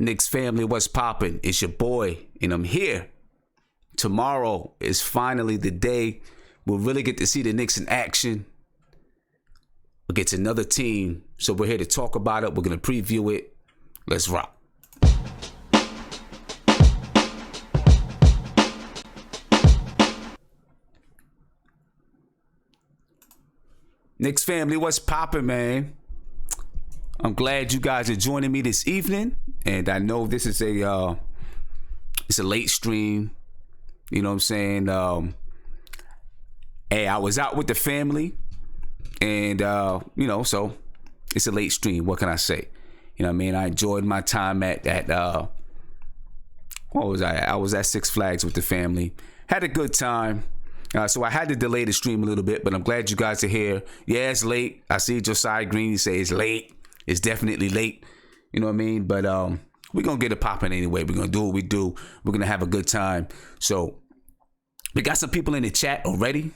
Knicks family, what's poppin'? It's your boy, and I'm here. Tomorrow is finally the day we'll really get to see the Knicks in action against another team. So we're here to talk about it. We're going to preview it. Let's rock. Knicks family, what's poppin', man? I'm glad you guys are joining me this evening, and I know this is it's a late stream. You know what I'm saying? Hey, I was out with the family, and so it's a late stream. What can I say? You know what I mean? I enjoyed my time at what was I? I was at Six Flags with the family. Had a good time. So I had to delay the stream a little bit, but I'm glad you guys are here. Yeah, it's late. I see Josiah Green say it's late. It's definitely late. You know what I mean? But we're going to get it popping anyway. We're going to do what we do. We're going to have a good time. So we got some people in the chat already.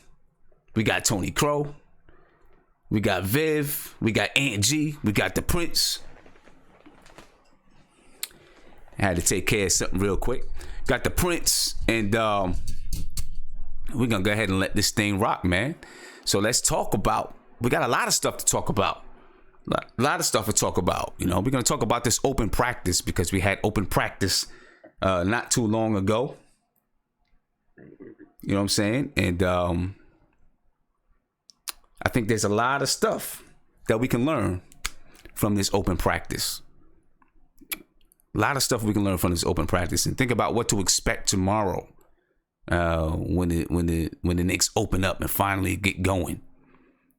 We got Tony Crow. We got Viv. We got Aunt G. We got the Prince. I had to take care of something real quick. Got the Prince, and we're going to go ahead and let this thing rock, man. So let's talk about, we got a lot of stuff to talk about. A lot of stuff to talk about. You know, we're going to talk about this open practice because we had open practice not too long ago. You know what I'm saying? And I think there's a lot of stuff that we can learn from this open practice. A lot of stuff we can learn from this open practice, and think about what to expect tomorrow when the Knicks open up and finally get going.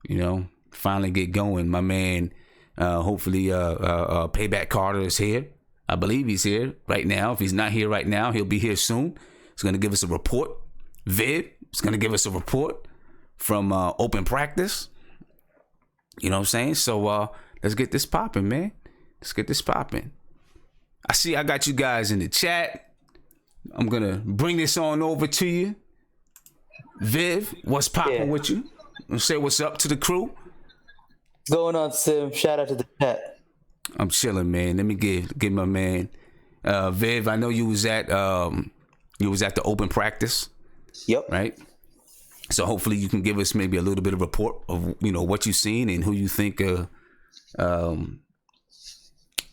You know, finally get going. My man, hopefully, Payback Carter is here. I believe he's here right now. If he's not here right now, he'll be here soon. He's going to give us a report. Viv is going to give us a report from open practice. You know what I'm saying? So let's get this popping, man. Let's get this popping. I see I got you guys in the chat. I'm going to bring this on over to you. Viv, what's popping with you? Say what's up to the crew. What's going on, Sim? Shout out to the chat. I'm chilling, man. Let me give my man Viv. I know you was at the open practice. Yep. Right. So hopefully you can give us maybe a little bit of report of what you've seen and who you think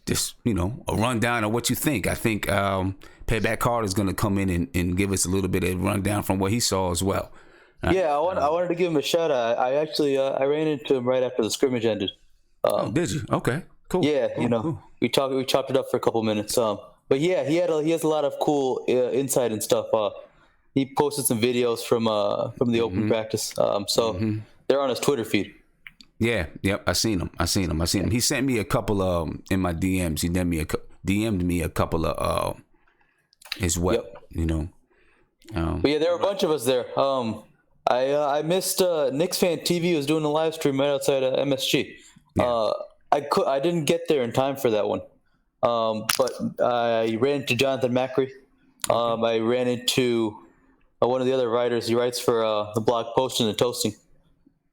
just a rundown of what you think. I think Payback Carter is going to come in and give us a little bit of rundown from what he saw as well. Yeah, I wanted to give him a shout out. I actually I ran into him right after the scrimmage ended. Did you? Okay, cool. Yeah, cool. We chopped it up for a couple minutes. But yeah, he has a lot of cool insight and stuff. He posted some videos from the open practice. So they're on his Twitter feed. Yeah, yep. I seen him. He sent me a couple in my DMs. He DM'd me a couple of as well. Yep. You know. But yeah, there were a bunch of us there. I missed Knicks Fan TV was doing a live stream right outside of MSG. Yeah. I didn't get there in time for that one. But I ran into Jonathan Macri. I ran into one of the other writers. He writes for the blog Posting and Toasting.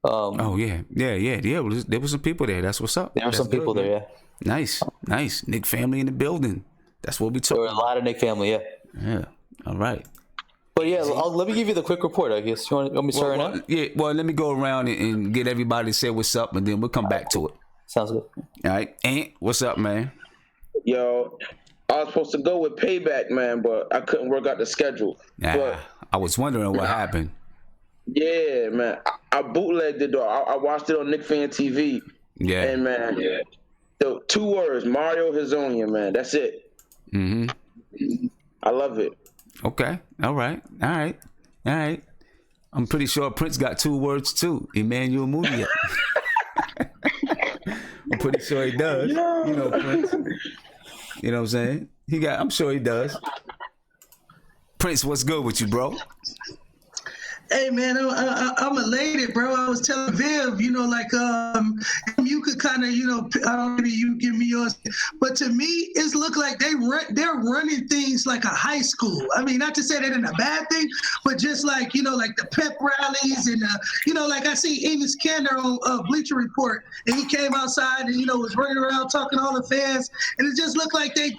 Yeah. There was some people there. That's what's up. There were some people there. Yeah. Nice. Knick family in the building. That's what we talking. There were a lot of Knick family. Yeah. Yeah. All right. But yeah, let me give you the quick report, I guess. You want me to start right now? Yeah, well, let me go around and get everybody to say what's up, and then we'll come back to it. Sounds good. All right. Ant, what's up, man? Yo, I was supposed to go with Payback, man, but I couldn't work out the schedule. Nah, I was wondering what happened. Yeah, man. I bootlegged it, though. I watched it on Knick Fan TV. Yeah. And, man, the 2 words, Mario Hezonja, man. That's it. Mm-hmm. I love it. Okay. All right. I'm pretty sure Prince got 2 words too. Emmanuel Mudiay. I'm pretty sure he does. You know, Prince. You know what I'm saying? I'm sure he does. Prince, what's good with you, bro? Hey man, I'm elated, bro. I was telling Viv, you could kind kind of, I don't know, you give me yours, but to me, it's looked like they're running things like a high school. I mean, not to say that in a bad thing, but just like, like the pep rallies and, like I see Enos Kanter on Bleacher Report, and he came outside and, was running around talking to all the fans, and it just looked like they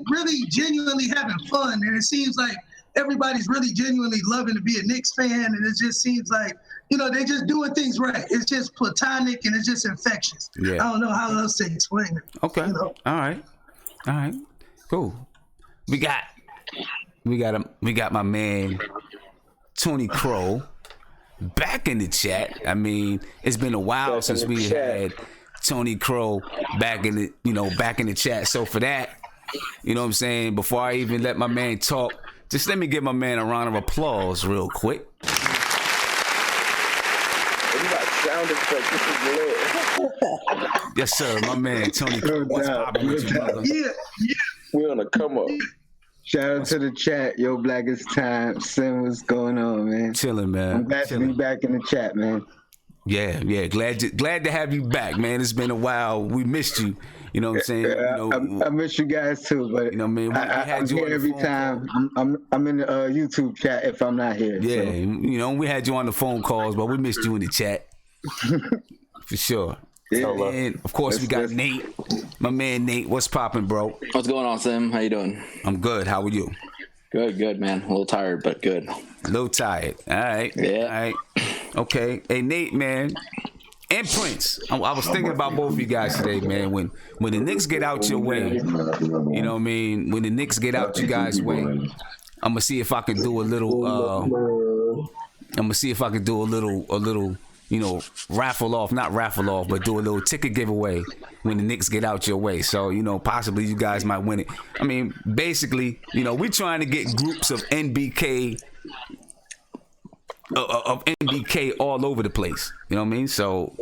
really genuinely having fun, and it seems like everybody's really genuinely loving to be a Knicks fan, and it just seems like, they're just doing things right. It's just platonic and it's just infectious. Yeah. I don't know how else to explain it. Okay. All right. Cool. We got my man Tony Crow back in the chat. I mean, it's been a while since we had Tony Crow back in the chat. So for that, you know what I'm saying, before I even let my man talk, just let me give my man a round of applause real quick. Yes, sir. My man Tony Crow. What's poppin' with you, brother? Yeah. We're on the come up. Shout out to the chat. Yo, Blackest Time. Sim, what's going on, man? Chilling, man. I'm glad to be back in the chat, man. Yeah. Glad to have you back, man. It's been a while. We missed you. You know what I'm saying? I miss you guys too, but man, I'm here every time. I'm in the YouTube chat if I'm not here. Yeah, so. We had you on the phone calls, but we missed you in the chat. For sure. Yeah. And of course, we got Nate. My man Nate, what's poppin', bro? What's going on, Sim? How you doing? I'm good. How are you? Good, man. A little tired, but good. A little tired. All right. Yeah. All right. Okay. Hey, Nate, man. And Prince, I was thinking about both of you guys today, man. When the Knicks get out your way, you know what I mean? When the Knicks get out you guys' way, I'm gonna see if I can do a little. Raffle off, not raffle off, but do a little ticket giveaway when the Knicks get out your way. So, possibly you guys might win it. I mean, basically, we're trying to get groups of NBK all over the place. You know what I mean? So,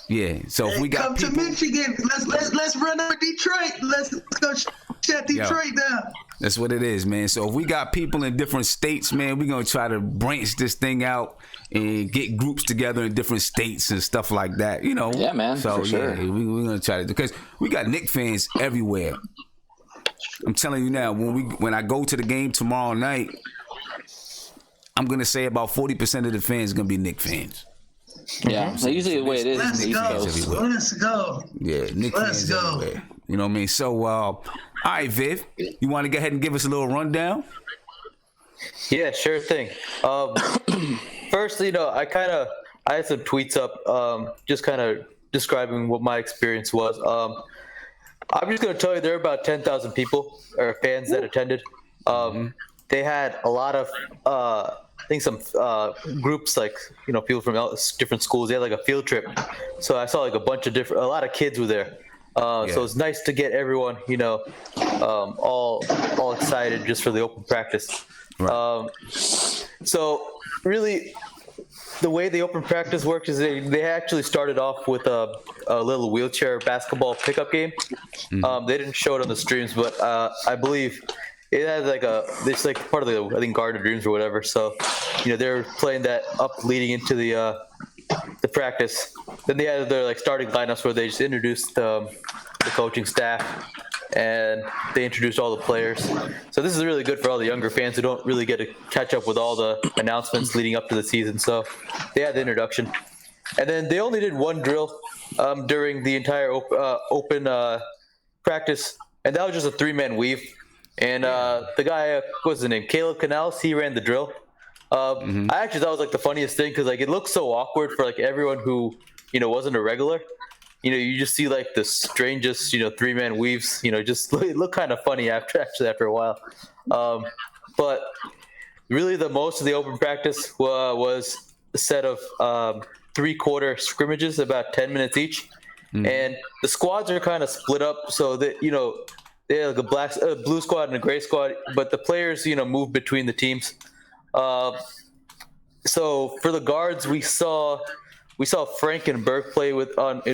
yeah. So if we got come people, to Michigan, let's run over Detroit. Let's go shut Detroit down. That's what it is, man. So if we got people in different states, man, we're gonna try to branch this thing out and get groups together in different states and stuff like that. Yeah, man. So for sure. yeah, we're gonna try to, because we got Knicks fans everywhere. I'm telling you now, when I go to the game tomorrow night, I'm gonna say about 40% of the fans are gonna be Knicks fans. Yeah, so usually the way it is. Let's go. Yeah, Knicks fans everywhere. You know what I mean? So, all right, Viv, you want to go ahead and give us a little rundown? Yeah, sure thing. First, I had some tweets up, just kind of describing what my experience was. I'm just going to tell you there are about 10,000 people or fans that attended. They had a lot of, I think some groups, like, people from different schools. They had like a field trip. So I saw like a lot of kids were there. So it's nice to get everyone, all excited just for the open practice. Right. So really, the way the open practice works is they actually started off with a little wheelchair basketball pickup game. Mm-hmm. They didn't show it on the streams, but I believe it had it's like part of the, I think, Garden of Dreams or whatever. So, they're playing that up leading into the practice. Then they had their starting lineups where they just introduced the coaching staff and they introduced all the players. So this is really good for all the younger fans who don't really get to catch up with all the announcements leading up to the season. So they had the introduction. And then they only did one drill during the entire open practice, and that was just a 3-man weave. And the guy, what's his name, Caleb Canals, he ran the drill. I actually thought it was the funniest thing because it looks so awkward for everyone who wasn't a regular. You just see the strangest 3-man weaves. Just look kind of funny after a while. But really, the most of the open practice was a set of 3-quarter scrimmages, about 10 minutes each, and the squads are kind of split up so that they have a blue squad and a gray squad, but the players move between the teams. So for the guards, we saw Frank and Burke play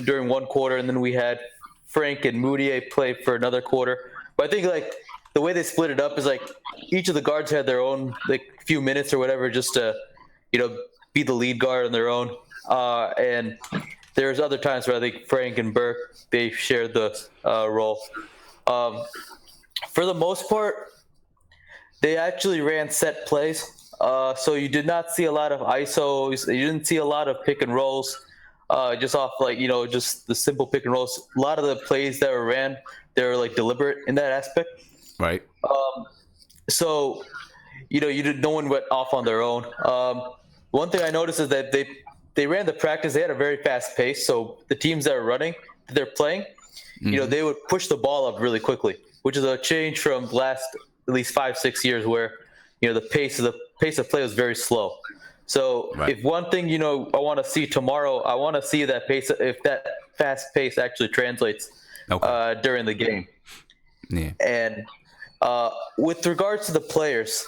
during one quarter, and then we had Frank and Moutier play for another quarter. But I think the way they split it up is each of the guards had their own few minutes or whatever just to be the lead guard on their own. And there's other times where I think Frank and Burke, they shared the role. For the most part, they actually ran set plays. So you did not see a lot of ISOs. You didn't see a lot of pick and rolls. Just off just the simple pick and rolls. A lot of the plays that were ran, they were like deliberate in that aspect. Right. So, no one went off on their own. One thing I noticed is that they ran the practice. They had a very fast pace. So the teams that they're playing, they would push the ball up really quickly, which is a change from the last at least 5-6 years where, the pace of play was very slow. So if one thing, I want to see tomorrow, I want to see that pace, if that fast pace actually translates during the game. Yeah. And with regards to the players,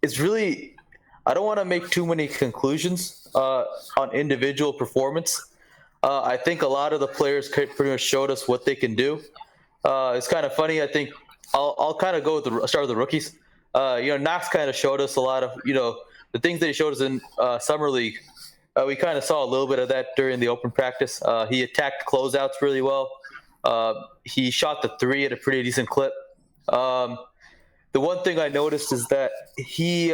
it's really, I don't want to make too many conclusions on individual performance. I think a lot of the players pretty much showed us what they can do. It's kind of funny. I think I'll kind of go with start with the rookies. Knox kind of showed us a lot of, the things that he showed us in Summer League. We kind of saw a little bit of that during the open practice. He attacked closeouts really well. He shot the three at a pretty decent clip. The one thing I noticed is that he's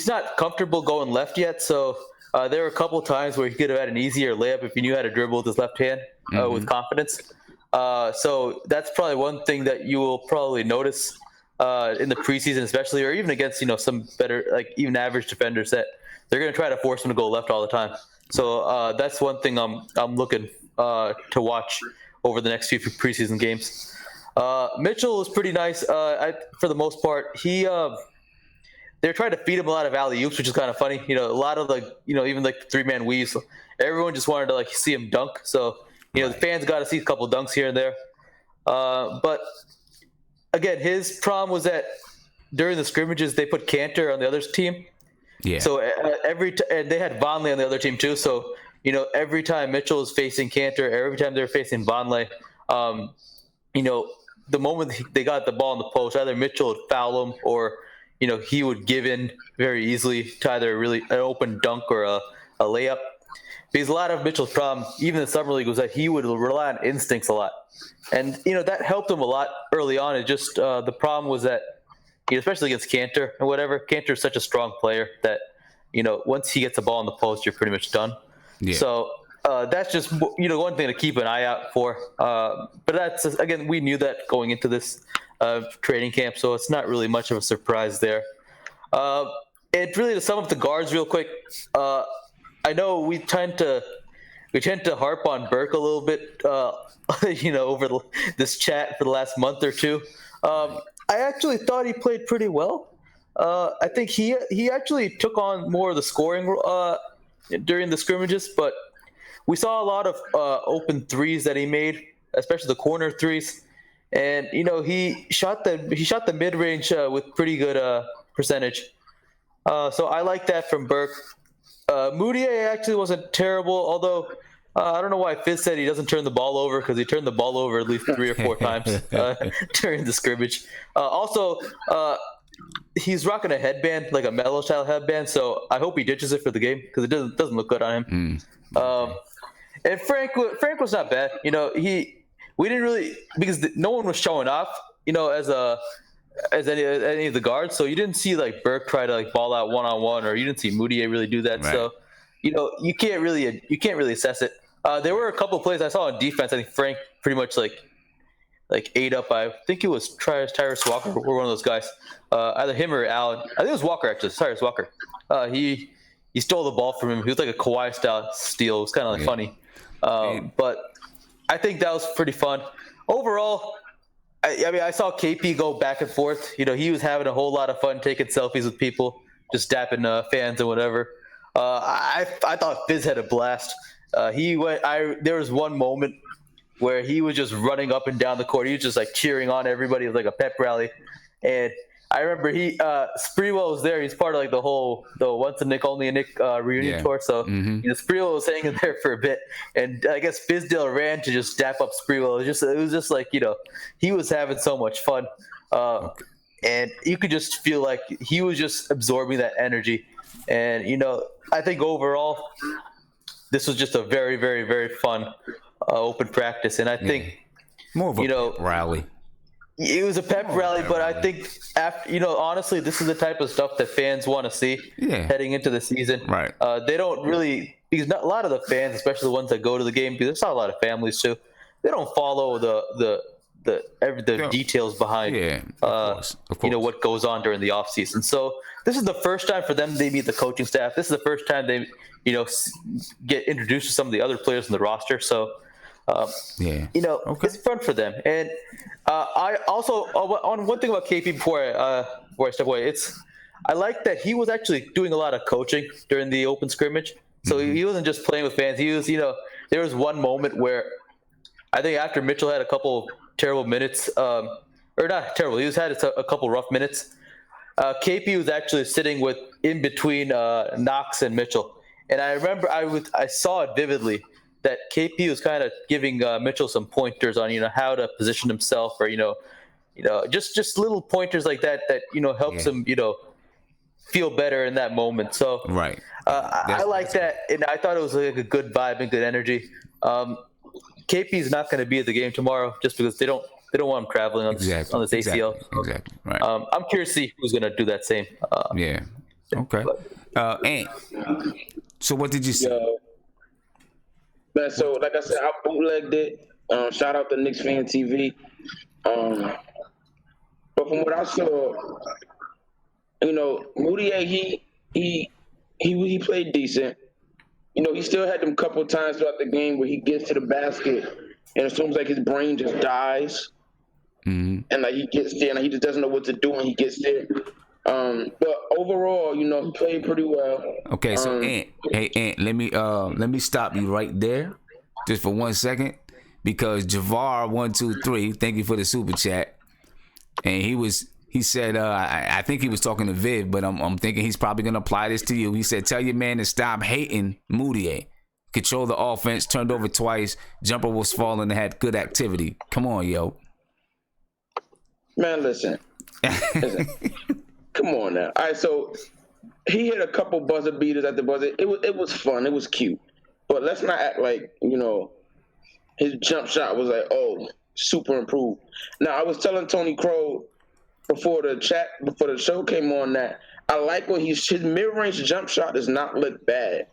not comfortable going left yet. So there were a couple of times where he could have had an easier layup if he knew how to dribble with his left hand with confidence. So that's probably one thing that you will probably notice in the preseason, especially, or even against some better, like even average defenders, that they're going to try to force him to go left all the time. So that's one thing I'm looking to watch over the next few preseason games. Mitchell was pretty nice. For the most part, they're trying to feed him a lot of alley-oops, which is kind of funny. A lot of even like the three-man weaves. Everyone just wanted to see him dunk. So the fans got to see a couple dunks here and there. But again, his problem was that during the scrimmages they put Cantor on the other team. Yeah. So and they had Vonleh on the other team too. So every time Mitchell was facing Cantor, every time they were facing Vonleh, the moment they got the ball in the post, either Mitchell would foul him or he would give in very easily to either really an open dunk or a layup. Because a lot of Mitchell's problem, even in the Summer League, was that he would rely on instincts a lot. And, that helped him a lot early on. It just, the problem was that, especially against Cantor and whatever, Cantor is such a strong player that, once he gets the ball in the post, you're pretty much done. Yeah. So that's just, one thing to keep an eye out for. But that's, again, we knew that going into this training camp, so it's not really much of a surprise there. It really, to sum up the guards real quick, I know we tend to harp on Burke a little bit, over this chat for the last month or two. I actually thought he played pretty well. I think he actually took on more of the scoring during the scrimmages, but we saw a lot of open threes that he made, especially the corner threes, and he shot the mid range with pretty good percentage. So I like that from Burke. Moutier actually wasn't terrible, although I don't know why Fizz said he doesn't turn the ball over, because he turned the ball over at least 3 or 4 times during the scrimmage. Also, he's rocking a headband, like a mellow style headband, so I hope he ditches it for the game, because it doesn't look good on him. And Frank was not bad. We didn't really, because no one was showing off, as any of the guards, so you didn't see Burke try to ball out one-on-one, or you didn't see Moutier really do that. Right. So you can't really assess it. There were a couple of plays I saw on defense. I think Frank pretty much ate up. I think it was Tyrese Walker or one of those guys, either him or Allen. I think it was Walker, actually. Tyrese Walker. He stole the ball from him. He was like a Kawhi style steal. It was kind of funny. But I think that was pretty fun overall. I saw KP go back and forth. He was having a whole lot of fun taking selfies with people, just dapping fans and whatever. I thought Fizz had a blast. There was one moment where he was just running up and down the court. He was just cheering on everybody. It was like a pep rally. And I remember Sprewell was there. He's part of the once a Nick, only a Nick reunion tour. So Sprewell was hanging there for a bit, and I guess Fizdale ran to just dap up Sprewell. It was just he was having so much fun, and you could just feel like he was just absorbing that energy. And I think overall, this was just a very, very, very fun open practice, and I think more of a rally. It was a pep rally, but I think after honestly, this is the type of stuff that fans want to see heading into the season. Right. They don't really, because a lot of the fans, especially the ones that go to the game, because there's not a lot of families too. They don't follow the details behind of course. What goes on during the off season. So this is the first time for them they meet the coaching staff. This is the first time they get introduced to some of the other players in the roster. So it's fun for them. And I also on one thing about KP before I step away, I like that he was actually doing a lot of coaching during the open scrimmage. So he wasn't just playing with fans. He was there was one moment where I think after Mitchell had a couple terrible minutes, or not terrible, he had a couple rough minutes. KP was actually sitting in between Knox and Mitchell, and I remember I saw it vividly that KP was kind of giving Mitchell some pointers on how to position himself, or just little pointers like that helps him feel better in that moment. So right, I like that, and I thought it was like a good vibe and good energy. KP's not going to be at the game tomorrow just because they don't want him traveling on this ACL. Exactly. Right. I'm curious to see who's going to do that same. Okay. And so what did you see? Man, so like I said, I bootlegged it. Shout out to Knicks Fan TV. But from what I saw, Moutier, he played decent. He still had them couple times throughout the game where he gets to the basket and it seems like his brain just dies. And like he gets there and he just doesn't know what to do when he gets there. But overall, he played pretty well. Okay, so Ant, let me stop you right there, just for 1 second, because Javar123, thank you for the super chat, and he said, I think he was talking to Viv, but I'm thinking he's probably gonna apply this to you. He said, tell your man to stop hating Moutier. Control the offense, turned over twice, jumper was falling, and had good activity. Come on, yo. Man, listen. Come on now. All right, so he hit a couple buzzer beaters at the buzzer. It was fun. It was cute. But let's not act like, his jump shot was like, super improved. Now, I was telling Tony Crow before the show came on that I like when his mid-range jump shot does not look bad.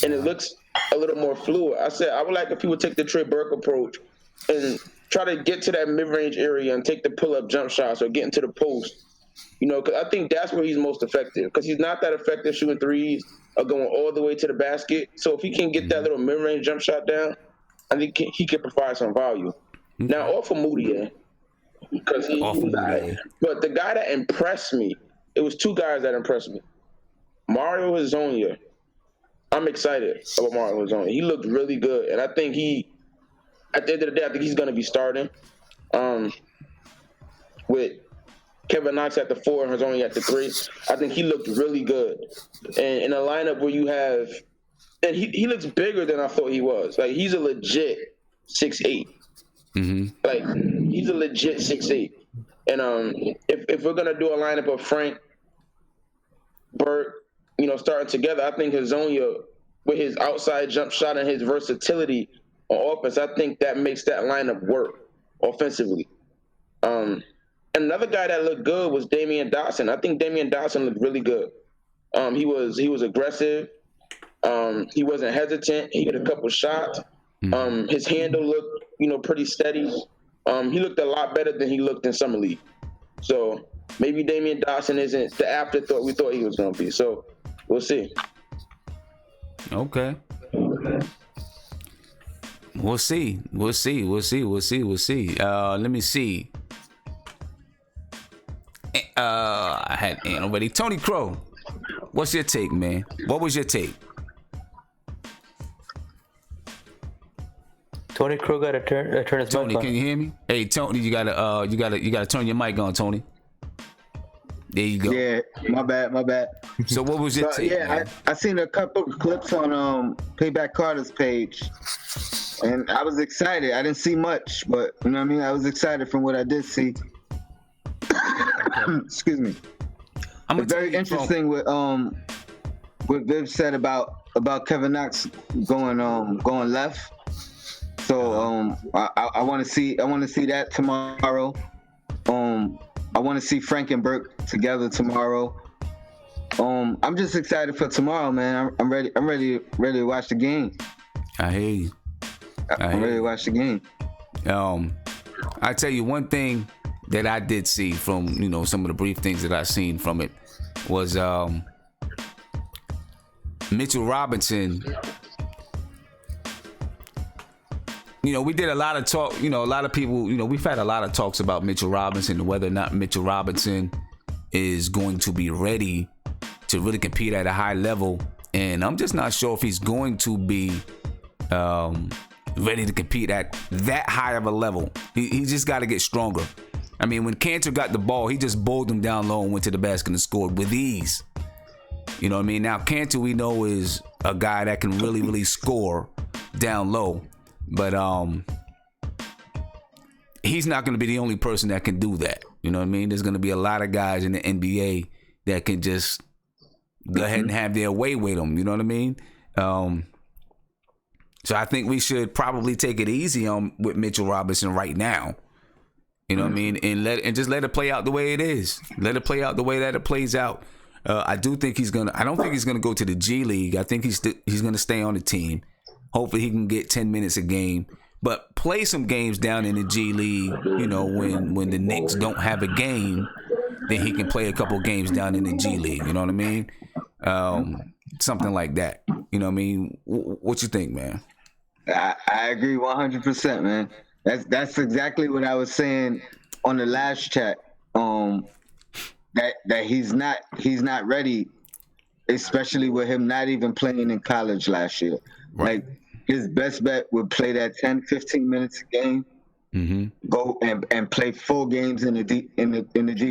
And it looks a little more fluid. I said I would like if people take the Trey Burke approach and try to get to that mid-range area and take the pull-up jump shots or get into the post. Because I think that's where he's most effective. Because he's not that effective shooting threes or going all the way to the basket. So if he can get that little mid-range jump shot down, I think he can provide some value. Now, off of Moutier, because but the guy that impressed me, it was two guys that impressed me. Mario Hezonja. I'm excited about Mario Hezonja. He looked really good, and I think at the end of the day, I think he's going to be starting with Kevin Knox at the 4 and Hezonja at the 3. I think he looked really good, and in a lineup where you have, and he looks bigger than I thought he was. Like he's a legit 6'8". Like he's a legit 6'8". And if we're gonna do a lineup of Frank, Burke, starting together, I think Hezonja, with his outside jump shot and his versatility on offense, I think that makes that lineup work offensively. Another guy that looked good was Damian Dotson. I think Damian Dotson looked really good. He was aggressive. He wasn't hesitant. He hit a couple shots. His handle looked, pretty steady. He looked a lot better than he looked in Summer League. So maybe Damian Dotson isn't the afterthought we thought he was going to be. So we'll see. Okay. We'll see. Let me see. I had Ant already. Tony Crow, what's your take, man? What was your take? Tony Crow got to turn his Tony, mic on. can you hear me? Hey, Tony, you gotta turn your mic on, Tony. There you go. Yeah, my bad. So what was your take? Yeah, I seen a couple of clips on Payback Carter's page, and I was excited. I didn't see much, but you know what I mean. I was excited from what I did see. Excuse me. It's very interesting what Viv said about about Kevin Knox going left. So I want to see that tomorrow. I want to see Frank and Burke together tomorrow. I'm just excited for tomorrow, man. I'm ready to watch the game. I hear you. I'm ready to watch the game. I tell you one thing that I did see from, you know, some of the brief things that I seen from it was Mitchell Robinson. You know, we did a lot of talk, you know, a lot of people, you know, we've had a lot of talks about Mitchell Robinson and whether or not Mitchell Robinson is going to be ready to really compete at a high level. And I'm just not sure if he's going to be ready to compete at that high of a level. He just got to get stronger. I mean, when Cantor got the ball, he just bowled him down low and went to the basket and scored with ease. You know what I mean? Now, Cantor, we know, is a guy that can really, really score down low. But he's not going to be the only person that can do that. You know what I mean? There's going to be a lot of guys in the NBA that can just go ahead and have their way with him. You know what I mean? So I think we should probably take it easy on with Mitchell Robinson right now. You know what I mean? And just let it play out the way it is. Let it play out the way that it plays out. I don't think he's gonna go to the G League. I think he's gonna stay on the team. Hopefully he can get 10 minutes a game, but play some games down in the G League. You know, when the Knicks don't have a game, then he can play a couple games down in the G League. You know what I mean? Something like that. You know what I mean? What you think, man? I agree 100%, man. That's exactly what I was saying on the last chat. That he's not ready, especially with him not even playing in college last year. Right. Like, his best bet would play that 10, 15 minutes a game, go and play full games in the G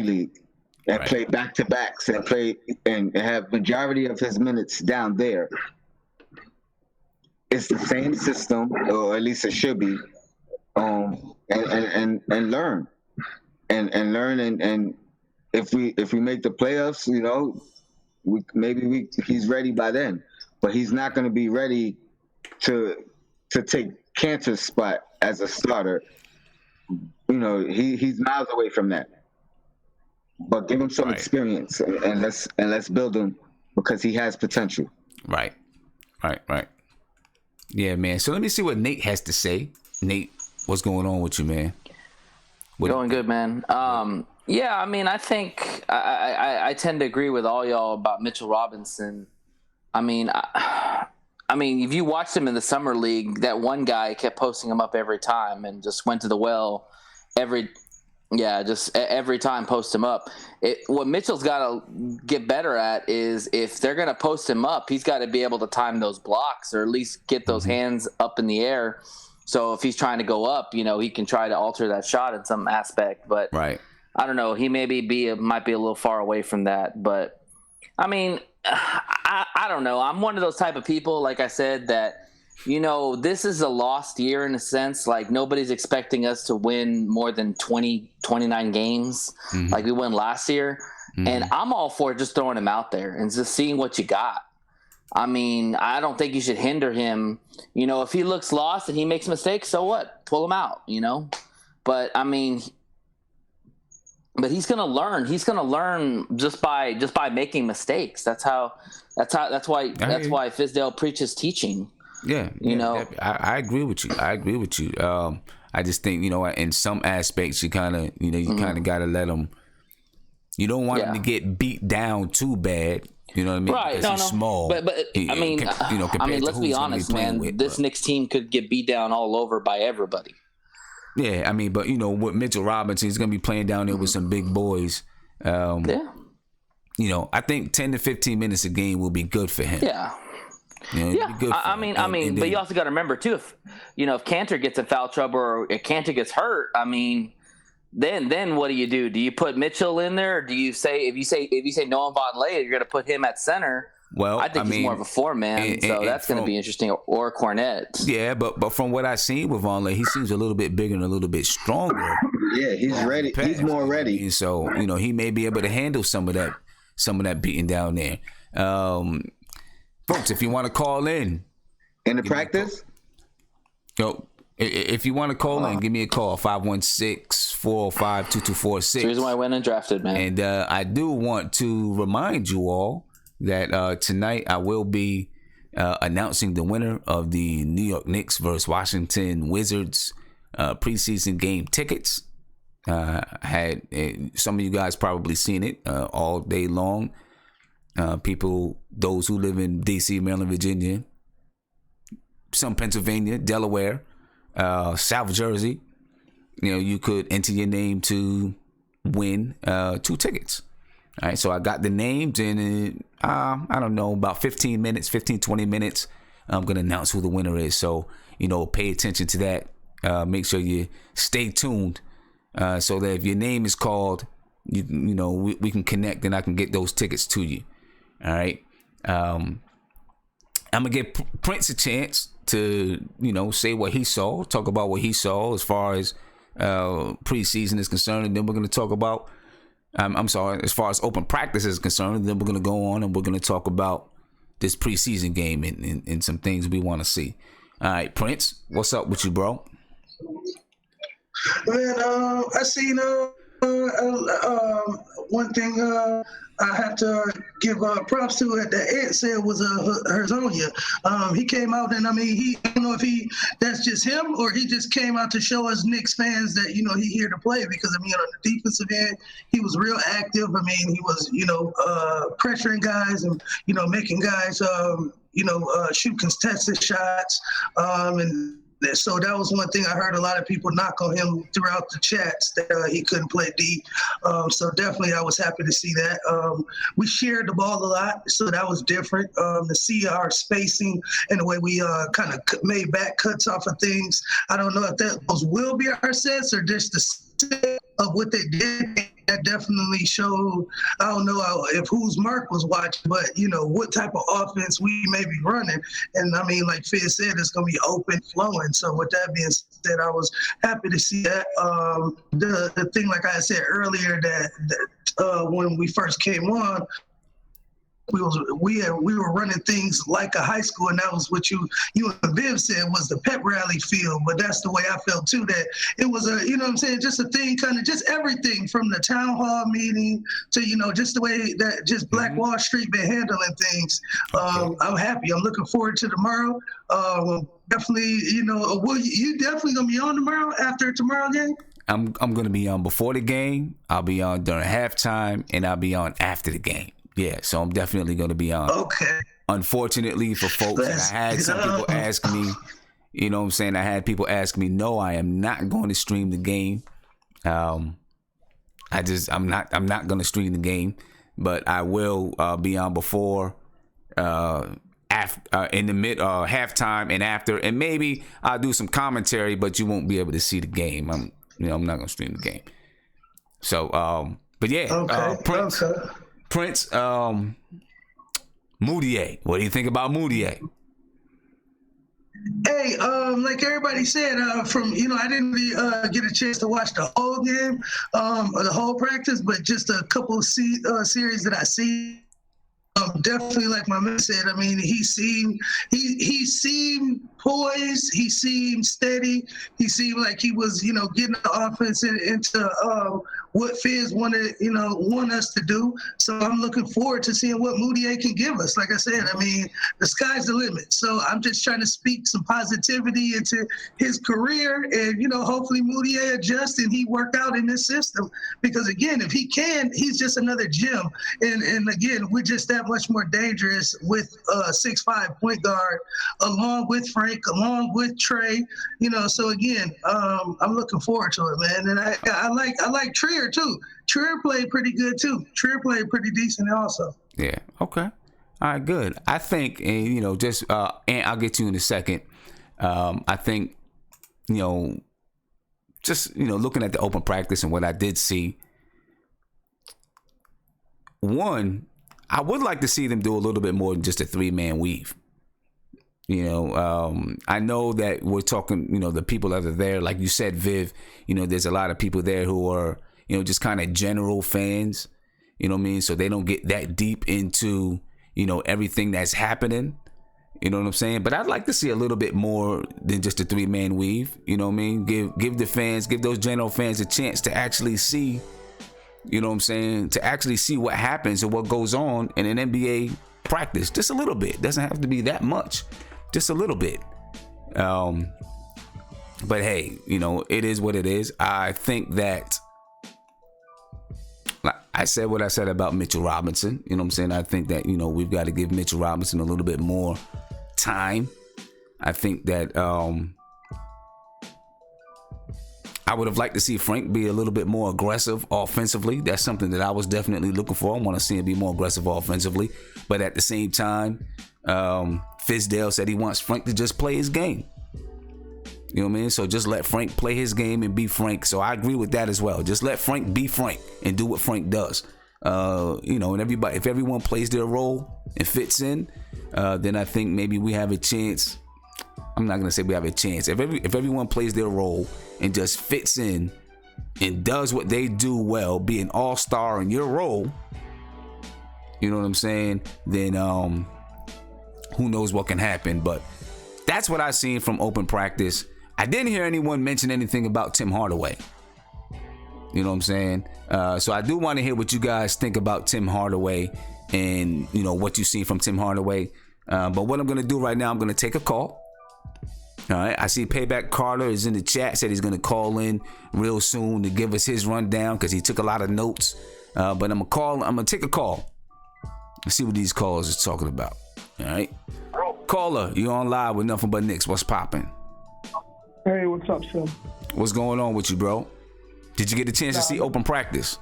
League, and play back to backs and play and have majority of his minutes down there. It's the same system, or at least it should be, and learn, and learn, and if we make the playoffs, you know, he's ready by then, but he's not going to be ready to take Cantor's spot as a starter. You know, he's miles away from that. But give him some experience, and let's build him, because he has potential. Right. Yeah, man. So let me see what Nate has to say. Nate, what's going on with you, man? Going good, man. Yeah, I mean, I think I tend to agree with all y'all about Mitchell Robinson. I mean, if you watched him in the summer league, that one guy kept posting him up every time and just went to the well every time, post him up. What Mitchell's got to get better at is, if they're going to post him up, he's got to be able to time those blocks, or at least get those hands up in the air. So if he's trying to go up, you know, he can try to alter that shot in some aspect. But I don't know. He might be a little far away from that. But I mean, I don't know. I'm one of those type of people, like I said, that, you know, this is a lost year in a sense. Like, nobody's expecting us to win more than 29 games like we won last year. And I'm all for just throwing him out there and just seeing what you got. I mean, I don't think you should hinder him. You know, if he looks lost and he makes mistakes, so what? Pull him out, you know? But I mean, he's going to learn. He's going to learn just by making mistakes. That's why Fizdale preaches teaching. Yeah, you know, I agree with you. I just think, you know, in some aspects, you kind of got to let him. You don't want him to get beat down too bad. You know what I mean? Right. Because he's small. But let's be honest, man. This Knicks team could get beat down all over by everybody. Yeah, I mean, but you know, with Mitchell Robinson, he's gonna be playing down there with some big boys. You know, I think 10 to 15 minutes a game will be good for him. Yeah. You know, I mean, but you also got to remember too, if Cantor gets in foul trouble or if Cantor gets hurt, I mean, then what do you do? Do you put Mitchell in there? Or do you say if you say Noah Vonleh, you're going to put him at center? Well, I think he's more of a four-man, so that's going to be interesting. Or Cornette. Yeah, but from what I've seen with Vonleh, he seems a little bit bigger and a little bit stronger. Yeah, he's ready. He's more ready. And so, you know, he may be able to handle some of that beating down there. Folks, if you want to call in the practice, if you want to call in, give me a call, 516-405-2246. The reason why I went and drafted, man. And I do want to remind you all that tonight I will be announcing the winner of the New York Knicks versus Washington Wizards preseason game tickets. Had some of you guys probably seen it all day long. People, those who live in D.C., Maryland, Virginia, some Pennsylvania, Delaware, South Jersey, you could enter your name to win 2 tickets. All right, so I got the names in, I don't know, about 20 minutes, I'm going to announce who the winner is. So, pay attention to that. Make sure you stay tuned so that if your name is called, we can connect and I can get those tickets to you. All right. I'm going to give Prince a chance to, say what he saw, talk about what he saw as far as preseason is concerned. And then we're going to talk about, as far as open practice is concerned, then we're going to go on and we're going to talk about this preseason game and some things we want to see. All right, Prince, what's up with you, bro? Man, I seen one thing I have to give props to at the end said was Herzonia. He came out and I don't know if that's just him or he just came out to show us Knicks fans that he here to play because on the defensive end he was real active. He was pressuring guys and making guys shoot contested shots and. So that was one thing I heard a lot of people knock on him throughout the chats that he couldn't play D. So definitely I was happy to see that. We shared the ball a lot, so that was different. To see our spacing and the way we kind of made back cuts off of things. I don't know if those will be our sets or just the set of what they did. That definitely showed, I don't know if whose Mark was watching, but, what type of offense we may be running. And, like Fizz said, it's going to be open, flowing. So with that being said, I was happy to see that. The thing, like I said earlier, that when we first came on, we were running things like a high school, and that was what you and Viv said was the pep rally feel. But that's the way I felt too. That it was just a thing, kind of just everything from the town hall meeting to just the way that just Black Wall Street been handling things. I'm happy. I'm looking forward to tomorrow. Definitely, you definitely gonna be on tomorrow after tomorrow game. I'm gonna be on before the game. I'll be on during halftime, and I'll be on after the game. Yeah, so I'm definitely going to be on. Okay. Unfortunately for folks, I had some people ask me, I had people ask me, no, I am not going to stream the game. I'm not going to stream the game, but I will be on before, after, in the mid, halftime and after, and maybe I'll do some commentary, but you won't be able to see the game. I'm not going to stream the game. So, but yeah, Prince, Moutier. What do you think about Moutier? Hey, like everybody said, I didn't really get a chance to watch the whole game or the whole practice, but just a couple of series that I see. Definitely, like my man said, he seemed poised. He seemed steady. He seemed like he was, getting the offense into what Fizz want us to do. So I'm looking forward to seeing what Moutier can give us. Like I said, the sky's the limit. So I'm just trying to speak some positivity into his career, and hopefully Moutier adjusts and he work out in this system. Because again, if he can, he's just another gem. And again, we're just that much more dangerous with a 6'5" point guard, along with Frank, along with Trey. So again, I'm looking forward to it, man. And I like Trier too. Trier played pretty good too. Trier played pretty decent also. Yeah. Okay. All right. Good. I think, and I'll get to you in a second. I think, just looking at the open practice and what I did see. One, I would like to see them do a little bit more than just a 3-man weave. I know that we're talking, the people that are there, like you said, Viv, there's a lot of people there who are, just kind of general fans, so they don't get that deep into, everything that's happening. You know what I'm saying? But I'd like to see a little bit more than just a 3-man weave. You know what I mean? Give the fans, give those general fans a chance to actually see, you know what I'm saying? To actually see what happens and what goes on in an NBA practice. Just a little bit. Doesn't have to be that much. Just a little bit. But hey, it is what it is. I think that, like I said what I said about Mitchell Robinson. You know what I'm saying? I think that, we've got to give Mitchell Robinson a little bit more time. I think that I would have liked to see Frank be a little bit more aggressive offensively. That's something that I was definitely looking for. I want to see him be more aggressive offensively. But at the same time, Fizdale said he wants Frank to just play his game. You know what I mean? So just let Frank play his game and be Frank. So I agree with that as well. Just let Frank be Frank and do what Frank does. And everybody, if everyone plays their role and fits in, then I think maybe we have a chance. I'm not gonna say we have a chance. If everyone plays their role and just fits in and does what they do well, be an all-star in your role, you know what I'm saying? Then who knows what can happen? But that's what I seen from open practice. I didn't hear anyone mention anything about Tim Hardaway. You know what I'm saying? So I do want to hear what you guys think about Tim Hardaway and, what you see from Tim Hardaway. But what I'm going to do right now, I'm going to take a call. All right. I see Payback Carter is in the chat, said he's going to call in real soon to give us his rundown because he took a lot of notes. But I'm going to take a call. Let's see what these callers is talking about. All right. Caller, you're on live with Nothing But Knicks. What's popping? Hey, what's up, Phil? What's going on with you, bro? Did you get a chance to see open practice?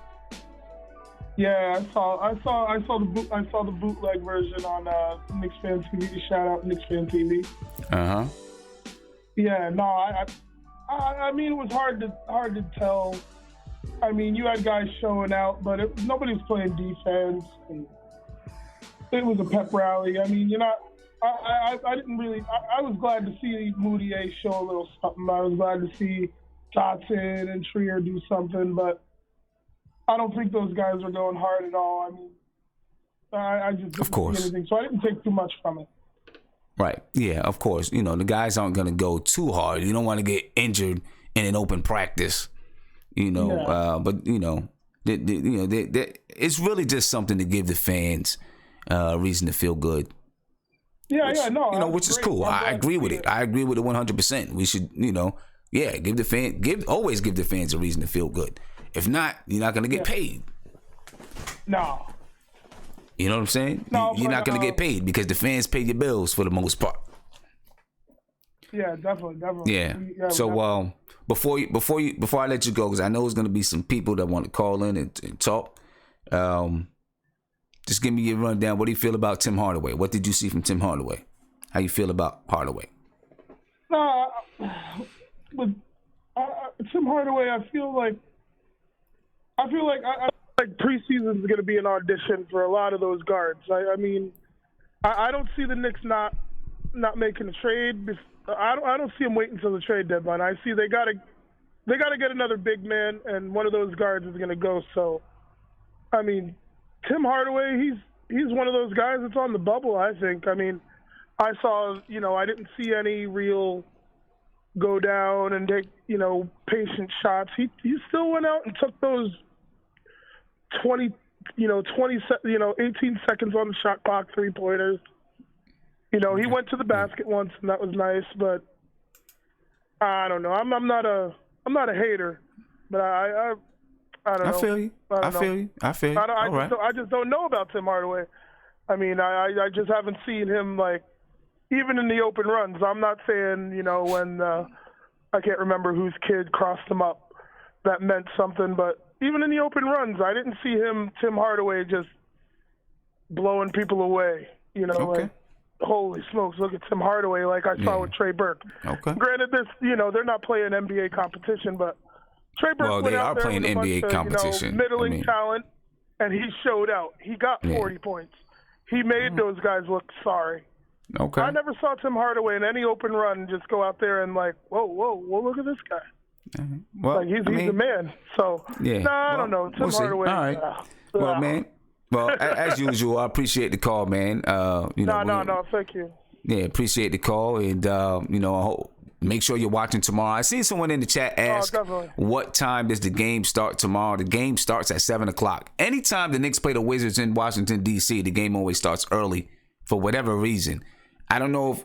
Yeah, I saw the bootleg version on Knicks Fan TV. Shout out Knicks Fan TV. Yeah, no, I mean, it was hard to tell. I mean, you had guys showing out, but nobody was playing defense. And it was a pep rally. I mean, I didn't really. I was glad to see Moutier show a little something. I was glad to see Dotson and Trier do something, but I don't think those guys are going hard at all. I mean, I just didn't see anything, so I didn't take too much from it. Right. Yeah, of course. The guys aren't going to go too hard. You don't want to get injured in an open practice. But it's really just something to give the fans a reason to feel good. Which is cool. I agree with it. I agree with it 100%. We should, always give the fans a reason to feel good. If not, you're not going to get paid. No. You know what I'm saying? No, you're not going to get paid because the fans pay your bills for the most part. Yeah, definitely. Yeah. So before I let you go, because I know there's going to be some people that want to call in and talk. Just give me your rundown. What do you feel about Tim Hardaway? What did you see from Tim Hardaway? How you feel about Hardaway? With Tim Hardaway, I feel like preseason is going to be an audition for a lot of those guards. I mean, I don't see the Knicks not making a trade. I don't see them waiting until the trade deadline. I see they got to get another big man, and one of those guards is going to go. So, I mean, Tim Hardaway, he's one of those guys that's on the bubble, I think. I mean, I saw, I didn't see any real go down and take, patient shots. He still went out and took those 18 seconds on the shot clock 3-pointers. He went to the basket once and that was nice, but I don't know. I'm not a hater, but I don't know. I feel you. I feel you. I just don't know about Tim Hardaway. I mean, I just haven't seen him, even in the open runs. I'm not saying, when I can't remember whose kid crossed him up, that meant something. But even in the open runs, I didn't see Tim Hardaway, just blowing people away. Holy smokes, look at Tim Hardaway like I saw with Trey Burke. Okay. Granted, they're not playing NBA competition, but Trey Burke went out there playing with a NBA bunch competition. Of, middling talent, and he showed out. He got 40 points. He made those guys look sorry. Okay. I never saw Tim Hardaway in any open run just go out there and whoa, look at this guy. Well, he's a man. So, I don't know. Tim Hardaway. All right. Well, man, Well, as usual, I appreciate the call, man. No, thank you. Yeah, appreciate the call, and I hope, make sure you're watching tomorrow. I seen someone in the chat ask, what time does the game start tomorrow? The game starts at 7:00. Anytime the Knicks play the Wizards in Washington D.C., the game always starts early for whatever reason. I don't know if.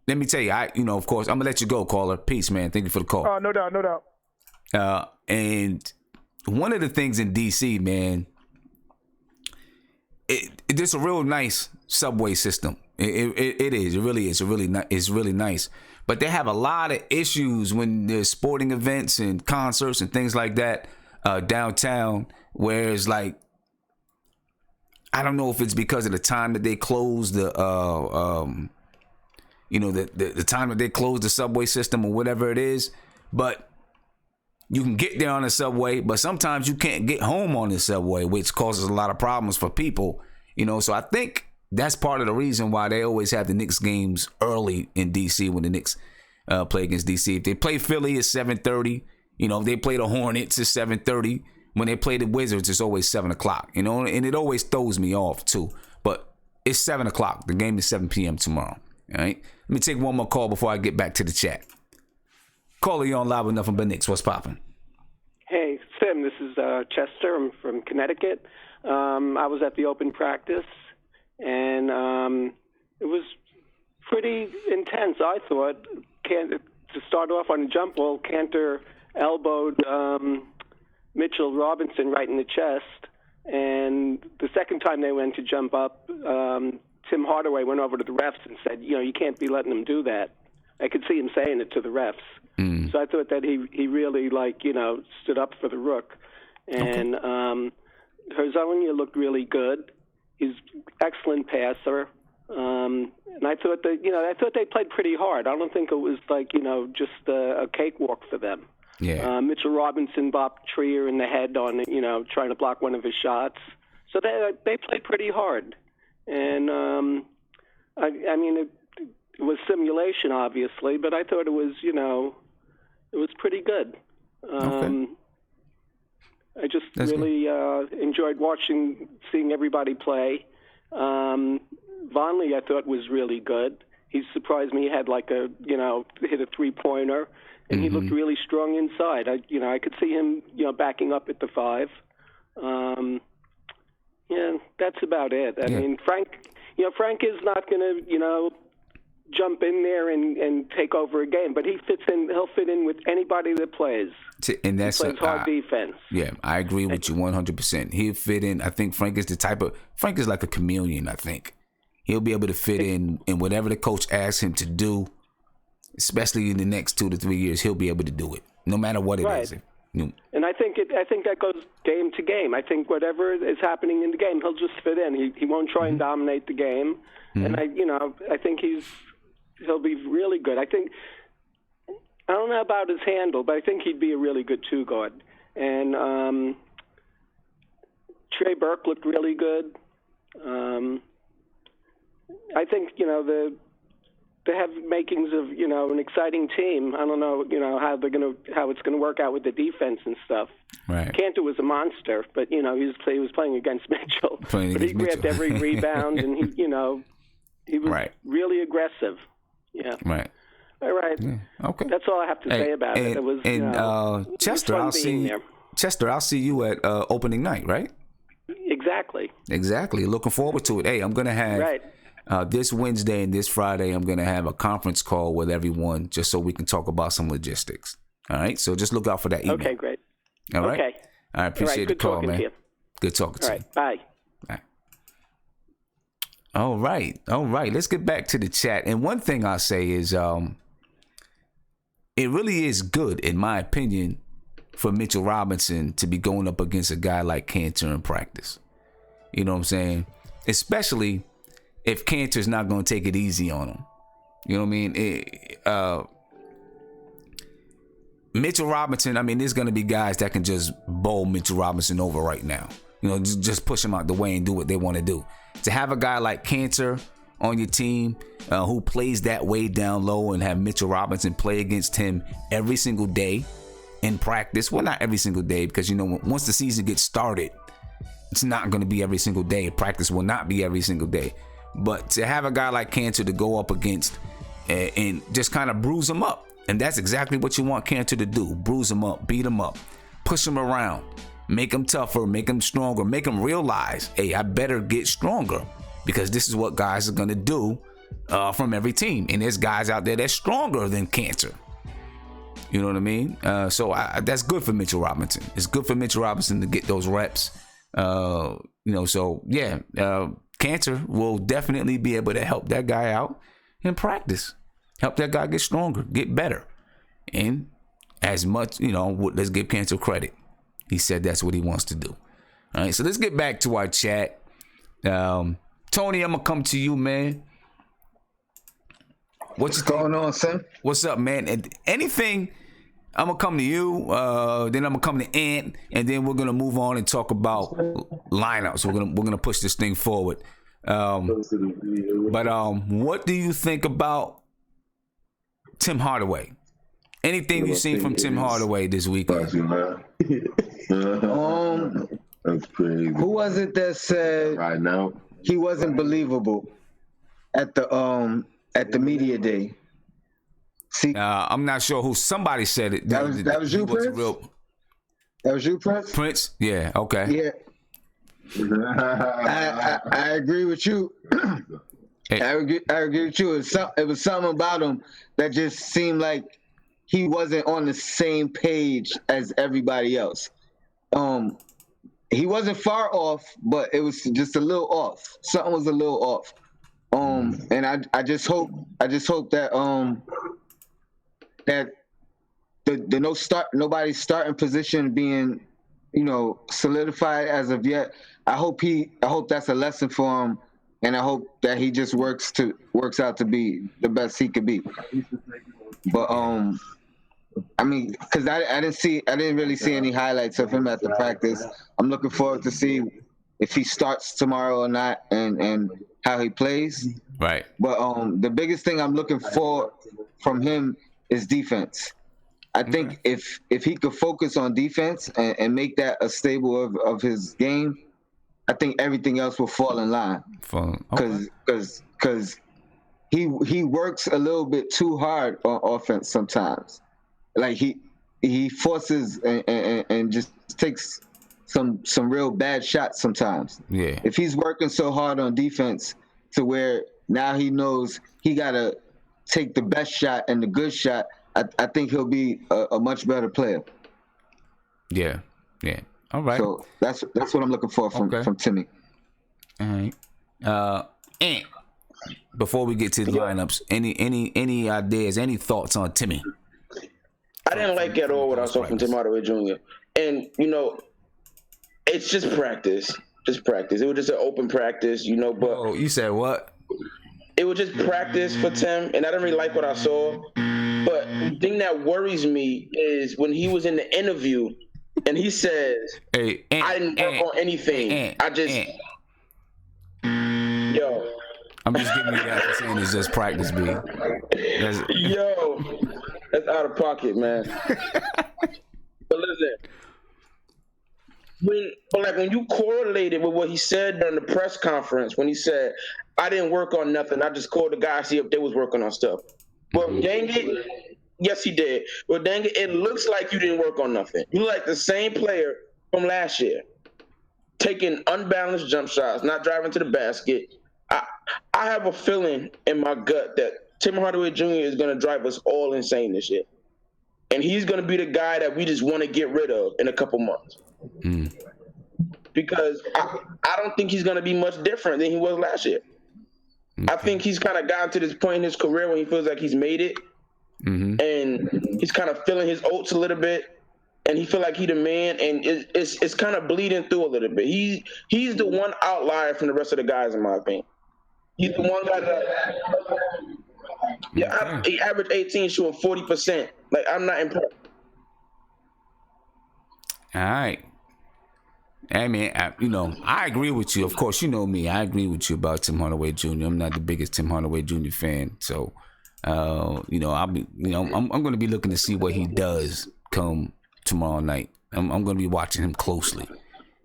Let me tell you, of course, I'm gonna let you go, caller. Peace, man. Thank you for the call. No doubt. And one of the things in D.C., man, it's a real nice subway system. It is. It really is. It's really nice. But they have a lot of issues when there's sporting events and concerts and things like that downtown. Whereas, like, I don't know if it's because of the time that they close the time that they close the subway system or whatever it is. But you can get there on the subway, but sometimes you can't get home on the subway, which causes a lot of problems for people. So I think that's part of the reason why they always have the Knicks games early in D.C. when the Knicks play against D.C. If they play Philly, it's 7:30. If they play the Hornets, it's 7:30. When they play the Wizards, it's always 7:00. And it always throws me off too. But it's 7:00. The game is 7 p.m. tomorrow. All right. Let me take one more call before I get back to the chat. Caller, you on Live with Nothing But Knicks. What's popping? Hey, Sim. This is Chester. I'm from Connecticut. I was at the open practice, and it was pretty intense, I thought. To start off on a jump ball, Cantor elbowed Mitchell Robinson right in the chest, and the second time they went to jump up, Tim Hardaway went over to the refs and said, you can't be letting them do that. I could see him saying it to the refs. So I thought that he really, stood up for the Rook. And Hezonja looked really good. He's excellent passer. And I thought they played pretty hard. I don't think it was just a cakewalk for them. Yeah. Mitchell Robinson bopped Trier in the head on trying to block one of his shots. So they played pretty hard. And it was simulation, obviously, but I thought it was it was pretty good. I just really enjoyed seeing everybody play. Vonleh, I thought, was really good. He surprised me. He had hit a 3-pointer, and he looked really strong inside. I could see him, backing up at the 5. That's about it. I mean, Frank is not going to, jump in there and take over a game, but he'll fit in with anybody that plays. And that's he plays hard defense. Yeah, I agree with you 100%. He'll fit in. I think Frank is like a chameleon, I think. He'll be able to fit in whatever the coach asks him to do, especially in the next 2 to 3 years. He'll be able to do it, no matter what it is. And I think that goes game to game. I think whatever is happening in the game, he'll just fit in. He won't try and dominate the game. And I think he'll be really good. I don't know about his handle, but I think he'd be a really good 2-guard. And Trey Burke looked really good. I think they have makings of an exciting team. I don't know how it's gonna work out with the defense and stuff. Right. Cantor was a monster, but he was playing against Mitchell. But he grabbed every rebound, and he was really aggressive. Yeah. Right. All right. Yeah. Okay. That's all I have to say about it. It was Chester, I'll see you at opening night, right? Exactly. Looking forward to it. Hey, I'm gonna have this Wednesday and this Friday. I'm gonna have a conference call with everyone just so we can talk about some logistics. All right. So just look out for that email. Okay. Great. All right. Okay. I appreciate the call, man. Good talking to you. Bye. All right. Let's get back to the chat. And one thing I'll say is it really is good, in my opinion, for Mitchell Robinson to be going up against a guy like Cantor in practice. You know what I'm saying? Especially if Cantor's not going to take it easy on him. You know what I mean? Mitchell Robinson, there's going to be guys that can just bowl Mitchell Robinson over right now. Just push him out the way and do what they want to do. To have a guy like Cantor on your team who plays that way down low and have Mitchell Robinson play against him every single day in practice. Well, not every single day, because once the season gets started, It's not going to be every single day. Practice will not be every single day. But to have a guy like Cantor to go up against and just kind of bruise him up, and that's exactly what you want Cantor to do. Bruise him up, beat him up, push him around, make him tougher, make him stronger, make him realize, hey, I better get stronger because this is what guys are going to do from every team. And there's guys out there that's stronger than Cantor. You know what I mean? So that's good for Mitchell Robinson. It's good for Mitchell Robinson to get those reps. So yeah, Cantor will definitely be able to help that guy out in practice. Help that guy get stronger, get better. And as much, let's give Cantor credit. He said that's what he wants to do. All right, so let's get back to our chat. Tony, I'm going to come to you, man. What's going on, Sam? What's up, man? And anything, I'm going to come to you, then I'm going to come to Ant, and then we're going to move on and talk about lineups. We're going to push this thing forward. But what do you think about Tim Hardaway? Anything you've seen from Tim Hardaway this weekend? That's crazy. Who was it that said right now he wasn't believable at the media day? See, I'm not sure who. Somebody said it. That was you, Prince. That was you, Prince. Prince. Yeah. Okay. Yeah. I agree with you. Hey. I agree with you. It was something about him that just seemed like he wasn't on the same page as everybody else. He wasn't far off, but it was just a little off. Something was a little off. And I just hope that that the nobody's starting position being, solidified as of yet. I hope that's a lesson for him, and I hope that he just works out to be the best he could be. But I mean, because I didn't really see any highlights of him at the practice. I'm looking forward to see if he starts tomorrow or not, and how he plays. Right. But the biggest thing I'm looking for from him is defense. I think if he could focus on defense and make that a staple of his game, I think everything else will fall in line. Because he works a little bit too hard on offense sometimes. Like he forces and just takes some real bad shots sometimes. Yeah. If he's working so hard on defense to where now he knows he gotta take the best shot and the good shot, I think he'll be a much better player. Yeah. Yeah. All right. So that's what I'm looking for from Timmy. All right. And before we get to the lineups, any ideas, any thoughts on Timmy? I didn't like at all what I saw from Tim Hardaway Jr. And it's just practice. Just practice. It was just an open practice, but oh, you said what? It was just practice for Tim, and I didn't really like what I saw. But the thing that worries me is when he was in the interview and he says, I didn't work on anything. I just I'm just giving you that for saying it's just practice, B. That's out of pocket, man. But listen, when you correlate it with what he said during the press conference, when he said, I didn't work on nothing, I just called the guys to see if they was working on stuff. Well, dang it, yes, he did. Well, dang it, it looks like you didn't work on nothing. You like the same player from last year, taking unbalanced jump shots, not driving to the basket. I have a feeling in my gut that Tim Hardaway Jr. is going to drive us all insane this year. And he's going to be the guy that we just want to get rid of in a couple months. Because I don't think he's going to be much different than he was last year. I think he's kind of gotten to this point in his career when he feels like he's made it. And he's kind of feeling his oats a little bit. And he feel like he the man, and it's kind of bleeding through a little bit. He's the one outlier from the rest of the guys, in my opinion. He's the one guy that he averaged 18, shooting 40%. Like, I'm not impressed. All right. I mean, I agree with you. Of course, you know me. I agree with you about Tim Hardaway Jr. I'm not the biggest Tim Hardaway Jr. fan, so I'm going to be looking to see what he does come tomorrow night. I'm going to be watching him closely.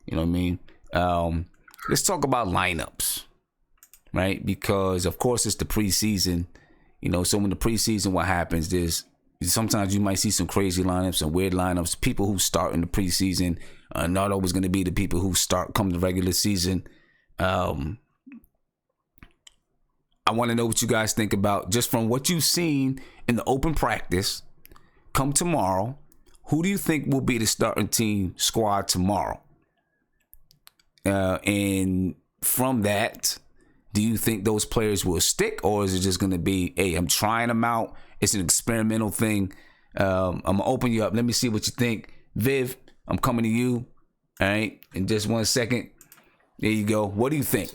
You know what I mean? Let's talk about lineups, right? Because of course it's the preseason, so in the preseason, what happens is sometimes you might see some crazy lineups and weird lineups. People who start in the preseason are not always going to be the people who start come the regular season. I want to know what you guys think about, just from what you've seen in the open practice. Come tomorrow, who do you think will be the starting team squad tomorrow? And from that, do you think those players will stick, or is it just going to be, hey, I'm trying them out, it's an experimental thing? I'm going to open you up. Let me see what you think. Viv, I'm coming to you. All right, in just 1 second. There you go. What do you think?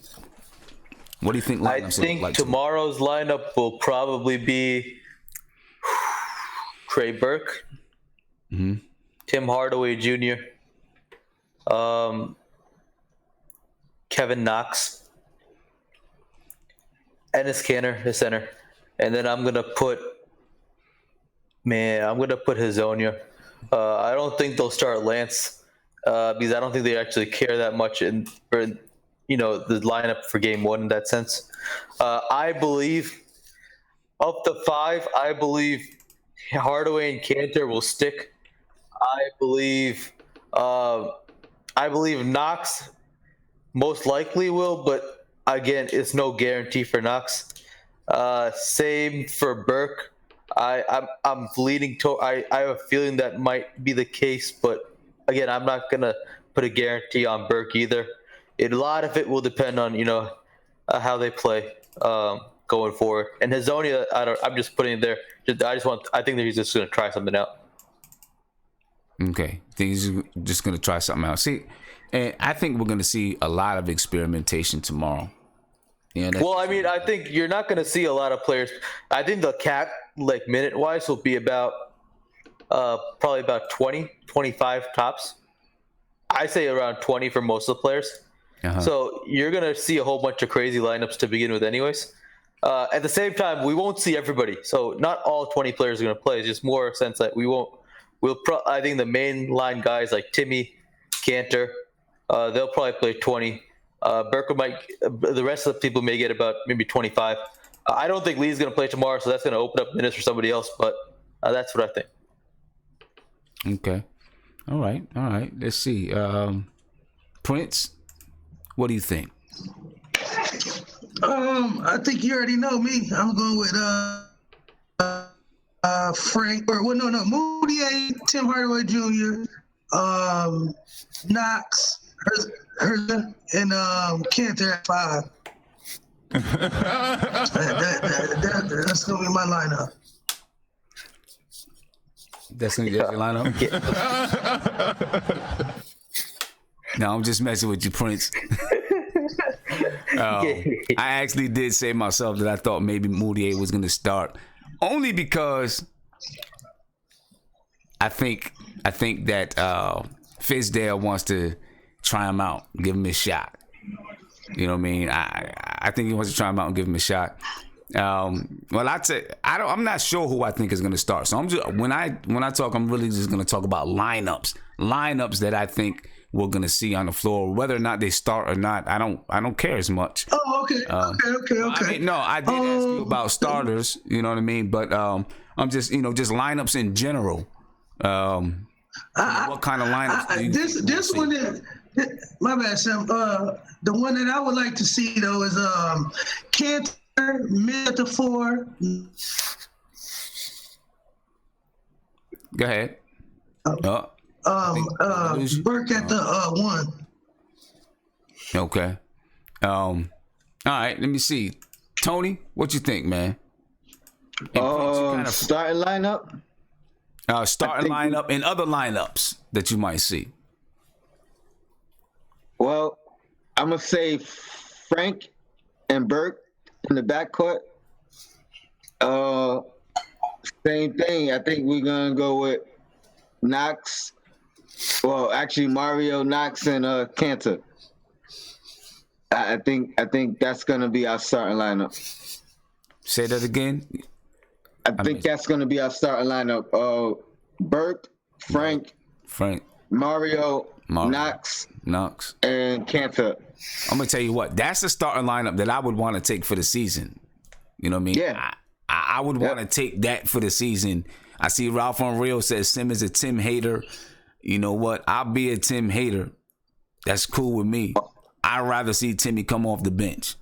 What do you think? I think tomorrow's lineup will probably be Trey Burke, Tim Hardaway Jr., Kevin Knox, Enes Kanter, the center, and then I'm gonna put Hezonja. I don't think they'll start Lance because I don't think they actually care that much the lineup for game one in that sense. I believe of the five, I believe Hardaway and Kanter will stick. I believe Knox most likely will, but again, it's no guarantee for Knox. Same for Burke. I'm leaning to. I have a feeling that might be the case, but again, I'm not gonna put a guarantee on Burke either. A lot of it will depend on how they play going forward. And Hezonja, I'm just putting it there. I think that he's just going to try something out. Okay, I think he's just going to try something out. See, and I think we're going to see a lot of experimentation tomorrow. Well, I mean, I think you're not going to see a lot of players. I think the cap, like minute wise, will be about probably about 20, 25 tops. I say around 20 for most of the players. So you're going to see a whole bunch of crazy lineups to begin with anyways. At the same time, we won't see everybody. So not all 20 players are going to play. It's just more a sense that I think the main line guys like Timmy, Kanter, they'll probably play 20. Burke the rest of the people may get about maybe 25. I don't think Lee's going to play tomorrow, so that's going to open up minutes for somebody else, but that's what I think. Okay. All right. Let's see. Prince, what do you think? I think you already know me. I'm going with Frank, Moutier, Tim Hardaway Jr., Knox, Herza, and Kanter at 5. That's gonna be my lineup. That's gonna be your lineup. No, I'm just messing with you, Prince. I actually did say myself that I thought maybe Moutier was going to start, only because I think that Fizdale wants to try him out, give him a shot. You know what I mean? I think he wants to try him out and give him a shot. I'm not sure who I think is going to start. So when I talk, I'm really just going to talk about lineups that I think we're going to see on the floor. Whether or not they start or not, I don't care as much. Oh, okay. I mean, no, I did ask you about starters. You know what I mean? But I'm just just lineups in general. What kind of lineups? This one is my bad, Sam. The one that I would like to see though is Kanter mid at the 4. Go ahead. Burke at the 1. Okay. All right. Let me see. Tony, what you think, man? Starting lineup. Starting lineup and other lineups that you might see. Well, I'm gonna say Frank and Burke in the backcourt. Same thing. I think we're gonna go with Knox. Well, actually, Mario, Knox, and Kanter. I think that's gonna be our starting lineup. Say that again. I think that's gonna be our starting lineup. Burke, Frank, Mario, Knox, and Cantor. I'm gonna tell you what. That's the starting lineup that I would want to take for the season. You know what I mean? Yeah. I would want to take that for the season. I see Ralph on Real says Simmons a Tim hater. You know what? I'll be a Tim hater. That's cool with me. I'd rather see Timmy come off the bench.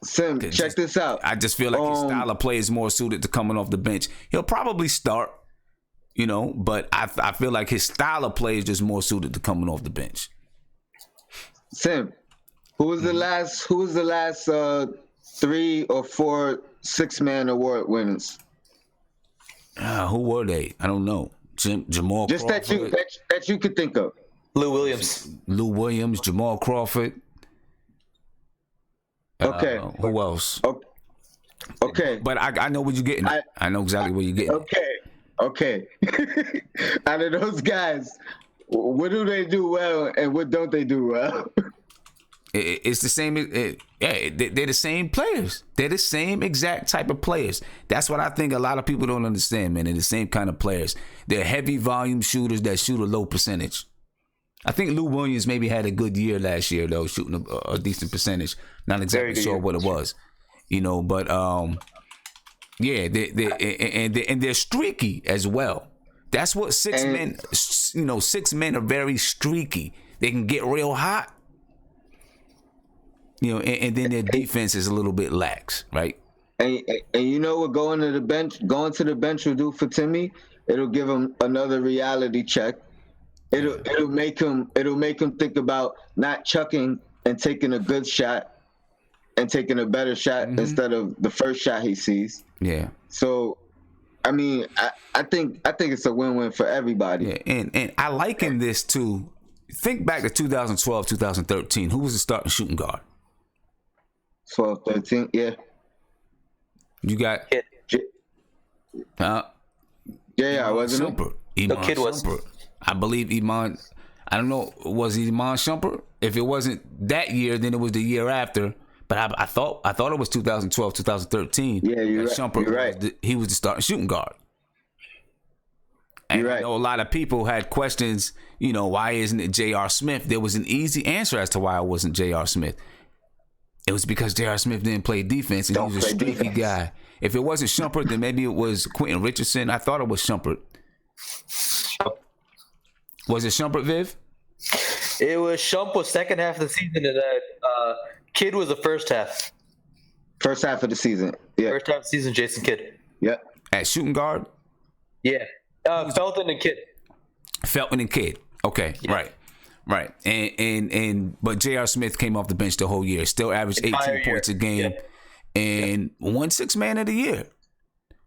Sim, check this out. I just feel like his style of play is more suited to coming off the bench. He'll probably start, you know, but I feel like his style of play is just more suited to coming off the bench. Sim, who was the last 3 or 4 6-man award winners? Who were they? I don't know. Jamal just Crawford. that you could think of. Lou Williams, Jamal Crawford. Okay. Who else? Okay. But I know what you're getting. I know exactly where you're getting. Okay. Out of those guys, what do they do well and what don't they do well? It's the same. They're the same players. They're the same exact type of players. That's what I think a lot of people don't understand, man. They're the same kind of players. They're heavy volume shooters that shoot a low percentage. I think Lou Williams maybe had a good year last year, though, shooting a decent percentage. Not exactly sure what it was, you know, but yeah, they're streaky as well. That's what 6 men, you know, 6 men are very streaky. They can get real hot. You know, and then their defense is a little bit lax, right? And you know what going to the bench will do for Timmy? It'll give him another reality check. It'll make him think about not chucking and taking a good shot and taking a better shot instead of the first shot he sees. Yeah. So, I mean, I think it's a win-win for everybody. Yeah, and I liken this to, think back to 2012, 2013. Who was the starting shooting guard? 12, 13, yeah. You got yeah, wasn't Shumpert. it? The kid was. I believe Iman. I don't know. Was it Iman Shumpert? If it wasn't that year, then it was the year after. But I thought it was 2012, 2013. Yeah, you're right. Shumpert You're right. He was the starting shooting guard. And you're right. I know a lot of people had questions. You know, why isn't it J.R. Smith? There was an easy answer as to why it wasn't J.R. Smith. It was because J.R. Smith didn't play defense, and he was a streaky guy. If it wasn't Shumpert, then maybe it was Quentin Richardson. I thought it was Shumpert. Was it Shumpert, Viv? It was Shumpert second half of the season, and Kidd was the first half. First half of the season. Yeah. First half of the season, Jason Kidd. Yep. At shooting guard? Yeah. Felton and Kidd. Felton and Kidd. Okay, yeah. Right. And but J.R. Smith came off the bench the whole year. Still averaged 18 points a game and won 6 man of the year.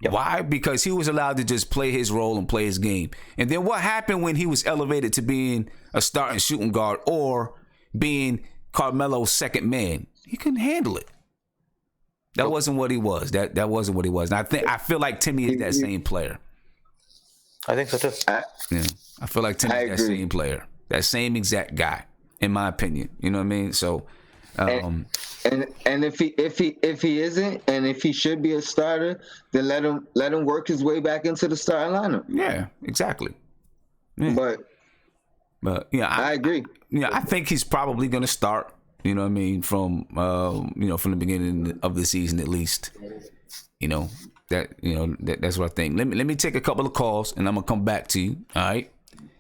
Yep. Why? Because he was allowed to just play his role and play his game. And then what happened when he was elevated to being a starting shooting guard or being Carmelo's second man? He couldn't handle it. That wasn't what he was. That wasn't what he was. And I feel like Timmy is that same player. I think so too. Yeah. I feel like Timmy is that same player. That same exact guy, in my opinion. You know what I mean? So, and if he isn't, and if he should be a starter, then let him work his way back into the starting lineup. Yeah, exactly. Yeah. But yeah, I agree. Yeah, I think he's probably going to start. You know what I mean? From from the beginning of the season at least. That's what I think. Let me take a couple of calls and I'm gonna come back to you. All right.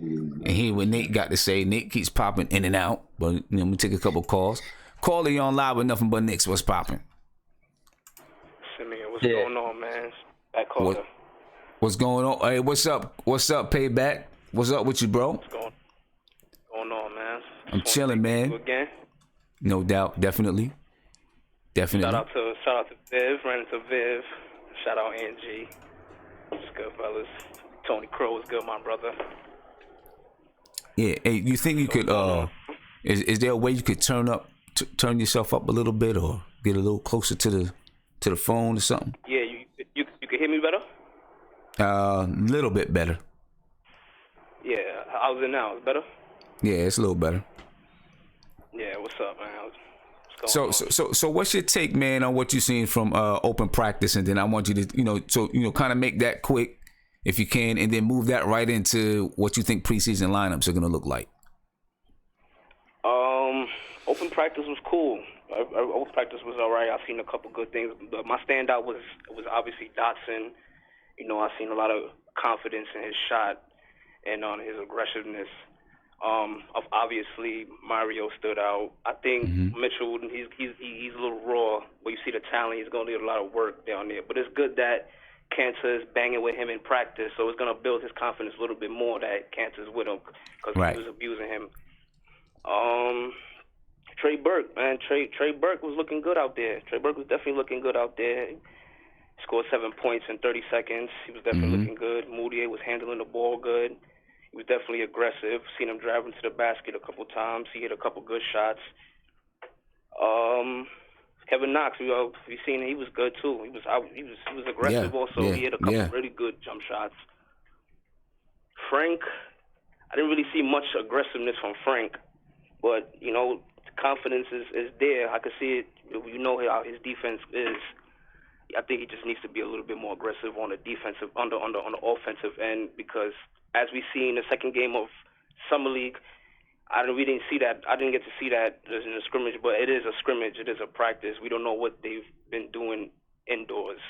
And hear what Nate got to say. Nate keeps popping in and out, but I'm gonna take a couple of calls. Caller, you on live with Nothing But Knicks. What's popping? Simeon, what's going on, man? Back caller. What's going on? Hey, what's up? What's up, Payback? What's up with you, bro? What's going on, man? I'm chilling, man. Again. No doubt, definitely. Shout out to Viv, ran into Viv. Shout out Angie. What's good, fellas? Tony Crow was good, my brother. Yeah, hey, you think you could? Is there a way you could turn yourself up a little bit, or get a little closer to the phone or something? Yeah, you can hear me better. Little bit better. Yeah, how's it now? It's better. Yeah, it's a little better. Yeah, what's up, man? So what's your take, man, on what you've seen from open practice, and then I want you to kind of make that quick, if you can, and then move that right into what you think preseason lineups are going to look like. Open practice was cool. Open practice was all right. I've seen a couple good things, but my standout was obviously Dotson. You know, I've seen a lot of confidence in his shot and on his aggressiveness. Obviously Mario stood out. I think Mitchell, he's a little raw, but you see the talent. He's going to need a lot of work down there. But it's good that Kanter is banging with him in practice, so it's going to build his confidence a little bit more that Kanter's with him because he was abusing him. Trey Burke, man. Trey Burke was looking good out there. Trey Burke was definitely looking good out there. He scored 7 points in 30 seconds. He was definitely looking good. Moutier was handling the ball good. He was definitely aggressive. Seen him driving to the basket a couple times. He hit a couple good shots. Kevin Knox, you've seen him. He was good too. He was aggressive also. He hit a couple really good jump shots. Frank, I didn't really see much aggressiveness from Frank, but you know, confidence is there. I could see it. You know how his defense is. I think he just needs to be a little bit more aggressive on the defensive, on the offensive end, because as we see in the second game of Summer League, we didn't see that. I didn't get to see that in the scrimmage, but it is a scrimmage. It is a practice. We don't know what they've been doing indoors,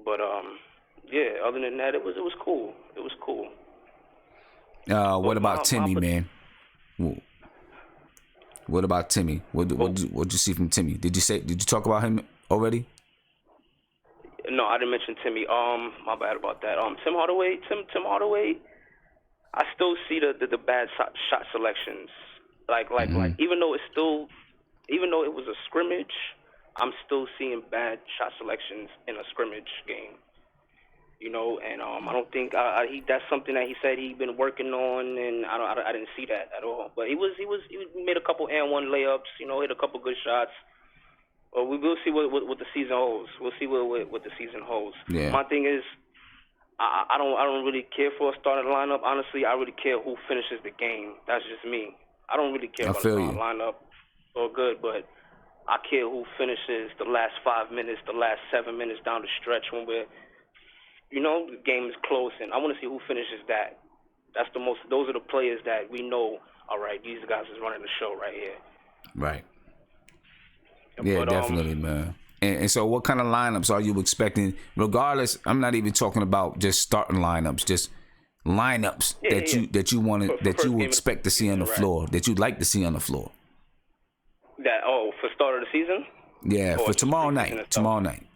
but other than that, it was cool. It was cool. What about Timmy, man? What about Timmy? What'd you see from Timmy? Did you talk about him already? No, I didn't mention Timmy. My bad about that. Tim Hardaway. I still see the bad shot selections. Like even though it was a scrimmage, I'm still seeing bad shot selections in a scrimmage game. You know, and I don't think that's something that he said he'd been working on, and I didn't see that at all. But he made a couple and one layups. You know, hit a couple good shots. Well, we will see what the season holds. We'll see what the season holds. Yeah. My thing is, I don't really care for a starting lineup. Honestly, I really care who finishes the game. That's just me. I don't really care about the starting lineup or good, but I care who finishes the last 5 minutes, the last 7 minutes down the stretch when the game is close, and I want to see who finishes that. Those are the players that we know, all right, these guys is running the show right here. Right. Yeah, definitely, man. And so what kind of lineups are you expecting? Regardless, I'm not even talking about just starting lineups, just lineups that you expect to see on the floor, that you'd like to see on the floor. For start of the season? Yeah, for tomorrow night. Tomorrow night.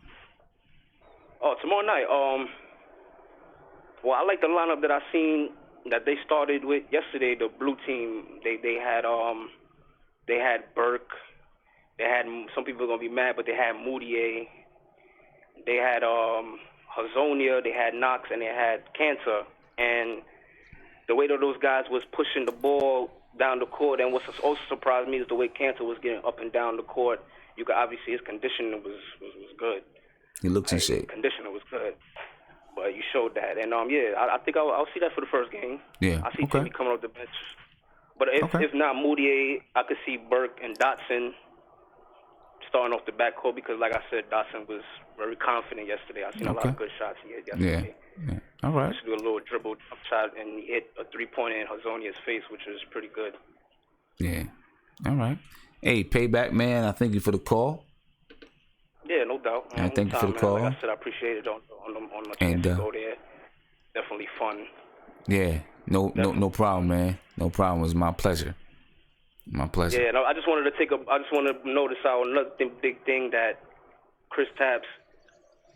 Oh, tomorrow night. Well, I like the lineup that I seen that they started with yesterday. The blue team. They had Burke. They had, some people are gonna be mad, but they had Moutier. They had Hazonia. They had Knox, and they had Kanter. And the way that those guys was pushing the ball down the court, and what also surprised me is the way Kanter was getting up and down the court. You could obviously his conditioning was good. He looked in shape. Conditioning was good, but you showed that, and I think I'll see that for the first game. Yeah, I see Timmy coming off the bench, but if not Moutier, I could see Burke and Dotson starting off the backcourt because, like I said, Dotson was very confident yesterday. I seen a lot of good shots he hit yesterday. Yeah. All right. Just do a little dribble up shot, and he hit a 3-pointer in Hazonia's face, which was pretty good. Yeah. All right. Hey, Payback, man, I thank you for the call. Yeah, no doubt. And thank you for the call. Like I said, I appreciate it on the chance to go there. Definitely fun. Yeah, no problem, man. No problem. It was my pleasure. My pleasure. Yeah, no, I just wanted to notice how another big thing that Chris Tapps,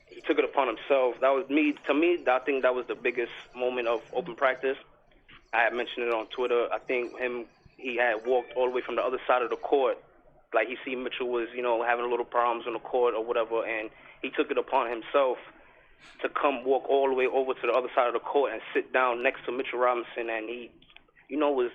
he took it upon himself. That was to me, I think that was the biggest moment of open practice. I had mentioned it on Twitter. I think he had walked all the way from the other side of the court. Like he see Mitchell was, having a little problems on the court or whatever, and he took it upon himself to come walk all the way over to the other side of the court and sit down next to Mitchell Robinson, and he, was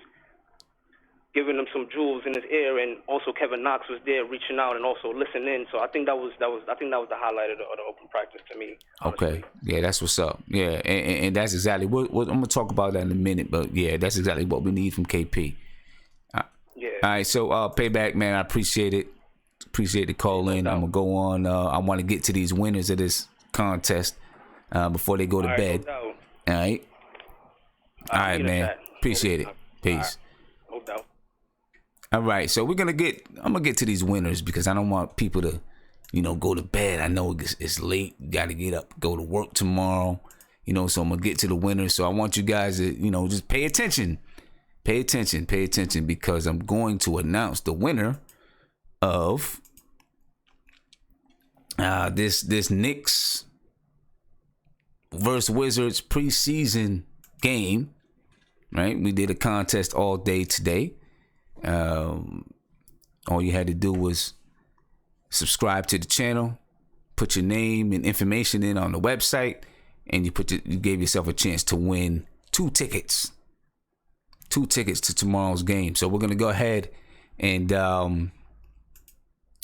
giving him some jewels in his ear, and also Kevin Knox was there reaching out and also listening. So I think that was the highlight of the open practice to me. Honestly. Okay, yeah, that's what's up. Yeah, and that's exactly what I'm gonna talk about that in a minute. But yeah, that's exactly what we need from KP. Yeah. All right, so Payback, man, I appreciate it. Appreciate the call in. I'm gonna go on. I want to get to these winners of this contest before they go to bed. All right. All right, man. Appreciate it. Peace. No doubt. All right, so I'm gonna get to these winners because I don't want people to, go to bed. I know it's late. You got to get up, go to work tomorrow. So I'm gonna get to the winners. So I want you guys to, just pay attention. Pay attention because I'm going to announce the winner of this Knicks versus Wizards preseason game. Right, we did a contest all day today. All you had to do was subscribe to the channel, put your name and information in on the website, and you gave yourself a chance to win 2 tickets. 2 tickets to tomorrow's game. So we're gonna go ahead and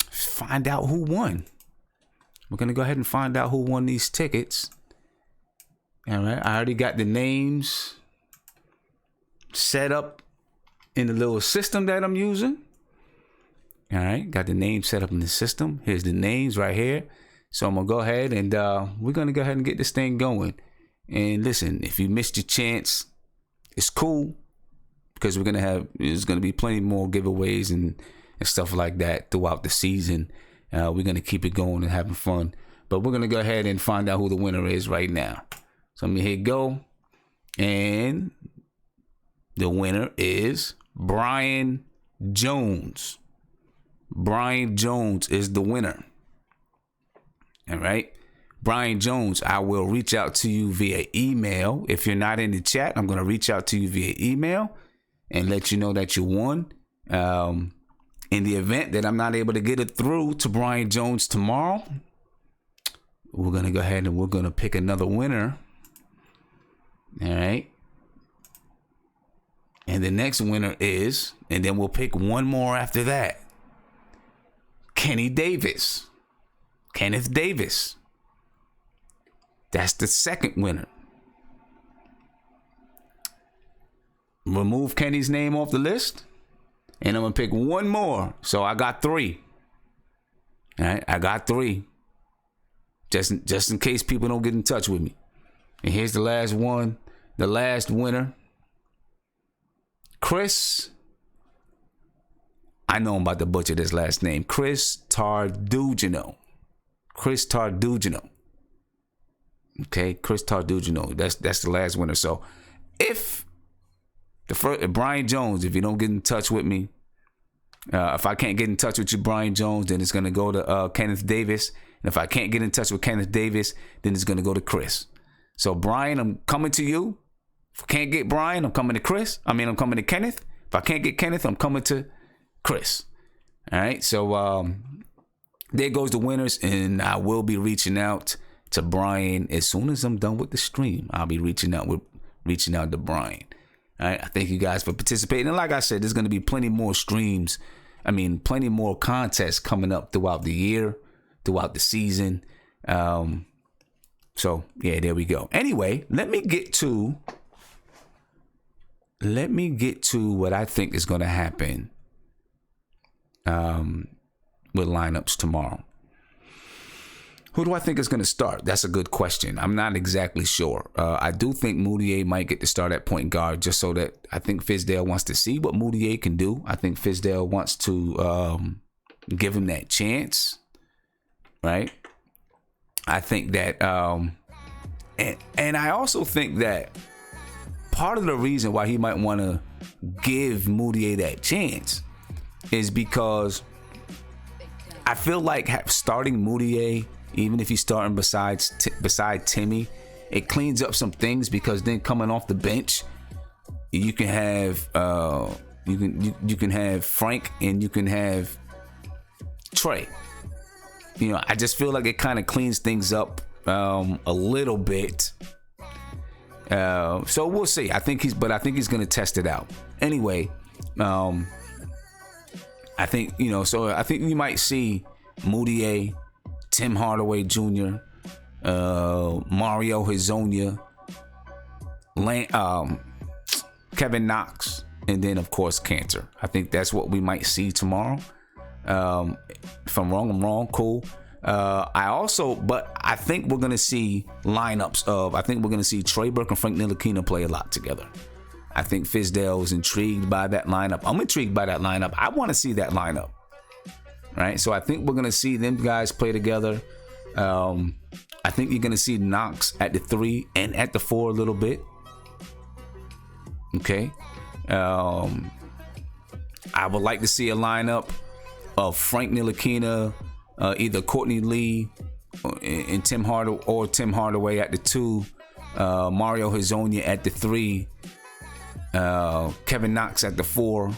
find out who won. We're gonna go ahead and find out who won these tickets. All right, I already got the names set up in the little system that I'm using. All right, got the names set up in the system. Here's the names right here. So I'm gonna go ahead and we're gonna go ahead and get this thing going. And listen, if you missed your chance, it's cool because there's gonna be plenty more giveaways and stuff like that throughout the season. We're gonna keep it going and having fun. But we're gonna go ahead and find out who the winner is right now. So let me hit go, and the winner is Brian Jones. Brian Jones is the winner. All right. Brian Jones, I will reach out to you via email. If you're not in the chat, I'm going to reach out to you via email and let you know that you won. In the event that I'm not able to get it through to Brian Jones tomorrow, we're going to go ahead and we're going to pick another winner. All right. And the next winner is, and then we'll pick one more after that. Kenneth Davis. That's the second winner. Remove Kenny's name off the list. And I'm going to pick one more. So I got 3. All right, I got 3. Just in case people don't get in touch with me. And here's the last one. The last winner. Chris. I know I'm about to butcher this last name. Chris Tardugino. Okay, Chris Tardugino. That's the last winner. So if Brian Jones, if you don't get in touch with me, if I can't get in touch with you, Brian Jones, then it's gonna go to Kenneth Davis. And if I can't get in touch with Kenneth Davis, then it's gonna go to Chris. So Brian, I'm coming to you. If I can't get Brian, I'm coming to Chris. I'm coming to Kenneth. If I can't get Kenneth, I'm coming to Chris. All right. So there goes the winners, and I will be reaching out to Brian as soon as I'm done with the stream. I'll be reaching out to Brian. All right. I thank you guys for participating. And like I said, there's going to be plenty more streams. Plenty more contests coming up throughout the year, throughout the season. So yeah, there we go. Anyway, let me get to what I think is going to happen with lineups tomorrow. Who do I think is going to start? That's a good question. I'm not exactly sure. I do think Moutier might get to start at point guard, just so that I think Fizdale wants to see what Moutier can do. I think Fizdale wants to give him that chance, right? I think that, and I also think that part of the reason why he might want to give Moutier that chance is because I feel like starting Moutier, even if he's starting beside Timmy, it cleans up some things, because then coming off the bench, you can have you can have Frank and you can have Trey. I just feel like it kind of cleans things up a little bit. So we'll see. I think he's going to test it out. Anyway, I think, so I think you might see Moutier, Tim Hardaway Jr., Mario Hezonja, Kevin Knox, and then of course Cantor. I think that's what we might see tomorrow. If I'm wrong, I'm wrong. Cool. I think we're gonna see lineups of. I think we're gonna see Trey Burke and Frank Ntilikina play a lot together. I think Fizdale is intrigued by that lineup. I'm intrigued by that lineup. I want to see that lineup. Right, so I think we're gonna see them guys play together. I think you're gonna see Knox at the 3 and at the 4 a little bit. Okay, I would like to see a lineup of Frank Ntilikina, either Courtney Lee and Tim Hardaway at the 2, Mario Hezonja at the 3, Kevin Knox at the 4.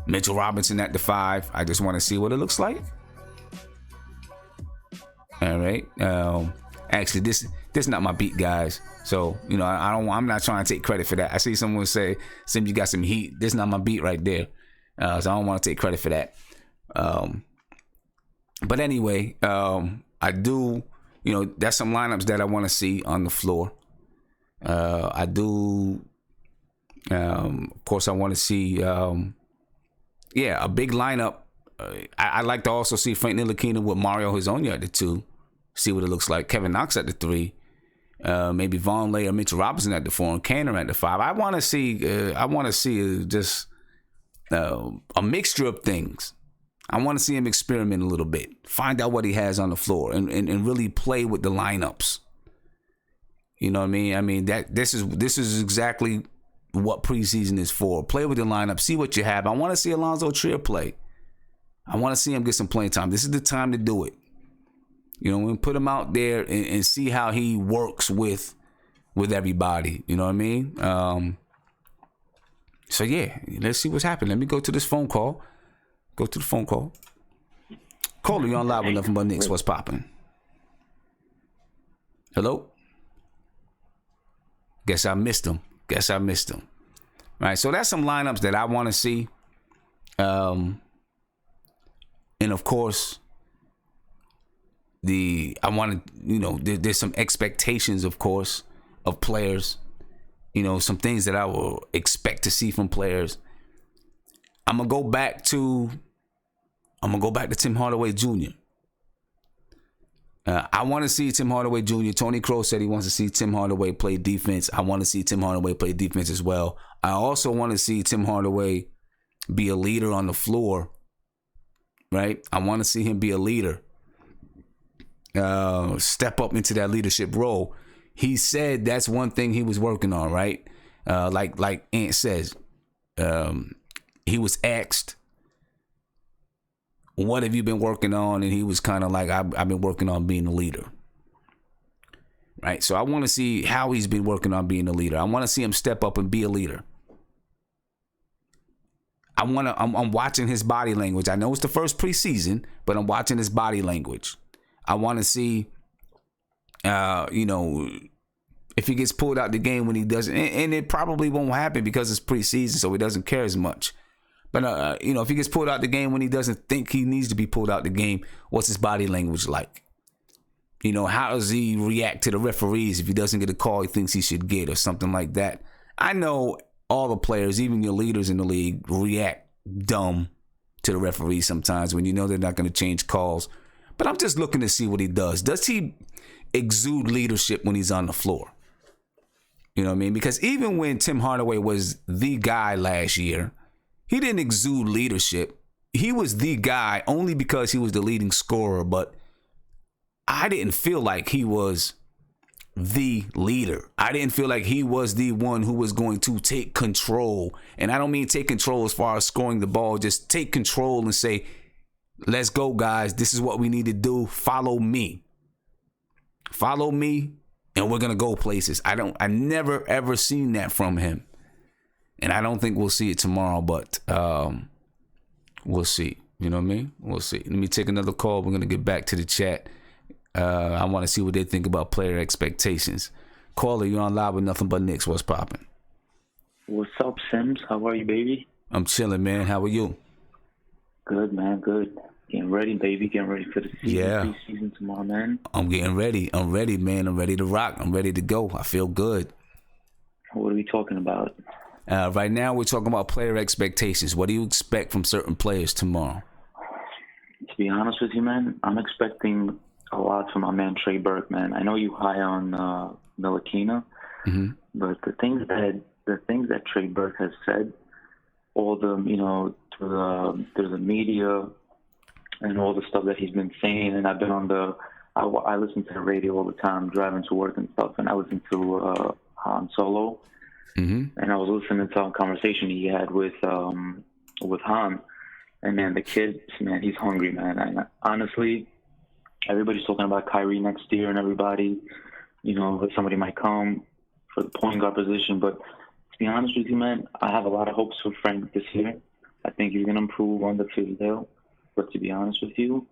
Mitchell Robinson at the 5. I just want to see what it looks like. All right. Actually, this is not my beat, guys. So I'm not trying to take credit for that. I see someone say, "Sim, you got some heat." This is not my beat right there. So I don't want to take credit for that. But anyway, I do. That's some lineups that I want to see on the floor. I do. Of course, I want to see. A big lineup. I'd like to also see Frank Ntilikina with Mario Hezonja at the 2. See what it looks like. Kevin Knox at the 3. Maybe Von Lay or Mitchell Robinson at the 4 and Canner at the 5. I want to see. Just a mixture of things. I want to see him experiment a little bit. Find out what he has on the floor and really play with the lineups. You know what I mean? I mean that this is exactly what preseason is for. Play with the lineup, see what you have. I want to see Alonzo Trier play. I want to see him get some playing time. This is the time to do it. We put him out there and see how he works with everybody. You know what I mean? So yeah, let's see what's happening. Let me go to this phone call. Go to the phone call. Caller, you on live with Nothing But Knicks. What's popping? Hello? Guess I missed him. All right, so that's some lineups that I want to see. And of course, there's some expectations, of course, of players. Some things that I will expect to see from players. I'm gonna go back to Tim Hardaway Jr. I want to see Tim Hardaway Jr. Tony Crow said he wants to see Tim Hardaway play defense. I want to see Tim Hardaway play defense as well. I also want to see Tim Hardaway be a leader on the floor. Right? I want to see him be a leader. Step up into that leadership role. He said that's one thing he was working on, right? Like Ant says, he was asked, "What have you been working on?" And he was kind of like, I've been working on being a leader. Right? So I want to see how he's been working on being a leader. I want to see him step up and be a leader. I'm watching his body language. I know it's the first preseason, but I'm watching his body language. I want to see, if he gets pulled out the game when he doesn't, and it probably won't happen because it's preseason, so he doesn't care as much. But, if he gets pulled out the game when he doesn't think he needs to be pulled out the game, what's his body language like? How does he react to the referees if he doesn't get a call he thinks he should get or something like that? I know all the players, even your leaders in the league, react dumb to the referees sometimes when they're not going to change calls. But I'm just looking to see what he does. Does he exude leadership when he's on the floor? You know what I mean? Because even when Tim Hardaway was the guy last year, he didn't exude leadership. He was the guy only because he was the leading scorer, but I didn't feel like he was the leader. I didn't feel like he was the one who was going to take control. And I don't mean take control as far as scoring the ball, just take control and say, "Let's go, guys. This is what we need to do. Follow me. Follow me, and we're going to go places." I never ever seen that from him. And I don't think we'll see it tomorrow, but we'll see. You know what I mean? We'll see. Let me take another call. We're going to get back to the chat. I want to see what they think about player expectations. Caller, you're on live with Nothing But Knicks. What's popping? What's up, Sims? How are you, baby? I'm chilling, man. How are you? Good, man. Good. Getting ready, baby. Getting ready for the season. Yeah. Preseason tomorrow, man. I'm getting ready. I'm ready, man. I'm ready to rock. I'm ready to go. I feel good. What are we talking about? Right now, we're talking about player expectations. What do you expect from certain players tomorrow? To be honest with you, man, I'm expecting a lot from my man Trey Burke, man. I know you high on Ntilikina, but the things that Trey Burke has said, all the through the media and all the stuff that he's been saying, and I've been on I listen to the radio all the time, driving to work and stuff, and I listen to Han Solo, and I was listening to a conversation he had with Han, and man, the kid, man, he's hungry, man. And honestly, everybody's talking about Kyrie next year, and everybody, somebody might come for the point guard position, but to be honest with you, man, I have a lot of hopes for Frank this year. I think he's gonna improve under Fizdale, but to be honest with you,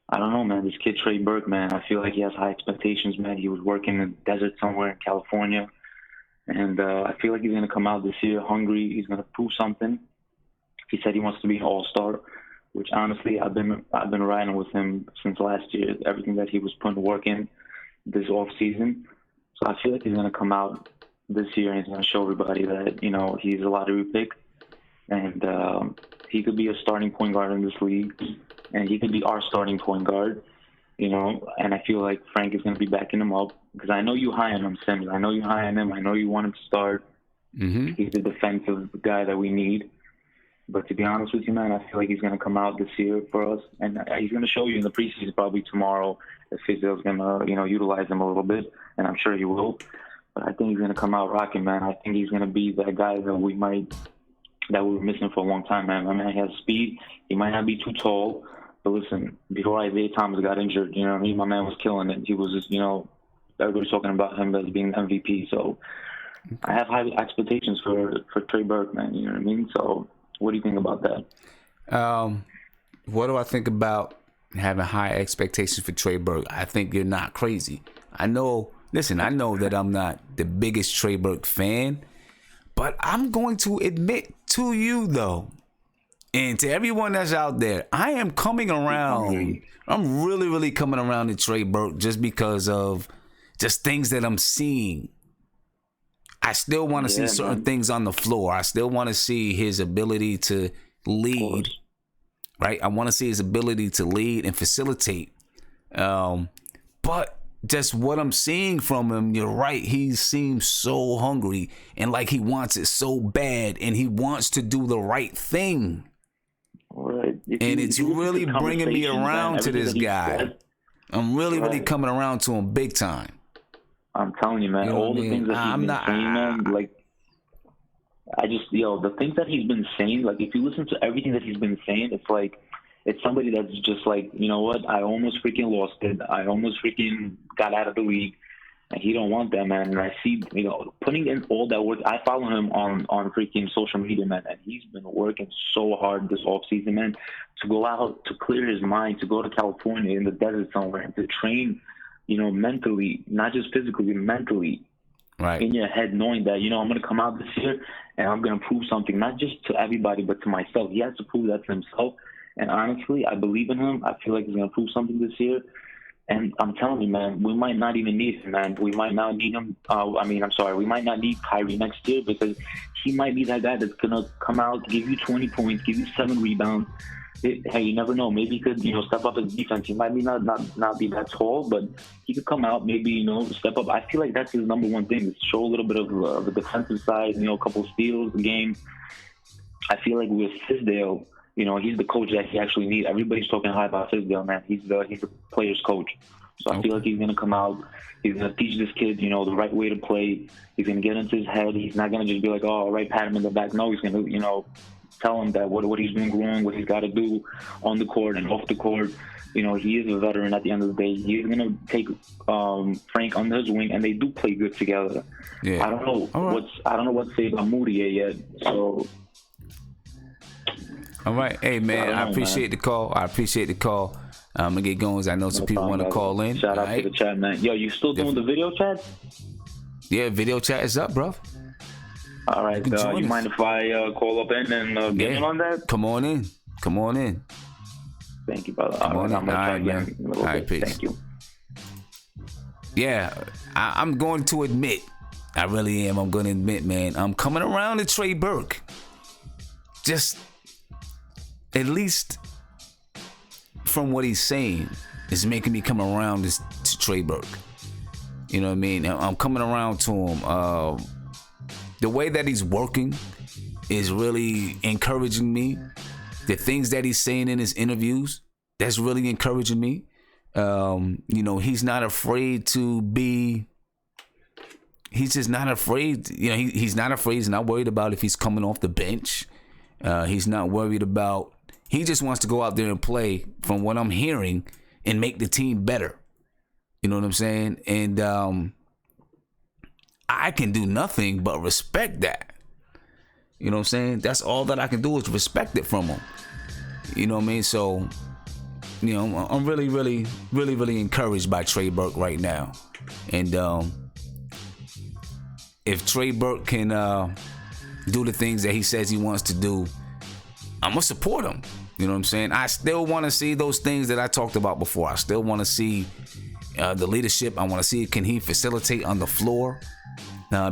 I don't know, man. This kid Trey Burke, man, I feel like he has high expectations, man. He was working in the desert somewhere in California, and I feel like he's going to come out this year hungry. He's going to prove something. He said he wants to be an all-star, which honestly, I've been riding with him since last year. Everything that he was putting work in this off season, so I feel like he's going to come out this year and he's going to show everybody that he's a lottery pick, and he could be a starting point guard in this league. And he could be our starting point guard, and I feel like Frank is going to be backing him up because I know you high on him, Sims. I know you high on him. I know you want him to start. He's the defensive guy that we need. But to be honest with you, man, I feel like he's going to come out this year for us, and he's going to show you in the preseason probably tomorrow if Fizdale's going to, utilize him a little bit, and I'm sure he will. But I think he's going to come out rocking, man. I think he's going to be that guy that we were missing for a long time, man. My man has speed. He might not be too tall. But listen, before Isaiah Thomas got injured, my man was killing it. He was just, everybody's talking about him as being MVP. So I have high expectations for Trey Burke, man. You know what I mean? So what do you think about that? What do I think about having high expectations for Trey Burke? I think you're not crazy. I know that I'm not the biggest Trey Burke fan, but I'm going to admit to you, though, and to everyone that's out there, I am coming around. I'm really, really coming around to Trey Burke just because of just things that I'm seeing. I still want to see certain things on the floor. I still want to see his ability to lead, right? I want to see his ability to lead and facilitate. But just what I'm seeing from him, you're right. He seems so hungry and like he wants it so bad and he wants to do the right thing. Right. And it's really bringing me around to this guy. I'm really, really coming around to him big time. I'm telling you, man, all the things that he's been saying, man, the things that he's been saying, like, if you listen to everything that he's been saying, it's like, it's somebody that's just like, you know what, I almost freaking lost it. I almost freaking got out of the league. And he don't want that, man. And I see, putting in all that work. I follow him on freaking social media, man. And he's been working so hard this offseason, man, to go out, to clear his mind, to go to California in the desert somewhere and to train, mentally, not just physically, mentally. Right. In your head, knowing that, I'm going to come out this year and I'm going to prove something, not just to everybody, but to myself. He has to prove that to himself. And honestly, I believe in him. I feel like he's going to prove something this year. And I'm telling you, man, we might not even need him, man. We might not need him. We might not need Kyrie next year because he might be that guy that's going to come out, give you 20 points, give you 7 rebounds. Hey, you never know. Maybe he could, step up his defense. He might be not be that tall, but he could come out, maybe, step up. I feel like that's his number one thing, is show a little bit of the defensive side, a couple of steals a game. I feel like with Fizdale, he's the coach that he actually needs. Everybody's talking high about Fizdale, man. He's the player's coach. So I feel like he's going to come out. He's going to teach this kid, the right way to play. He's going to get into his head. He's not going to just be like, oh, all right, pat him in the back. No, he's going to, tell him that what he's doing wrong, what he's got to do on the court and off the court. He is a veteran at the end of the day. He's going to take Frank under his wing, and they do play good together. Yeah. I don't know what to say about Moody yet. So. All right. Hey, man, I appreciate the call. I'm going to get going. I know some people want to call in. Shout out to the chat, man. Yo, you still doing the video chat? Yeah, video chat is up, bro. All right. You mind if I call up in and get in on that? Come on in. Thank you, brother. All right, man. All right, peace. Thank you. Yeah, I'm going to admit. I really am. I'm going to admit, man. I'm coming around to Trey Burke. Just... at least from what he's saying, is making me come around to Trey Burke. You know what I mean? I'm coming around to him. The way that he's working is really encouraging me. The things that he's saying in his interviews, that's really encouraging me. He's not afraid to be. He's just not afraid. He's not afraid. He's not worried about if he's coming off the bench. He's not worried about. He just wants to go out there and play, from what I'm hearing, and make the team better. You know what I'm saying? And I can do nothing but respect that. You know what I'm saying? That's all that I can do is respect it from him. You know what I mean? So, I'm really, really, really, really encouraged by Trey Burke right now. And if Trey Burke can do the things that he says he wants to do, I'm going to support him. You know what I'm saying? I still want to see those things that I talked about before. I still want to see the leadership. I want to see, can he facilitate on the floor?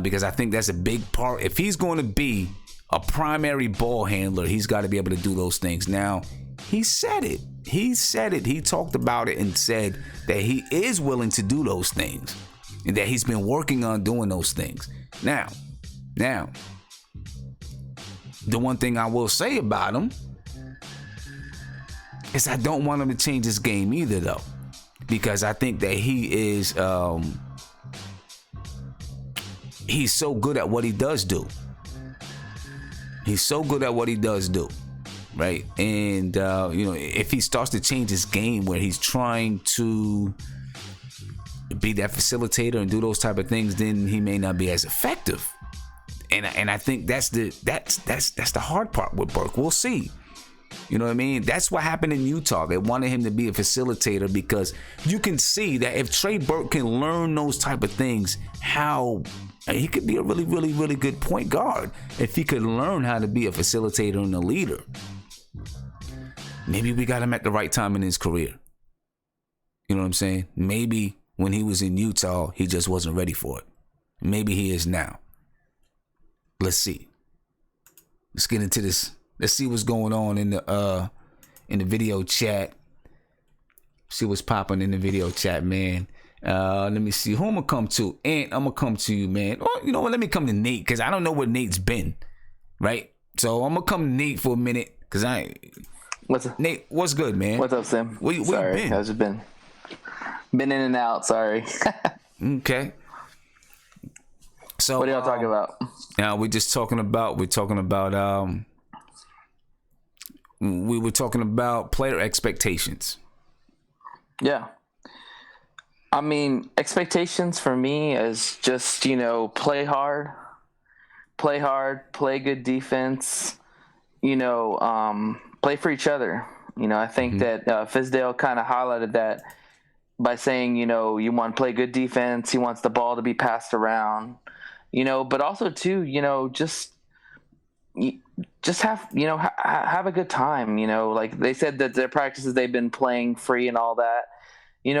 Because I think that's a big part. If he's going to be a primary ball handler, he's got to be able to do those things. Now, he said it. He talked about it and said that he is willing to do those things and that he's been working on doing those things. Now, the one thing I will say about him is I don't want him to change his game either, though, because I think that he is he's so good at what he does do. He's so good at what he does do, right? And if he starts to change his game where he's trying to be that facilitator and do those type of things, then he may not be as effective. And I think that's the hard part with Burke. We'll see. You know what I mean? That's what happened in Utah. They wanted him to be a facilitator because you can see that if Trey Burke can learn those type of things, how he could be a really, really, really good point guard if he could learn how to be a facilitator and a leader. Maybe we got him at the right time in his career. You know what I'm saying? Maybe when he was in Utah, he just wasn't ready for it. Maybe he is now. Let's see. Let's get into this. Let's see what's going on in the video chat. See what's popping in the video chat, man. Let me see who I'm gonna come to. Ant, I'm gonna come to you, man. Or you know what? Let me come to Nate because I don't know where Nate's been, right? So I'm gonna come to Nate for a minute because Nate, what's good, man? What's up, Sam? Where you been? How's it been? Been in and out. Sorry. Okay. So what are y'all talking about? Now we were talking about player expectations. Yeah. I mean, expectations for me is just, play hard, play good defense, play for each other. I think that Fizdale kind of highlighted that by saying, you want to play good defense. He wants the ball to be passed around, but also too, just have a good time. Like they said that their practices, they've been playing free and all that.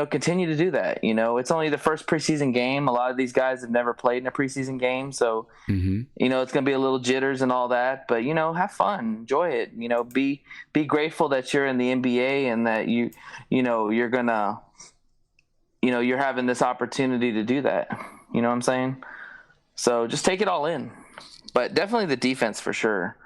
Continue to do that. It's only the first preseason game. A lot of these guys have never played in a preseason game, so it's gonna be a little jitters and all that. But have fun, enjoy it. Be grateful that you're in the NBA and that you're gonna you're having this opportunity to do that. You know what I'm saying? So just take it all in. But definitely the defense for sure.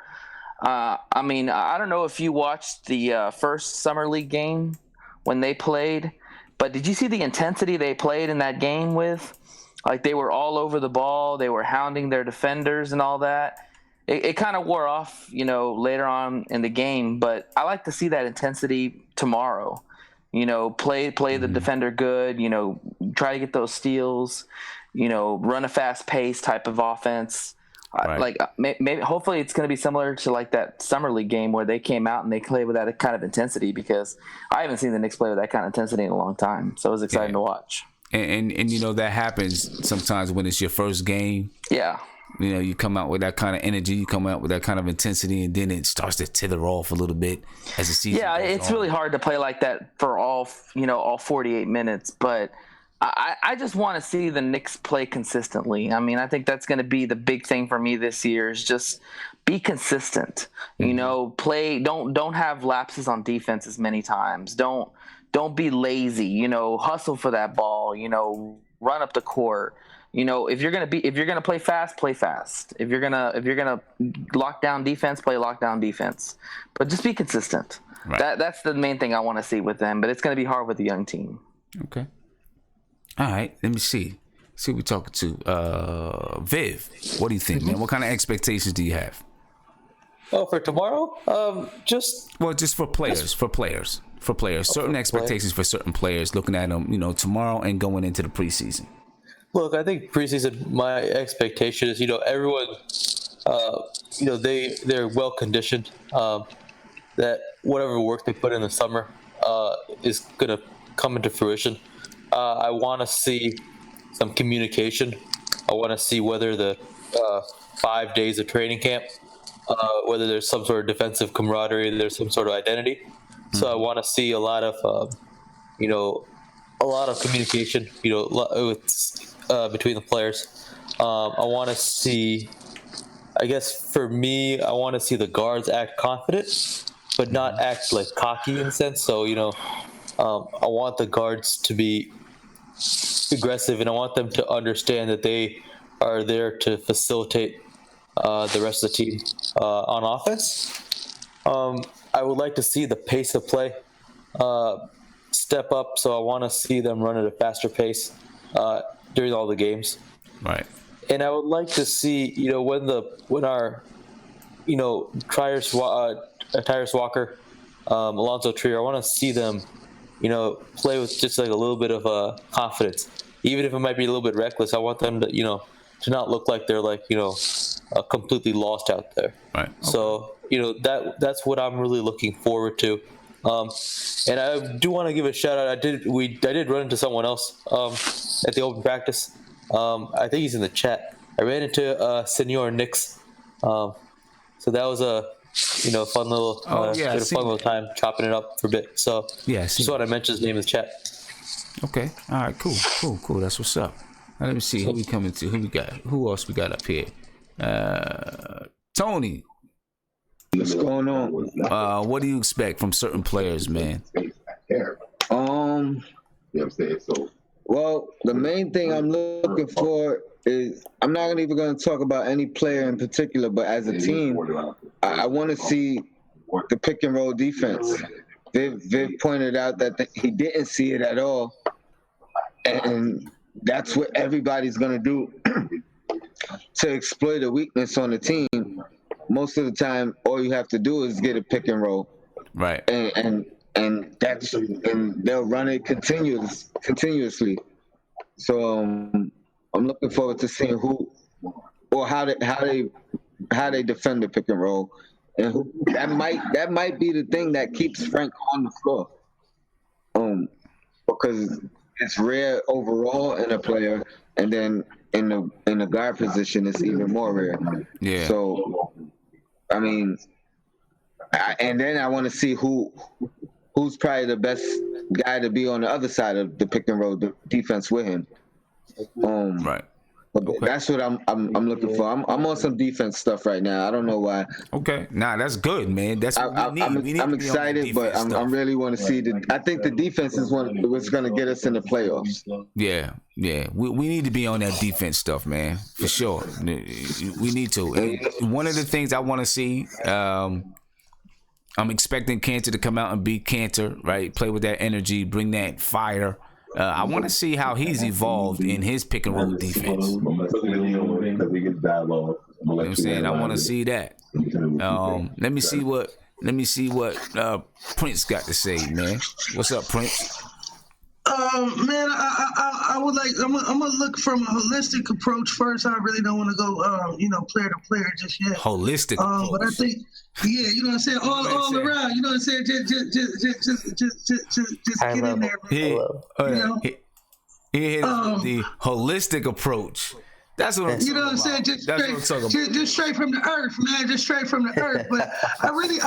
I don't know if you watched the first Summer League game when they played, but did you see the intensity they played in that game with? Like they were all over the ball. They were hounding their defenders and all that. It kind of wore off, later on in the game, but I like to see that intensity tomorrow. Play the defender good, try to get those steals, run a fast pace type of offense. Right. Maybe hopefully it's going to be similar to like that Summer League game where they came out and they played with that kind of intensity, because I haven't seen the Knicks play with that kind of intensity in a long time. So it was exciting to watch. And that happens sometimes when it's your first game. Yeah. You come out with that kind of energy, you come out with that kind of intensity, and then it starts to tether off a little bit as the season goes it's on. really hard to play like that for all 48 minutes, but I just want to see the Knicks play consistently. I think that's going to be the big thing for me this year is just be consistent. Play. Don't have lapses on defense as many times. Don't don't be lazy. Hustle for that ball. Run up the court. If you're gonna play fast, play fast. If you're gonna lock down defense, play lockdown defense. But just be consistent. Right. That's the main thing I want to see with them. But it's gonna be hard with the young team. Okay. All right. Let me see. See who we're talking to. Viv, what do you think, man? What kind of expectations do you have? Oh, for tomorrow? Just for players. Certain expectations for certain players. Looking at them, tomorrow and going into the preseason. Look, I think preseason, my expectation is, everyone, they're well conditioned. That whatever work they put in the summer is gonna come into fruition. I want to see some communication. I want to see whether the 5 days of training camp, whether there's some sort of defensive camaraderie, there's some sort of identity. So I want to see a lot of, communication, between the players. I want to see, I guess for me, I want to see the guards act confident, but not act like cocky in a sense. So, I want the guards to be aggressive, and I want them to understand that they are there to facilitate the rest of the team on offense. I would like to see the pace of play step up, so I want to see them run at a faster pace during all the games. Right. And I would like to see, when our, Tyrese Walker, Alonzo Trier, I want to see them, play with just like a little bit of confidence, even if it might be a little bit reckless. I want them to, to not look like they're like, completely lost out there. Right. Okay. So, that's what I'm really looking forward to. And I do want to give a shout out. I did run into someone else at the open practice. I think he's in the chat. I ran into Senor Knicks. So that was a fun little fun little time chopping it up for a bit. So just thought I mentioned his name in the chat. Okay. All right. Cool. That's what's up. Now, let me see who we coming to. Who else we got up here? Tony. What's going on? What do you expect from certain players, man? Well, the main thing I'm looking for is, I'm not even going to talk about any player in particular, but as a team, I want to see the pick and roll defense. Viv pointed out that he didn't see it at all, and that's what everybody's going to do to exploit a weakness on the team. Most of the time, all you have to do is get a pick and roll, right? And they'll run it continuously. So I'm looking forward to seeing how they defend the pick and roll, and that might be the thing that keeps Frank on the floor, because it's rare overall in a player, and then in the guard position it's even more rare. Yeah. So I mean, and then I want to see who's probably the best guy to be on the other side of the pick and roll defense with him. Right. Okay. That's what I'm looking for. I'm on some defense stuff right now. I don't know why. Okay. Nah, that's good, man. That's what we need. I'm excited, but I really want to see I think the defense is what's going to get us in the playoffs. Yeah. We need to be on that defense stuff, man, for sure. We need to. And one of the things I want to see, I'm expecting Cantor to come out and beat Cantor, right? Play with that energy, bring that fire. I want to see how he's evolved in his pick and roll defense. You know what I'm saying? I want to see that. Let me see what Prince got to say, man. What's up, Prince? Man, I would like. I'm gonna look from a holistic approach first. I really don't want to go, player to player just yet. Holistic approach. But I think, you know what I'm saying, all around. You know what I'm saying, just get in there. Here's the holistic approach. That's what I'm talking about. You know what I'm saying? Just straight from the earth, man. Just straight from the earth. But I really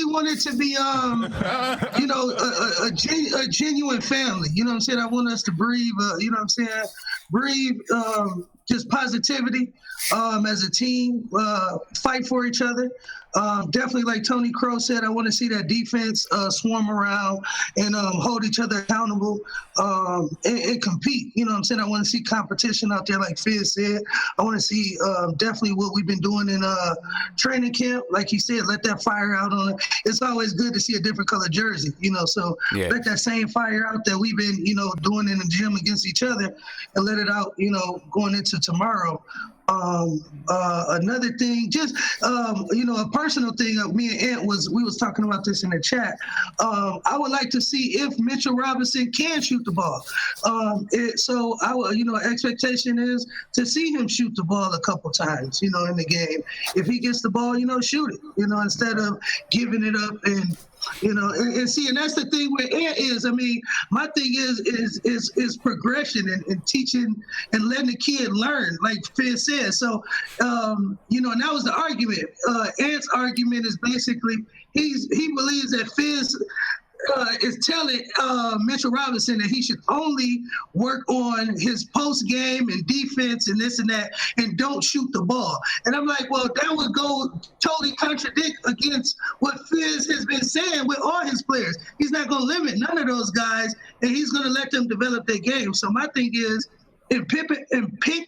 want it to be, a genuine family. You know what I'm saying? I want us to breathe. Breathe just positivity as a team. Fight for each other. Definitely, like Tony Crow said, I want to see that defense swarm around and hold each other accountable and compete. You know what I'm saying? I want to see competition out there, like Fizz said. I want to see definitely what we've been doing in training camp. Like he said, let that fire out on it. It's always good to see a different color jersey, so let that same fire out that we've been, doing in the gym against each other and let it out, going into tomorrow. Another thing, just a personal thing. Me and Ant we was talking about this in the chat. I would like to see if Mitchell Robinson can shoot the ball. So expectation is to see him shoot the ball a couple times, in the game. If he gets the ball, shoot it, instead of giving it up and. And see, and that's the thing where Ant is. I mean, my thing is progression and teaching and letting the kid learn, like Fizz said. So, and that was the argument. Ant's argument is basically he believes that Fizz is telling Mitchell Robinson that he should only work on his post game and defense and this and that, and don't shoot the ball. And I'm like, well, that would go totally contradict against what Fizz has been saying with all his players. He's not going to limit none of those guys, and he's going to let them develop their game. So my thing is, in pick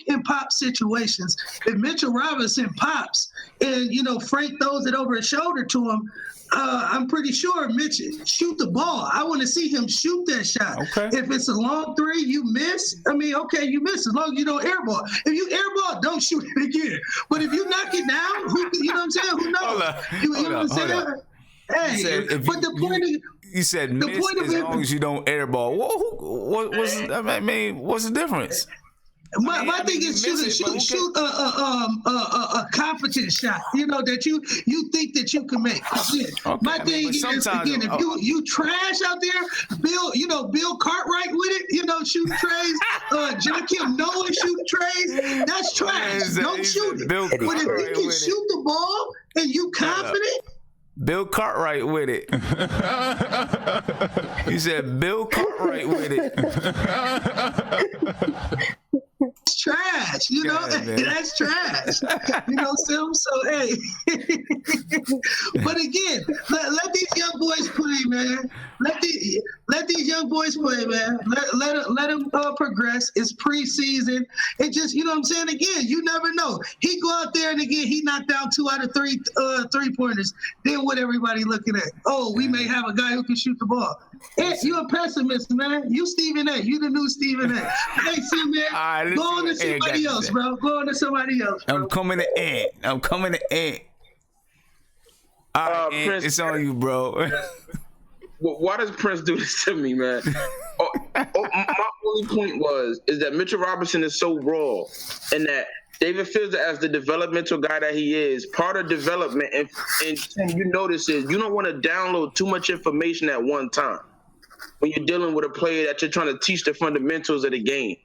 and pop situations, if Mitchell Robinson pops and Frank throws it over his shoulder to him, I'm pretty sure Mitch shoot the ball. I want to see him shoot that shot. Okay. If it's a long three, you miss. I mean, okay, you miss as long as you don't airball. If you airball, don't shoot it again. But if you knock it down, you know what I'm saying? Who knows? You know what I'm saying? Hey, but the point is, you said miss as long as you don't airball. What's the difference? My thing is shoot a confident shot, that you think that you can make. Again, my thing is, again, if you trash out there, Bill Cartwright with it, shooting treys, Joakim Noah shooting treys, that's trash. Don't shoot it. But if you can shoot the ball and you confident. Bill Cartwright with it. He said Bill Cartwright with it. It's trash, that's trash. Sim. So hey, but again, let these young boys play, man. Let these young boys play, man. Let them progress. It's preseason. It just, you know what I'm saying. Again, you never know. He go out there and again he knocked down 2 out of 3 3-pointers. Then what everybody looking at? Oh, we may have a guy who can shoot the ball. Ant, you a pessimist, man. You Stephen A. You the new Stephen A. Hey, see, man. Go on to somebody else, bro. Go on to somebody else, bro. I'm coming to Ant. All right, Ant, Prince, it's on you, bro. Why does Prince do this to me, man? My only point is that Mitchell Robinson is so raw, and that David Fizdale, as the developmental guy that he is, part of development, and you notice is you don't want to download too much information at one time when you're dealing with a player that you're trying to teach the fundamentals of the game.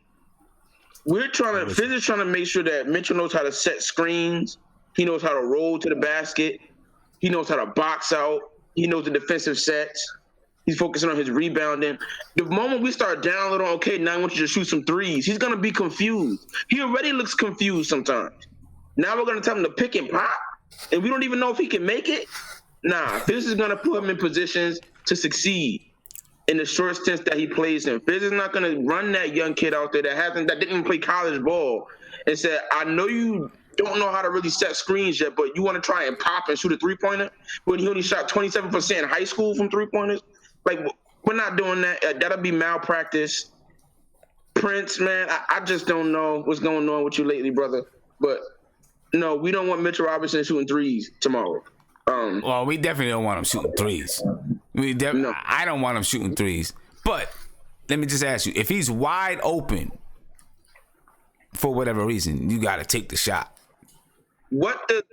Fizz is trying to make sure that Mitchell knows how to set screens. He knows how to roll to the basket. He knows how to box out. He knows the defensive sets. He's focusing on his rebounding. The moment we start downloading, okay, now I want you to shoot some threes, he's going to be confused. He already looks confused sometimes. Now we're going to tell him to pick and pop, and we don't even know if he can make it. Nah, Fizz is going to put him in positions to succeed in the short stints that he plays in. Fizz is not going to run that young kid out there that didn't even play college ball and say, I know you don't know how to really set screens yet, but you want to try and pop and shoot a three-pointer when he only shot 27% in high school from three-pointers? Like, we're not doing that. That'll be malpractice. Prince, man, I just don't know what's going on with you lately, brother. But, no, we don't want Mitchell Robinson shooting threes tomorrow. Well, we definitely don't want him shooting threes. No. I don't want him shooting threes. But let me just ask you, if he's wide open for whatever reason, you got to take the shot. What does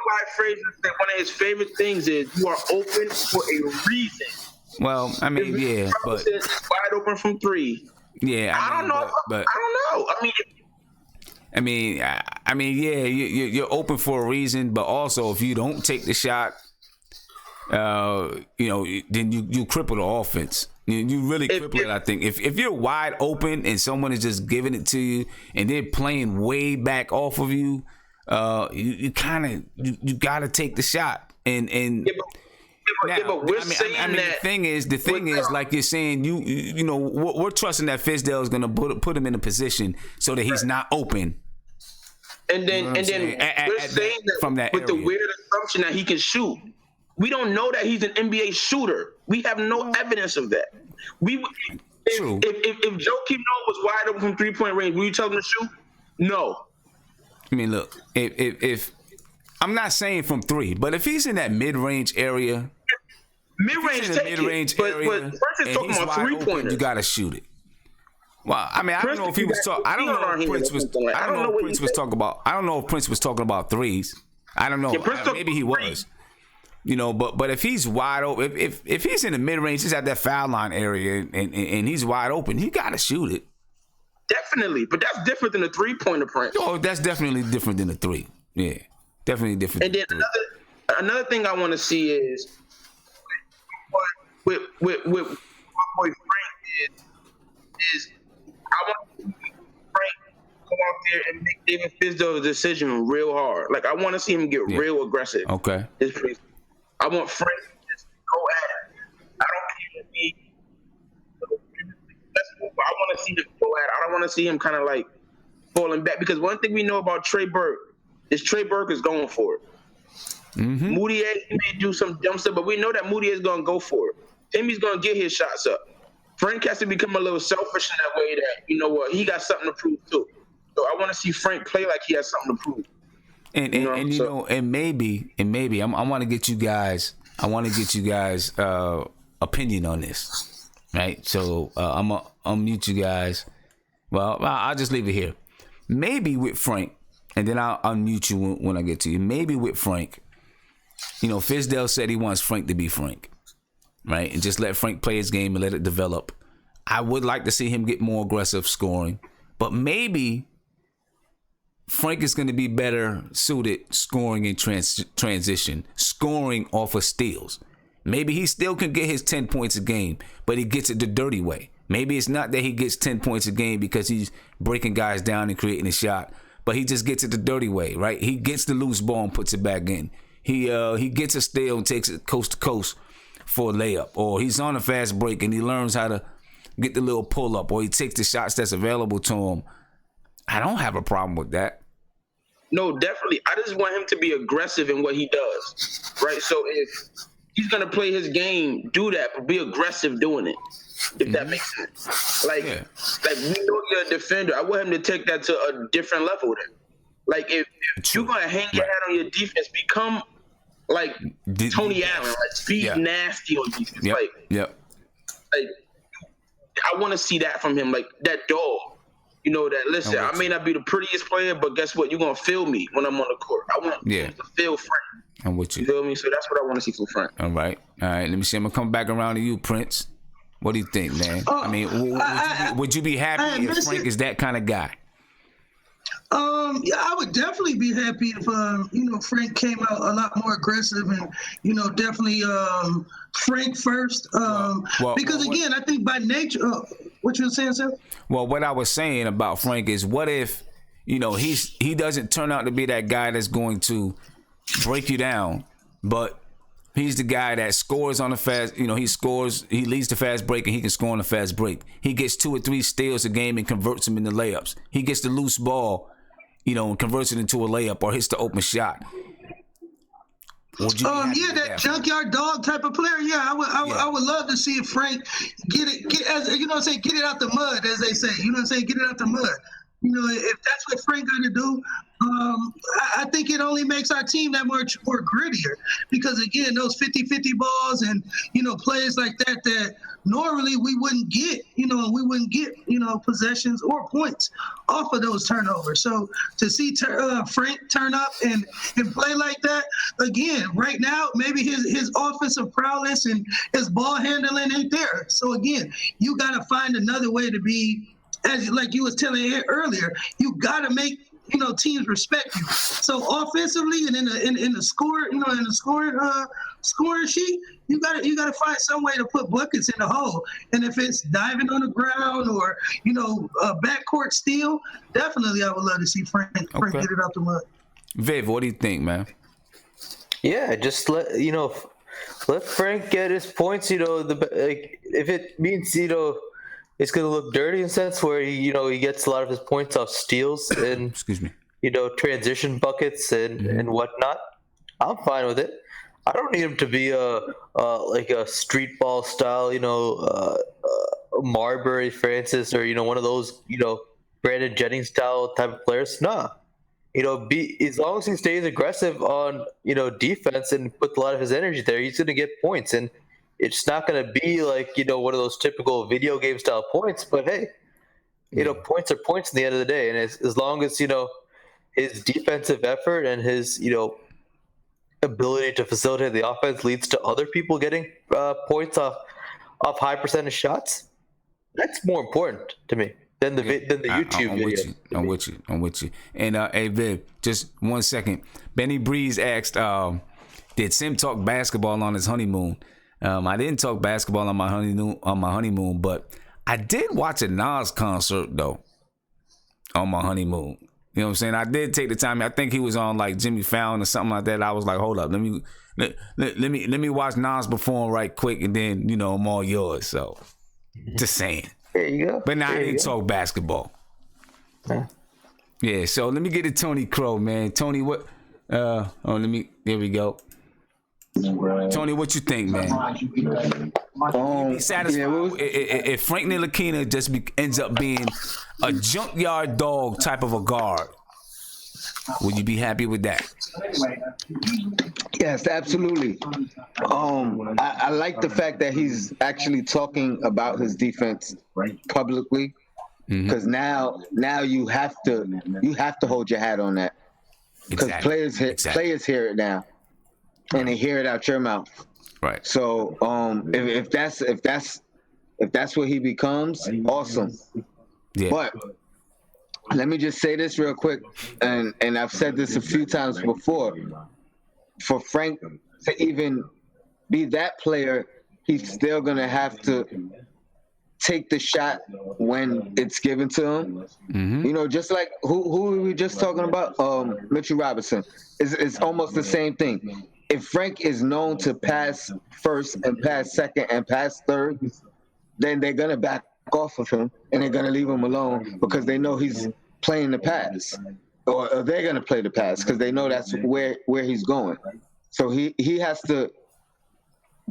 Clyde Frazier say? One of his favorite things is you are open for a reason. Well, I mean, yeah, but wide open from three. Yeah, I don't know. But I don't know. I mean, yeah, you're open for a reason, but also if you don't take the shot, then you cripple the offense. You really cripple it, I think. If you're wide open and someone is just giving it to you and they're playing way back off of you, you got to take the shot. And but we're saying that the thing is, like you're saying, you know, we're trusting that Fizdale is going to put him in a position so that he's not open. And then, we're saying that from that with area. the weird assumption that he can shoot. We don't know that he's an NBA shooter. We have no evidence of that. If Joakim Noah was wide open from 3-point range, would you tell him to shoot? No. I mean, look, if I'm not saying from 3, but if he's in that mid-range area, mid-range, but Prince is talking about 3-pointers. You got to shoot it. Well, I mean, I don't know if he was talking. I don't know if Prince was. I don't know if Prince was talking about. I don't know if Prince was talking about threes. I don't know. Maybe he was. You know, but if he's wide open, if he's in the mid range, he's at that foul line area, and he's wide open, he got to shoot it. Definitely, but that's different than a 3-pointer, Prince. Oh, that's definitely different than a 3. Yeah, definitely different. And then another thing I want to see is with my boy Frank is I want to see Frank come out there and make David Fizdale's decision real hard. Like, I want to see him get real aggressive. Okay. I want Frank to just go at it. I don't care if he successful, but I want to see him go at it. I don't want to see him kind of like falling back, because one thing we know about Trey Burke is Trey Burke is going for it. Mm-hmm. Moutier, he may do some dumb stuff, but we know that Moutier is going to go for it. Timmy's going to get his shots up. Frank has to become a little selfish in that way that, you know what, he got something to prove too. So I want to see Frank play like he has something to prove. And maybe I want to get you guys. Opinion on this, right? So I'm gonna unmute you guys. Well, I'll just leave it here. Maybe with Frank, and then I'll unmute you when I get to you. Maybe with Frank, you know, Fizdale said he wants Frank to be Frank, right? And just let Frank play his game and let it develop. I would like to see him get more aggressive scoring, but maybe Frank is going to be better suited scoring in transition, scoring off of steals. Maybe he still can get his 10 points a game, but he gets it the dirty way. Maybe it's not that he gets 10 points a game because he's breaking guys down and creating a shot, but he just gets it the dirty way, right? He gets the loose ball and puts it back in. He gets a steal and takes it coast to coast for a layup, or he's on a fast break and he learns how to get the little pull up, or he takes the shots that's available to him. I don't have a problem with that. No, definitely. I just want him to be aggressive in what he does, right? So if he's going to play his game, do that, but be aggressive doing it, if that makes sense. Like we know you're a defender. I want him to take that to a different level then. Like, if you're going to hang your hat on your defense, become like Tony Allen, like speed nasty on defense. Like, I want to see that from him, like that dog. You know, that, listen, I may not be the prettiest player, but guess what? You're going to feel me when I'm on the court. I want him to feel Frank. I'm with you. You feel me? So that's what I want to see from Frank. All right. Let me see. I'm going to come back around to you, Prince. What do you think, man? I mean, would you be happy if Frank is that kind of guy? Yeah, I would definitely be happy if Frank came out a lot more aggressive and definitely Frank first. Because again, I think by nature, what you were saying, sir? Well, what I was saying about Frank is, what if he doesn't turn out to be that guy that's going to break you down, but he's the guy that scores on the fast. He leads the fast break and he can score on the fast break. He gets 2 or 3 steals a game and converts them into layups. He gets the loose ball, and converts it into a layup or hits the open shot. That junkyard dog type of player. Yeah, I would love to see if Frank get it out the mud, as they say. Get it out the mud. If that's what Frank got to do, I think it only makes our team that much more grittier, because again, those 50-50 balls and plays like that normally we wouldn't get, possessions or points off of those turnovers. So to see Frank turn up and play like that again, right now, maybe his offensive prowess and his ball handling ain't there. So again, you got to find another way to be, as like you was telling it earlier, you got to make teams respect you. So offensively and in the scoring sheet, you got to find some way to put buckets in the hole. And if it's diving on the ground or a backcourt steal, definitely I would love to see Frank get it out the mud. Viv, what do you think, man? Yeah, just let Frank get his points. If it means it's gonna look dirty in a sense where he gets a lot of his points off steals and excuse me, transition buckets and whatnot. I'm fine with it. I don't need him to be like a street ball style, Marbury Francis or one of those Brandon Jennings style type of players. Nah, as long as he stays aggressive on defense and put a lot of his energy there, he's gonna get points. And it's not gonna be like one of those typical video game style points. But hey, points are points at the end of the day. And as long as his defensive effort and his ability to facilitate the offense leads to other people getting points off high percentage shots, that's more important to me than the YouTube video. I'm with you. And hey Viv, just 1 second. Benny Breeze asked, did Sim talk basketball on his honeymoon? I didn't talk basketball on my honeymoon, but I did watch a Nas concert though on my honeymoon. You know what I'm saying? I did take the time. I think he was on like Jimmy Fallon or something like that. I was like, hold up, let me watch Nas perform right quick, and then I'm all yours. So, just saying. There you go. But now I didn't talk basketball. Yeah. So let me get to Tony Crow, man. Tony, what? There we go. Tony, what you think, man? Be satisfied if Frank Ntilikina just ends up being a junkyard dog type of a guard. Would you be happy with that? Yes, absolutely. I like the fact that he's actually talking about his defense publicly, because now you have to hold your hat on that, because players hear it now, and they hear it out your mouth. Right. So if that's what he becomes, awesome. Yeah. But let me just say this real quick, and I've said this a few times before. For Frank to even be that player, he's still gonna have to take the shot when it's given to him. Mm-hmm. Just like who were we just talking about? Mitchell Robinson. It's almost the same thing. If Frank is known to pass first and pass second and pass third, then they're gonna back off of him and they're gonna leave him alone because they know he's playing the pass, or they're gonna play the pass because they know that's where he's going. So he has to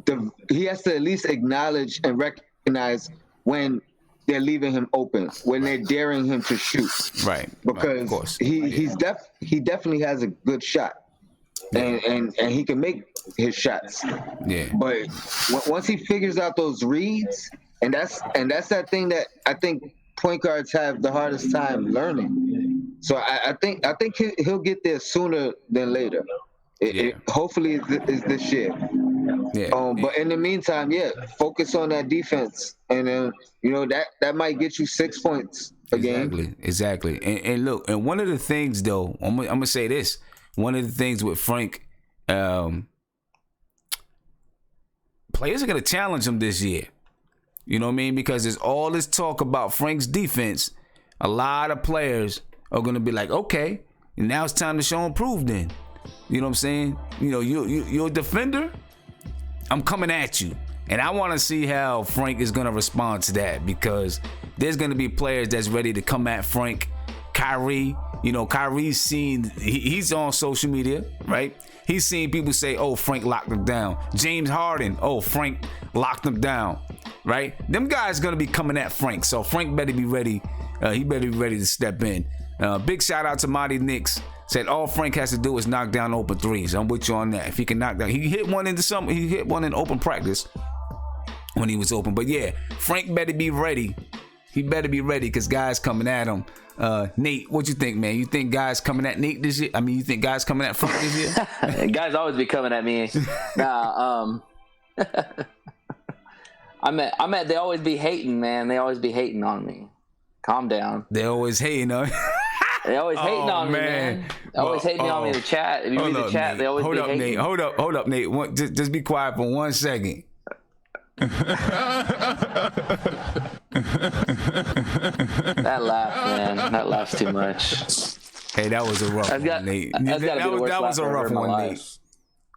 at least acknowledge and recognize when they're leaving him open, when they're daring him to shoot. Right. Because of course. he definitely has a good shot. And he can make his shots. Yeah. But once he figures out those reads, and that's that thing that I think point guards have the hardest time learning. So I think he'll get there sooner than later. Hopefully is this year. Yeah. But in the meantime, focus on that defense, and then that might get you 6 points a game. Exactly. And look, and one of the things though, I'm gonna say this. One of the things with Frank, players are going to challenge him this year. You know what I mean? Because there's all this talk about Frank's defense. A lot of players are going to be like, okay, and now it's time to show and prove then. You know what I'm saying? You're a defender. I'm coming at you. And I want to see how Frank is going to respond to that, because there's going to be players that's ready to come at Frank. Kyrie, Kyrie's seen, he's on social media, right? He's seen people say, oh, Frank locked him down. James Harden, oh, Frank locked him down, right? Them guys going to be coming at Frank, so Frank better be ready. He better be ready to step in. Big shout out to Marty Knicks. Said all Frank has to do is knock down open threes. I'm with you on that. If he can knock down, he hit one in open practice when he was open. But yeah, Frank better be ready. He better be ready, because guys coming at him. Nate, what you think, man? You think guys coming at Nate this year? I mean, you think guys coming at Frank this year? Guys always be coming at me. Nah, I meant they always be hating, man. They always be hating on me. Calm down. They always hating on. They always hating on me, man. They always hating on me in the chat. If you read the chat, Nate. They always be hating. Nate. Hold up, Nate. Just be quiet for 1 second. That laugh, man. That laugh's too much. Hey, that was a rough one, Nate. That was a rough one, Nate.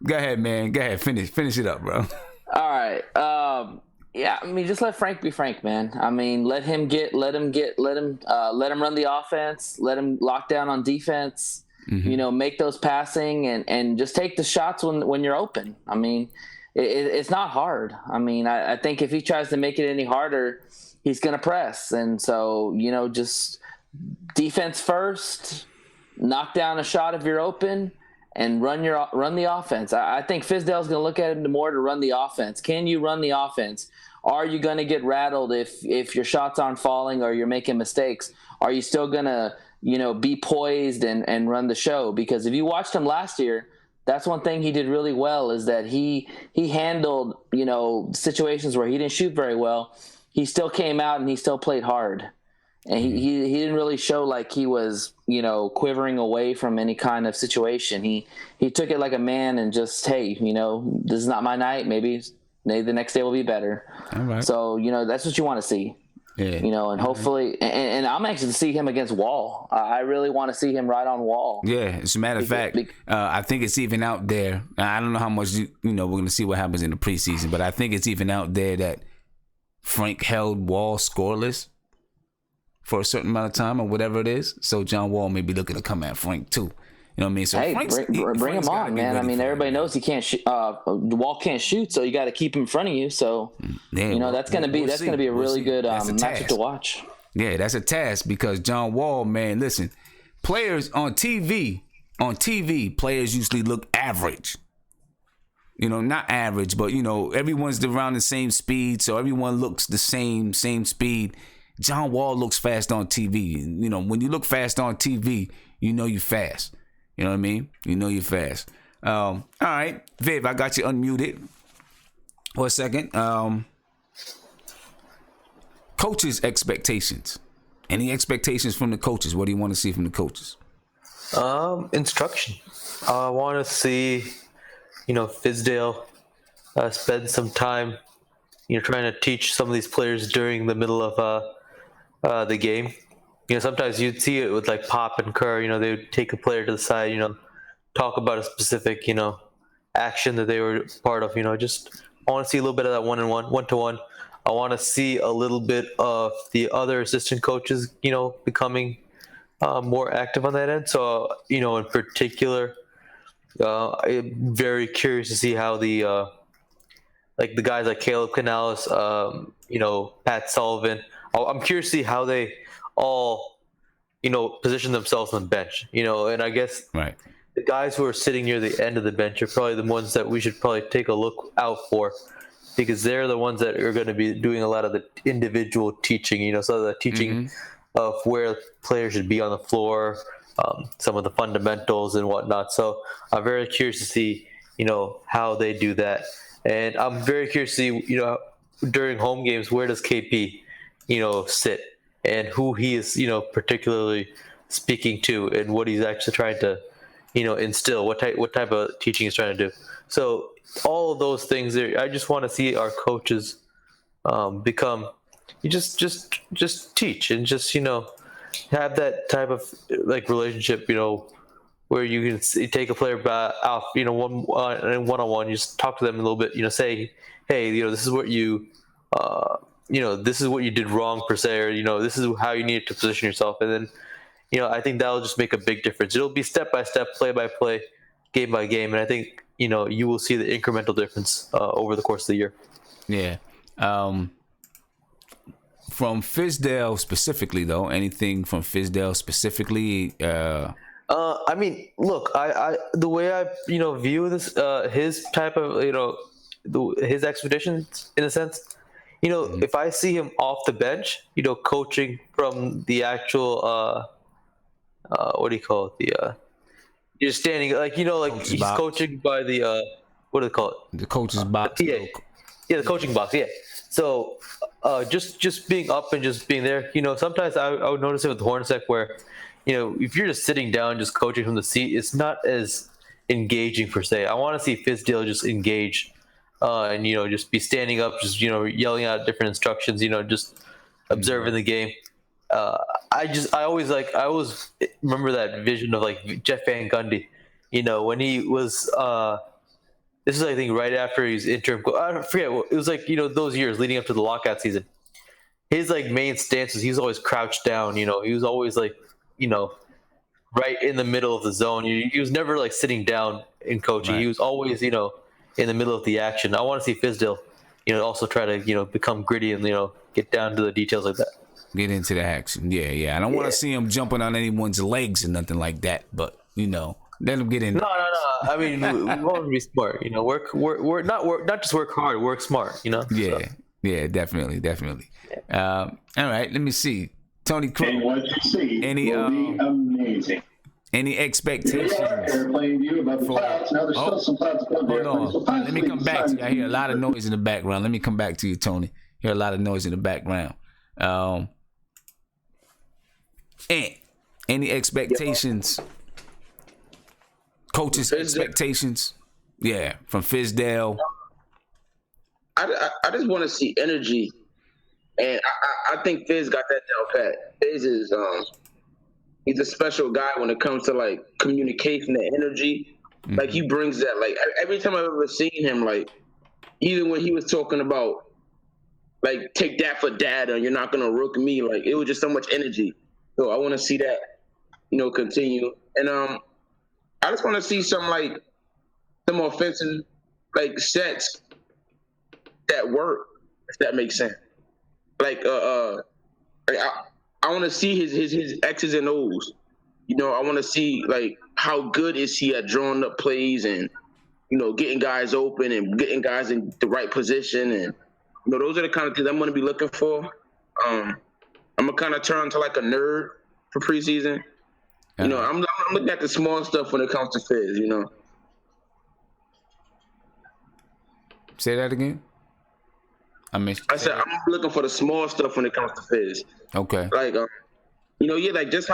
Go ahead, man. Go ahead. Finish it up, bro. All right. Yeah, I mean, just let Frank be Frank, man. I mean, let him run the offense, let him lock down on defense, make those passing and just take the shots when you're open. I mean, it's not hard. I mean, I think if he tries to make it any harder, he's going to press. And so, just defense first, knock down a shot if you're open, and run the offense. I think Fizdale's going to look at him more to run the offense. Can you run the offense? Are you going to get rattled if your shots aren't falling or you're making mistakes? Are you still going to, be poised and run the show? Because if you watched him last year, that's one thing he did really well is that he handled, situations where he didn't shoot very well. He still came out and he still played hard. And he didn't really show like he was, quivering away from any kind of situation. He took it like a man and just, hey, this is not my night. Maybe the next day will be better. All right. So, that's what you want to see. Yeah. And hopefully, and I'm anxious to see him against Wall. I really want to see him right on Wall. Yeah, as a matter of fact, I think it's even out there. I don't know how much, we're going to see what happens in the preseason, but I think it's even out there that Frank held Wall scoreless for a certain amount of time or whatever it is. So John Wall may be looking to come at Frank too. You know what I mean? So hey, bring him on, man. I mean, everybody knows he can't shoot. Wall can't shoot, so you got to keep him in front of you. So that's gonna be a really good matchup to watch. Yeah, that's a task because John Wall, man. Listen, players on TV, players usually look average. Not average, but everyone's around the same speed, so everyone looks the same speed. John Wall looks fast on TV. When you look fast on TV, you're fast. You know what I mean? You're fast. All right, Viv, I got you unmuted for a second. Coaches' expectations. Any expectations from the coaches? What do you want to see from the coaches? Instruction. I want to see, Fizdale spend some time, trying to teach some of these players during the middle of the game. Sometimes you'd see it with like Pop and Kerr. They would take a player to the side, talk about a specific, action that they were part of. Just I want to see a little bit of that one-to-one. I want to see a little bit of the other assistant coaches, becoming more active on that end. So, in particular, I'm very curious to see how the guys like Caleb Canales, Pat Sullivan. I'm curious to see how they all, position themselves on the bench, and I guess right. The guys who are sitting near the end of the bench are probably the ones that we should probably take a look out for, because they're the ones that are going to be doing a lot of the individual teaching, so the teaching of where players should be on the floor, some of the fundamentals and whatnot. So I'm very curious to see, how they do that. And I'm very curious to see, during home games, where does KP, sit and who he is, particularly speaking to and what he's actually trying to, instill, what type of teaching he's trying to do. So all of those things there, I just want to see our coaches become, just teach and just, have that type of like relationship, where you can take a player out, one-on-one, you just talk to them a little bit, say, hey, this is what you, this is what you did wrong per se, or, this is how you need to position yourself. And then, I think that'll just make a big difference. It'll be step by step, play by play, game by game. And I think, you will see the incremental difference over the course of the year. Yeah. From Fizdale specifically, though, anything from Fizdale specifically? I mean, look, I the way I view this, his type of his expeditions in a sense, if I see him off the bench, coaching from the actual what do you call it, you're standing like he's box. Coaching by the what do they call it, the coach's box, the coaching box, yeah. So just being up and just being there, sometimes I would notice it with Hornacek where, if you're just sitting down, just coaching from the seat, it's not as engaging per se. I want to see Fizdale just engage, and just be standing up, just yelling out different instructions, just observing the game. I always remember that vision of like Jeff Van Gundy, when he was this is I think right after he's interim. I forget, it was like those years leading up to the lockout season. His like main stance was he was always crouched down. He was always like right in the middle of the zone. He was never like sitting down in coaching. Right. He was always in the middle of the action. I want to see Fizdale also try to become gritty and get down to the details like that. Get into the action. Yeah. I don't want to see him jumping on anyone's legs or nothing like that, but let him get in. No. I mean, we want to be smart. Work not just work hard, work smart. Yeah, so. Yeah, definitely. Yeah. All right, let me see. Tony Crow. And what you see will be amazing. Any expectations? Airplane view about the clouds. Now there's still some clouds above the airplane. Hold on. Let me come back to you. I hear a lot of noise in the background. Let me come back to you, Tony. Hear a lot of noise in the background. And any expectations? Coaches' expectations? Yeah, from Fizdale. I just want to see energy, and I think Fizz got that down pat. Fizz is he's a special guy when it comes to like communication and energy. Mm-hmm. Like he brings that. Like every time I've ever seen him, like even when he was talking about like take that for data, you're not gonna rook me. Like it was just so much energy. So I want to see that, continue. And I just want to see some offensive sets that work, if that makes sense. I want to see his X's and O's. I want to see how good is he at drawing up plays and getting guys open and getting guys in the right position, and those are the kind of things I'm going to be looking for. I'm gonna kind of turn to like a nerd for preseason. I'm looking at the small stuff when it comes to Fizz. Say that again. I said I'm looking for the small stuff when it comes to Fizz. Okay. Just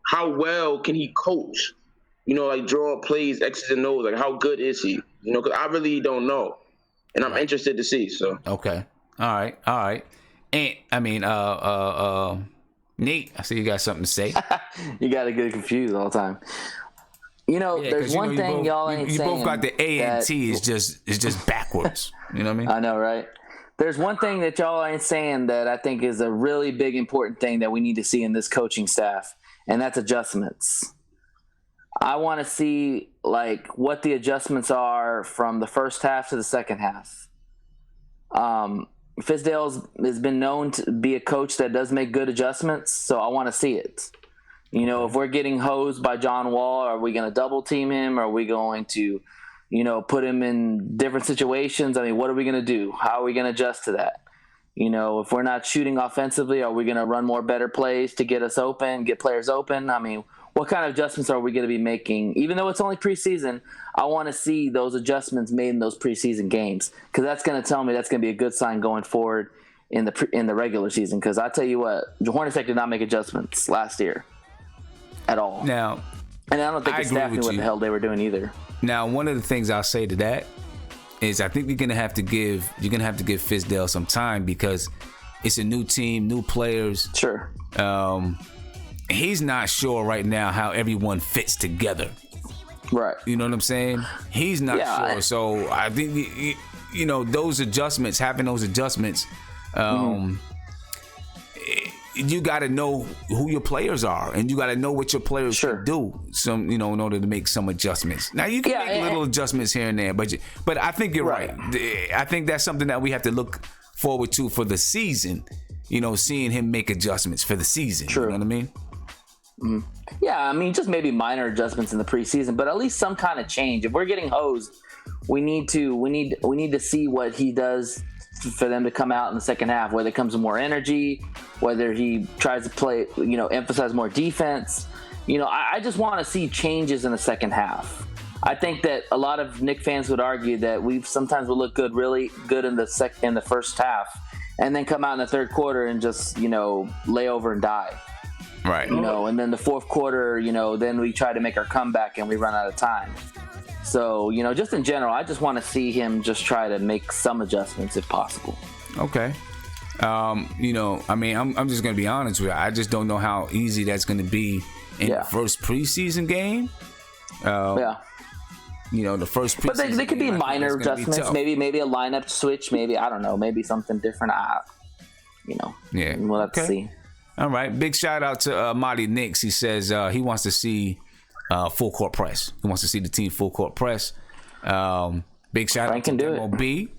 how well can he coach? Draw plays, X's and O's. How good is he? Because I really don't know, and I'm interested to see. So. Okay. All right. And Nate, I see you got something to say. You got to get confused all the time. There's one thing y'all ain't saying. You both got the A and T is just backwards. You know what I mean? I know, right? There's one thing that y'all ain't saying that I think is a really big important thing that we need to see in this coaching staff, and that's adjustments. I want to see what the adjustments are from the first half to the second half. Fizdale has been known to be a coach that does make good adjustments, so I want to see it. If we're getting hosed by John Wall, are we going to double team him? Are we going to, put him in different situations? I mean, what are we going to do? How are we going to adjust to that? If we're not shooting offensively, are we going to run more better plays to get us open, get players open? I mean, what kind of adjustments are we going to be making? Even though it's only preseason, I want to see those adjustments made in those preseason games, because that's going to tell me that's going to be a good sign going forward in the regular season. Because I tell you what, the Hornets did not make adjustments last year at all. Now, and I don't think the staff knew what the hell they were doing either. Now, one of the things I'll say to that is I think you're gonna have to give Fizdale some time, because it's a new team, new players. Sure. He's not sure right now how everyone fits together. Right. You know what I'm saying? He's not sure. So I think those adjustments, you got to know who your players are, and you got to know what your players can do. In order to make some adjustments. Now you can make little adjustments here and there, but I think you're right. I think that's something that we have to look forward to for the season. Seeing him make adjustments for the season. True. You know what I mean? Mm-hmm. Yeah, I mean, just maybe minor adjustments in the preseason, but at least some kind of change. If we're getting hosed, we need to see what he does for them to come out in the second half, whether it comes with more energy, whether he tries to play, emphasize more defense. I just want to see changes in the second half. I think that a lot of Knicks fans would argue that we sometimes will look good, really good in the first half, and then come out in the third quarter and just, lay over and die. Right. And then the fourth quarter, then we try to make our comeback and we run out of time. So, just in general, I just want to see him just try to make some adjustments if possible. Okay. You know, I mean, I'm just gonna be honest with you. I just don't know how easy that's gonna be in the first preseason game. You know, the first preseason. But they could be minor adjustments. Maybe a lineup switch. Maybe, I don't know. Maybe something different. You know. Yeah. We'll have to see. All right. Big shout out to Marty Knicks. He says he wants to see full court press. He wants to see the team full court press. Big shout out to Demo B.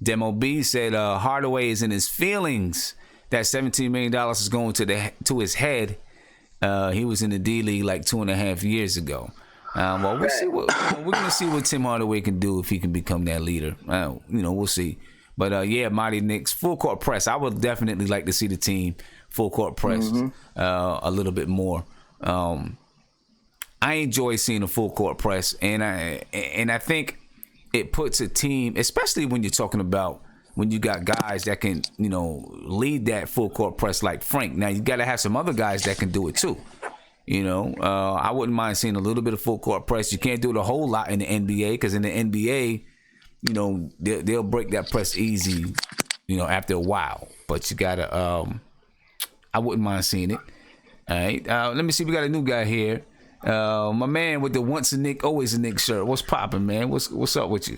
Demo B said Hardaway is in his feelings that $17 million is going to his head. He was in the D League like 2.5 years ago. Well, we'll see. We're gonna see what Tim Hardaway can do if he can become that leader. You know, we'll see. But yeah, Mighty Knicks full court press. I would definitely like to see the team full court press a little bit more. I enjoy seeing a full court press, and I think it puts a team, especially when you're talking about when you got guys that can, you know, lead that full court press like Frank. Now you got to have some other guys that can do it too. You know, I wouldn't mind seeing a little bit of full court press. You can't do it a whole lot in the NBA because in the NBA, you know, they'll break that press easy, you know, after a while. But you gotta, I wouldn't mind seeing it. All right, let me see. We got a new guy here. My man with the once a Knick, always a Knick shirt. What's popping, man? What's up with you?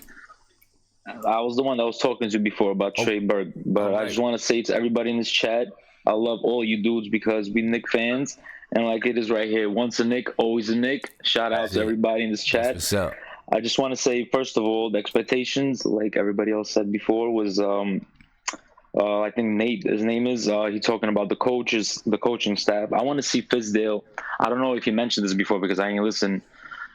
I was the one that was talking to you before about Trey Burke, but I just want to say to everybody in this chat, I love all you dudes because we Knick fans, and like it is right here, once a Knick, always a Knick. Shout out to everybody in this chat. What's up? I just want to say, first of all, the expectations, like everybody else said before, was I think Nate, his name is, he's talking about the coaching staff. I want to see Fizdale. I don't know if he mentioned this before because I ain't listen,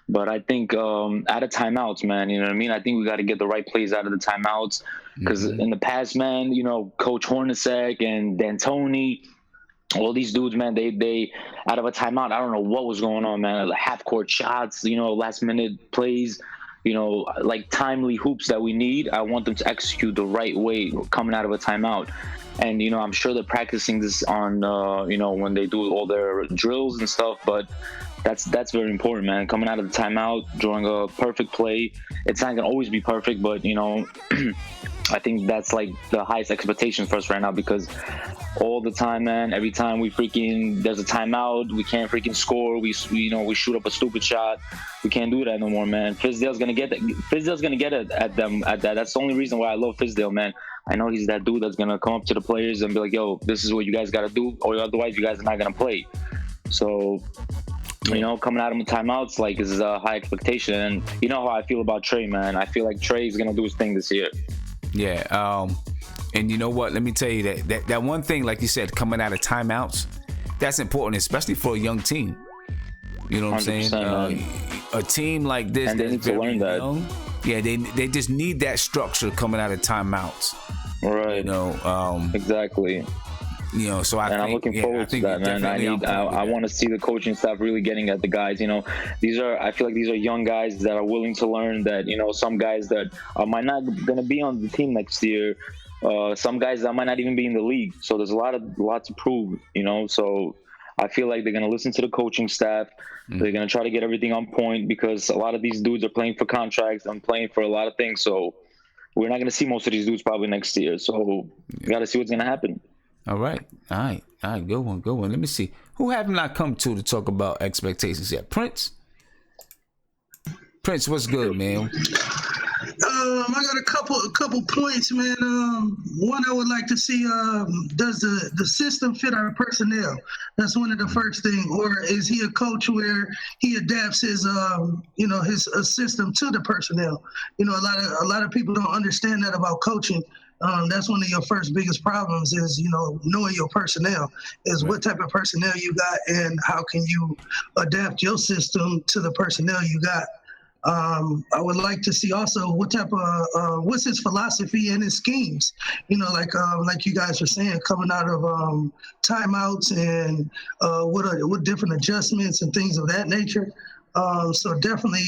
but I think out of timeouts, man, you know what I mean? I think we got to get the right plays out of the timeouts because in the past, man, you know, Coach Hornacek and D'Antoni, all these dudes, man, they out of a timeout, I don't know what was going on, man. Like half-court shots, you know, last-minute plays, you know, like timely hoops that we need. I want them to execute the right way coming out of a timeout. And, you know, I'm sure they're practicing this on, you know, when they do all their drills and stuff, but that's very important, man. Coming out of the timeout, drawing a perfect play. It's not going to always be perfect, but, you know, I think that's like the highest expectation for us right now because all the time, man, every time there's a timeout, we can't freaking score. We shoot up a stupid shot. We can't do that no more, man. Fizdale's going to get that. Fizdale's going to get it at them at that. That's the only reason why I love Fizdale, man. I know he's that dude that's going to come up to the players and be like, yo, this is what you guys got to do, or otherwise you guys are not going to play. So, you know, coming out of the timeouts, like, is a high expectation. And you know how I feel about Trey, man. I feel like Trey is going to do his thing this year. Yeah. And you know what? Let me tell you that one thing, like you said, coming out of timeouts, that's important, especially for a young team. You know what I'm saying? A team like this, and they need to learn that. Young, yeah, they just need that structure coming out of timeouts. Right. You know, exactly. You know, so I'm looking forward to that, man. I want to see the coaching staff really getting at the guys. You know, I feel like these are young guys that are willing to learn. That, you know, some guys that might not gonna be on the team next year. Some guys that might not even be in the league. So there's a lot to prove. You know, so I feel like they're gonna listen to the coaching staff. They're gonna try to get everything on point because a lot of these dudes are playing for contracts and playing for a lot of things. So we're not gonna see most of these dudes probably next year. So we got to see what's gonna happen. All right. Good one. Let me see. Who have not come to talk about expectations yet? Prince, what's good, man? I got a couple points, man. One, I would like to see, does the system fit our personnel? That's one of the first things. Or is he a coach where he adapts his system to the personnel? You know, a lot of people don't understand that about coaching. That's one of your first biggest problems is, you know, knowing your personnel is what type of personnel you got and how can you adapt your system to the personnel you got. I would like to see also what type of what's his philosophy and his schemes. You know, like you guys were saying, coming out of timeouts and what different adjustments and things of that nature. So definitely,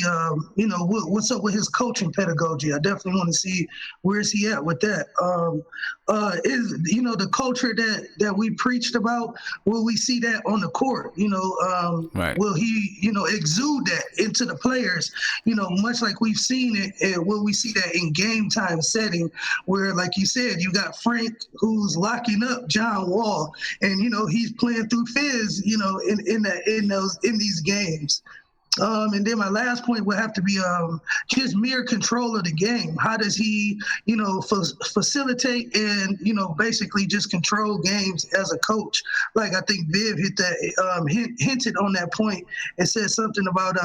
what's up with his coaching pedagogy? I definitely want to see where's he at with that. Is the culture that we preached about? Will we see that on the court? Right. Will he exude that into the players? Much like we've seen it. And will we see that in game time setting where, like you said, you got Frank who's locking up John Wall, and he's playing through Fizz, in these games. And then my last point would have to be just mere control of the game. How does he, facilitate and, basically just control games as a coach? Like I think Viv hinted on that point and said something about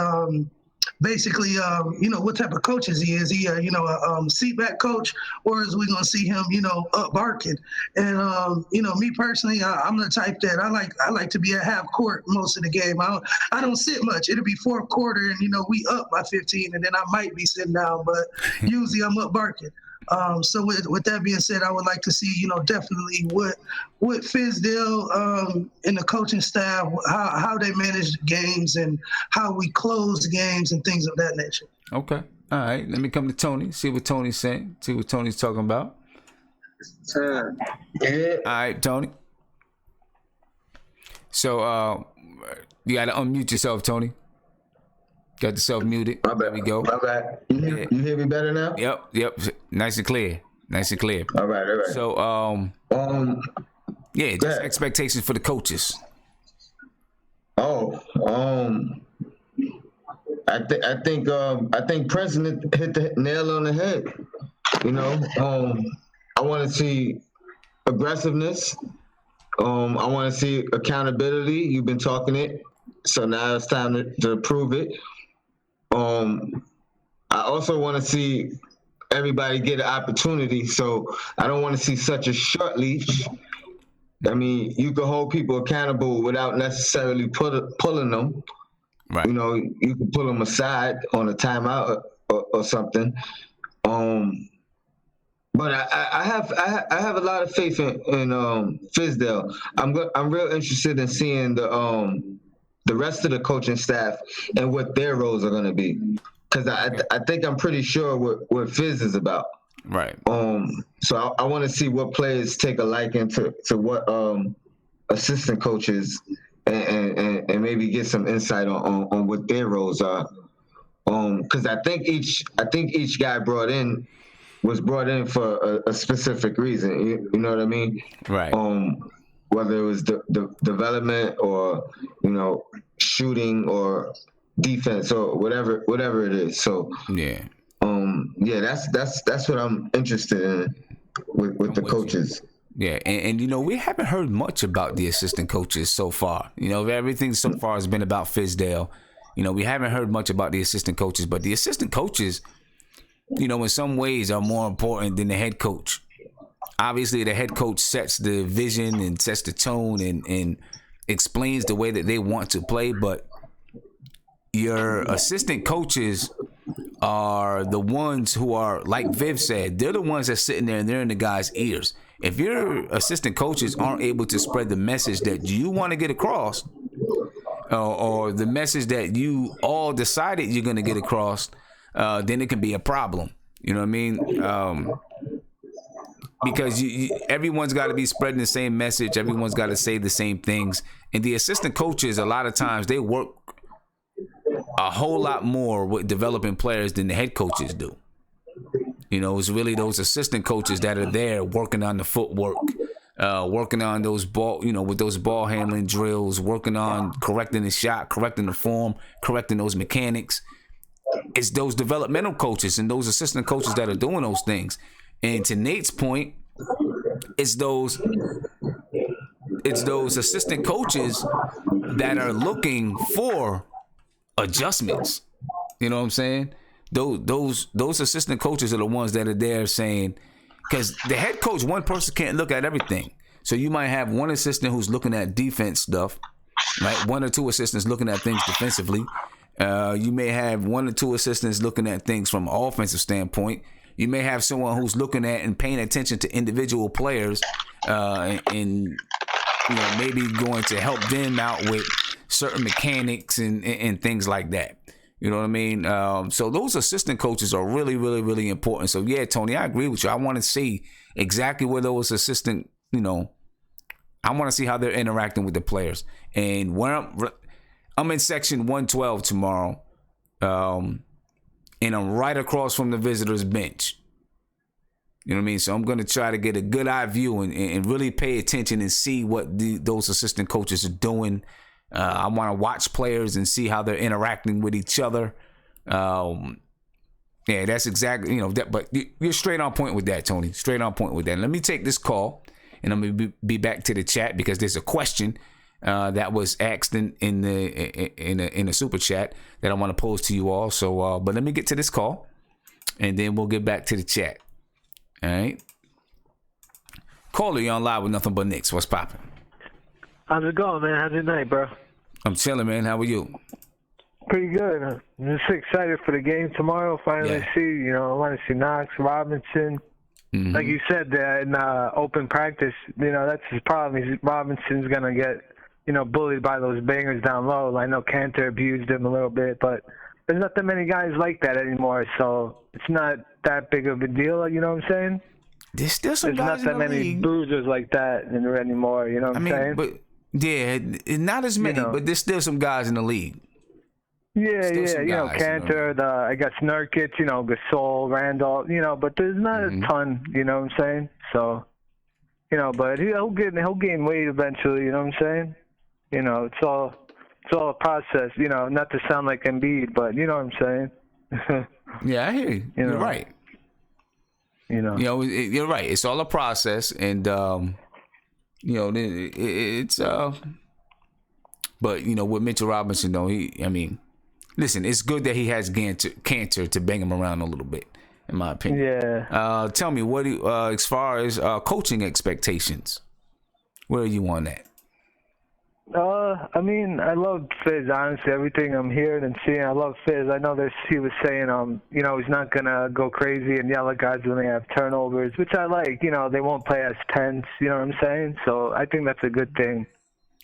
basically, what type of coach is he? Is he a seatback coach, or is we gonna see him, up barking? And me personally, I'm the type that I like to be at half court most of the game. I don't sit much. It'll be fourth quarter, and we up by 15, and then I might be sitting down, but usually I'm up barking. So with that being said, I would like to see, definitely what Fizdale and the coaching staff, how they manage the games and how we close games and things of that nature. Okay. All right. Let me come to Tony, see what Tony's saying, see what Tony's talking about. All right, Tony. So you got to unmute yourself, Tony. Got yourself muted. My bad. There we go. My bad. You hear me better now? Yep. Nice and clear. All right. So, just expectations for the coaches. I think President hit the nail on the head. I want to see aggressiveness. I want to see accountability. You've been talking it, so now it's time to prove it. I also want to see everybody get an opportunity. So I don't want to see such a short leash. I mean, you can hold people accountable without necessarily pulling them. Right. You can pull them aside on a timeout or something. But I have a lot of faith in Fizdale. I'm real interested in seeing the rest of the coaching staff and what their roles are going to be, because I think I'm pretty sure what Fizz is about. Right. So I want to see what players take a liking to what assistant coaches and maybe get some insight on what their roles are. Because I think each guy was brought in for a specific reason. You know what I mean? Right. Whether it was the development or shooting or defense or whatever it is. So that's what I'm interested in with the coaches. Yeah, and we haven't heard much about the assistant coaches so far. Everything so far has been about Fizdale. We haven't heard much about the assistant coaches, but the assistant coaches, in some ways are more important than the head coach. Obviously, the head coach sets the vision and sets the tone and explains the way that they want to play, but your assistant coaches are the ones who are, like Viv said, they're the ones that's sitting there and they're in the guys' ears. If your assistant coaches aren't able to spread the message that you want to get across, or the message that you all decided you're going to get across, then it can be a problem. You know what I mean? Because everyone's got to be spreading the same message. Everyone's got to say the same things. And the assistant coaches, a lot of times, they work a whole lot more with developing players than the head coaches do. It's really those assistant coaches that are there working on the footwork, working on those with those ball handling drills, working on correcting the shot, correcting the form, correcting those mechanics. It's those developmental coaches and those assistant coaches that are doing those things. And to Nate's point, it's those assistant coaches that are looking for adjustments. You know what I'm saying? Those assistant coaches are the ones that are there saying, because the head coach, one person can't look at everything. So you might have one assistant who's looking at defense stuff, right? One or two assistants looking at things defensively. You may have one or two assistants looking at things from an offensive standpoint. You may have someone who's looking at and paying attention to individual players and maybe going to help them out with certain mechanics and things like that. You know what I mean? So those assistant coaches are really, really, really important. So yeah, Tony, I agree with you. I want to see exactly where those assistant, I want to see how they're interacting with the players. And where I'm in section 112 tomorrow, and I'm right across from the visitors bench. You know what I mean? So I'm going to try to get a good eye view and really pay attention and see what those assistant coaches are doing. I want to watch players and see how they're interacting with each other. Yeah, that's exactly, but you're straight on point with that, Tony. Straight on point with that. Let me take this call, and I'm going to be back to the chat because there's a question that was asked in the super chat that I want to pose to you all. So, but let me get to this call, and then we'll get back to the chat. All right. Caller, you on live with Nothing But Knicks. What's poppin'? How's it going, man? How's your night, bro? I'm chilling, man. How are you? Pretty good. I'm just excited for the game tomorrow. Finally see, I want to see Knox, Robinson. Mm-hmm. Like you said, in open practice, that's his problem. Robinson's going to get, bullied by those bangers down low. I know Cantor abused him a little bit, but there's not that many guys like that anymore, so it's not that big of a deal, you know what I'm saying? There's still some guys not that many bruisers like that anymore, you know what I'm saying? But yeah, not as many, but there's still some guys in the league. Yeah, Cantor, I guess Nurkic, Gasol, Randolph, but there's not a ton, you know what I'm saying? So, but he'll gain weight eventually, you know what I'm saying? It's all a process, not to sound like Embiid, but you know what I'm saying? Yeah, I hear you. You're right. You're right. It's all a process, and it's but with Mitchell Robinson though, listen, it's good that he has Cantor to bang him around a little bit, in my opinion. Yeah. Tell me, what as far as coaching expectations, where are you on that? I love Fizz, honestly. Everything I'm hearing and seeing, I love Fizz. I know he was saying, he's not going to go crazy and yell at guys when they have turnovers, which I like. They won't play as tense, you know what I'm saying? So I think that's a good thing.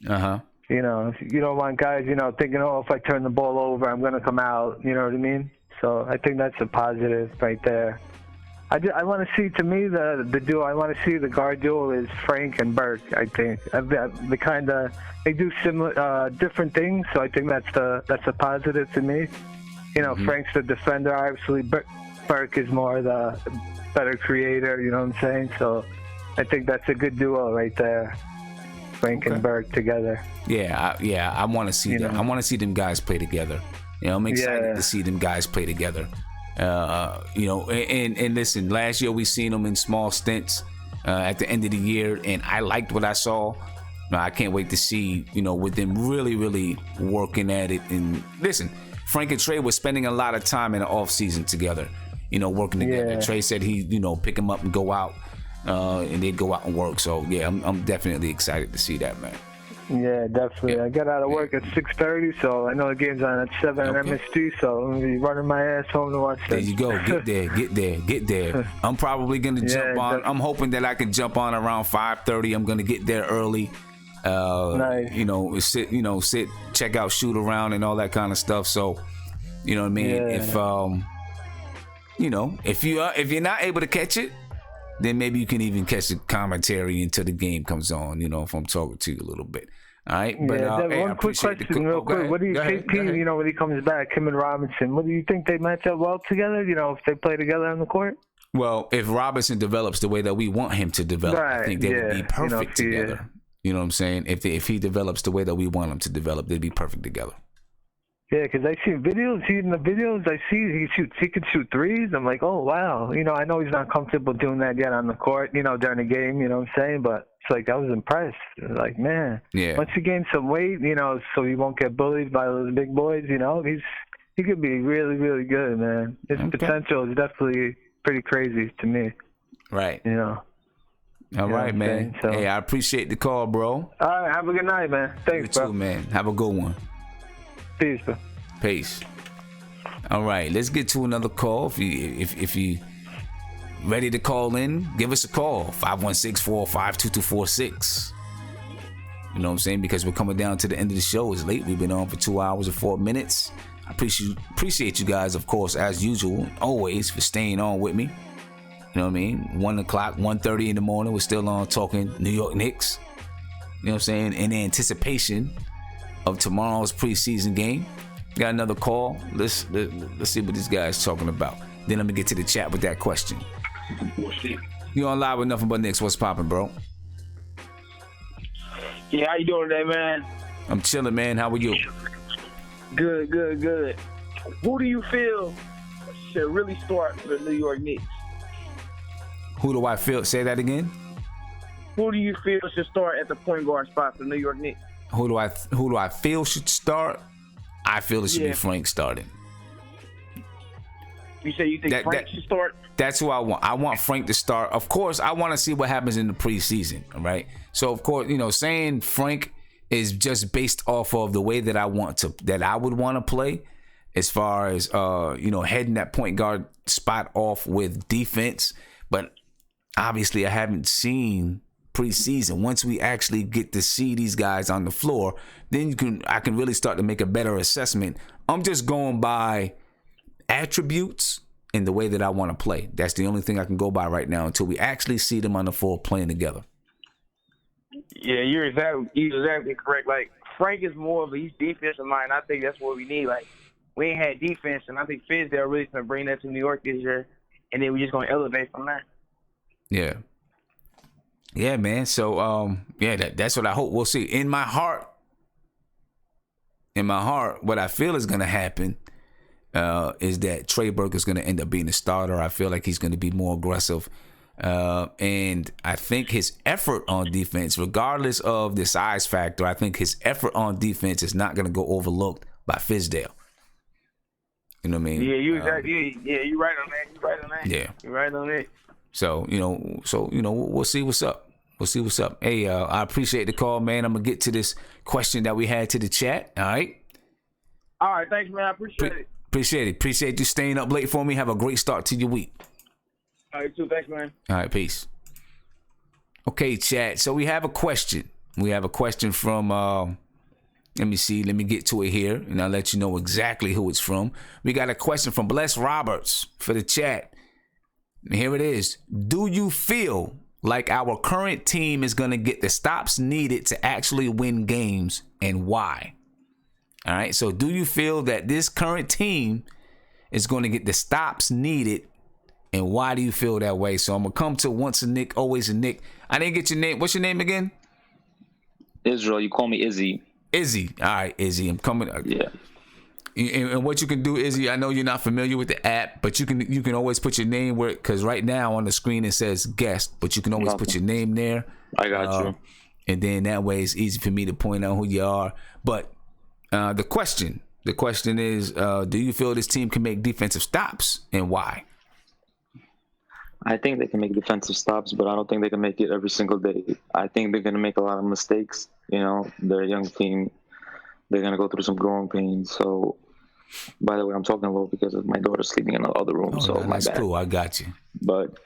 Uh-huh. You don't want guys, thinking, if I turn the ball over, I'm going to come out, you know what I mean? So I think that's a positive right there. I want to see, to me, the duo. I want to see the guard duo is Frank and Burke. I think they do similar, different things. So I think that's a positive to me. Frank's the defender, obviously. Burke is more the better creator. You know what I'm saying? So I think that's a good duo right there. Frank and Burke together. Yeah. I want to see that. I want to see them guys play together. I'm excited to see them guys play together. And listen, last year we seen them in small stints at the end of the year, and I liked what I saw. I can't wait to see, with them really, really working at it. And listen, Frank and Trey were spending a lot of time in the off season together, working together. Yeah. Trey said he, pick them up and go out, and they'd go out and work. So yeah, I'm definitely excited to see that, man. Yeah, definitely. Yeah. I got out of work at 6:30, so I know the game's on at 7 at MSG, so I'm going to be running my ass home to watch that. There you go. Get there. I'm probably going to jump on. Definitely. I'm hoping that I can jump on around 5:30. I'm going to get there early. Nice. Sit, check out, shoot around, and all that kind of stuff. So, you know what I mean? Yeah. If you're not able to catch it, then maybe you can even catch the commentary until the game comes on, if I'm talking to you a little bit. All right? But, one quick question real quick. What do you think, when he comes back, him and Robinson, what do you think they match up well together, if they play together on the court? Well, if Robinson develops the way that we want him to develop, I think they would be perfect together. You know what I'm saying? If he develops the way that we want him to develop, they'd be perfect together. Yeah, because I see videos. In the videos, I see he can shoot threes. I'm like, oh wow. I know he's not comfortable doing that yet on the court. During the game. You know what I'm saying? But it's like I was impressed. Like, man. Yeah. Once he gains some weight, so he won't get bullied by those big boys. He could be really, really good, man. His potential is definitely pretty crazy to me. Right. All right, man. So, hey, I appreciate the call, bro. All right, have a good night, man. Thanks, you too, man. Have a good one. Peace, bro. Peace. All right, let's get to another call. If you ready to call in, give us a call. 516-405-2246. You know what I'm saying? Because we're coming down to the end of the show. It's late. We've been on for 2 hours and 4 minutes. I appreciate you guys, of course, as usual, always, for staying on with me. You know what I mean? 1 o'clock, 1:30 in the morning, we're still on talking New York Knicks. You know what I'm saying? In anticipation of tomorrow's preseason game. Got another call. Let's see what this guy's talking about. Then let me get to the chat with that question. You on live with Nothing But Knicks. What's poppin', bro? Yeah, how you doing today, man? I'm chilling, man. How are you? Good. Who do you feel should really start for the New York Knicks? Who do I feel? Say that again. Who do you feel should start at the point guard spot for the New York Knicks? Who do I feel should start? I feel it should be Frank starting. You say you think Frank should start? That's who I want. I want Frank to start. Of course, I want to see what happens in the preseason. All right. So of course, saying Frank is just based off of the way that I would want to play, as far as heading that point guard spot off with defense. But obviously, I haven't seen preseason. Once we actually get to see these guys on the floor, then I can really start to make a better assessment. I'm just going by attributes in the way that I want to play. That's the only thing I can go by right now until we actually see them on the floor playing together. Yeah, you're exactly correct. Like, Frank is more of a defensive mind. I think that's what we need. Like, we ain't had defense, and I think Fizdale really going to bring that to New York this year, and then we're just going to elevate from there. Yeah. Yeah, man. So, that's what I hope. We'll see. In my heart, what I feel is going to happen is that Trey Burke is going to end up being a starter. I feel like he's going to be more aggressive. And I think his effort on defense, regardless of the size factor, I think his effort on defense is not going to go overlooked by Fizdale. You know what I mean? Yeah, you're right on that. Yeah. You're right on that. So, we'll see what's up. Hey, I appreciate the call, man. I'm going to get to this question that we had to the chat. All right. All right. Thanks, man. I appreciate it. Appreciate you staying up late for me. Have a great start to your week. All right, too. Thanks, man. All right. Peace. Okay, chat. So we have a question. From, let me see. Let me get to it here, and I'll let you know exactly who it's from. We got a question from Bless Roberts for the chat. And here it is. Do you feel like our current team is going to get the stops needed to actually win games, and why? All right. So do you feel that this current team is going to get the stops needed, and why do you feel that way? So I'm going to come to once a Nick, always a Nick. I didn't get your name. What's your name again? Israel. You call me Izzy. Izzy. All right, Izzy. I'm coming. Yeah. And what you can do, Izzy, I know you're not familiar with the app, but you can always put your name where, because right now on the screen it says guest, but you can always put your name there. I got you. And then that way it's easy for me to point out who you are. But the question is, do you feel this team can make defensive stops, and why? I think they can make defensive stops, but I don't think they can make it every single day. I think they're going to make a lot of mistakes. They're a young team. They're going to go through some growing pains. So, by the way, I'm talking low because of my daughter sleeping in the other room. So no, that's cool. I got you. But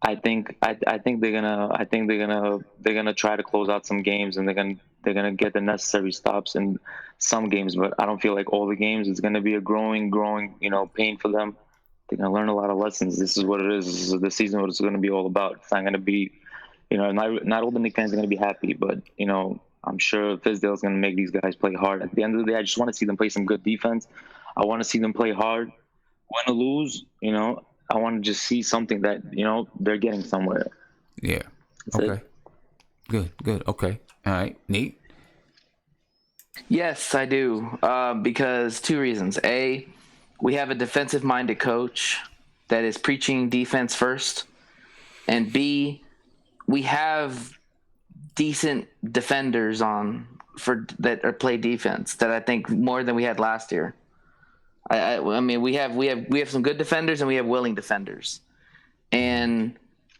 I think they're gonna try to close out some games, and they're gonna get the necessary stops in some games. But I don't feel like all the games. It's gonna be a growing pain for them. They're gonna learn a lot of lessons. This is what it is. This is the season. What it's gonna be all about. It's not gonna be, not all the Knicks fans are gonna be happy, but I'm sure Fizdale's gonna make these guys play hard. At the end of the day, I just want to see them play some good defense. I want to see them play hard, win or lose. I want to just see something that, they're getting somewhere. Yeah. Okay. Good. Okay. All right. Neat. Yes, I do. Because two reasons. A, we have a defensive-minded coach that is preaching defense first. And B, we have decent defenders that play defense that I think more than we had last year. I mean, we have some good defenders, and we have willing defenders, and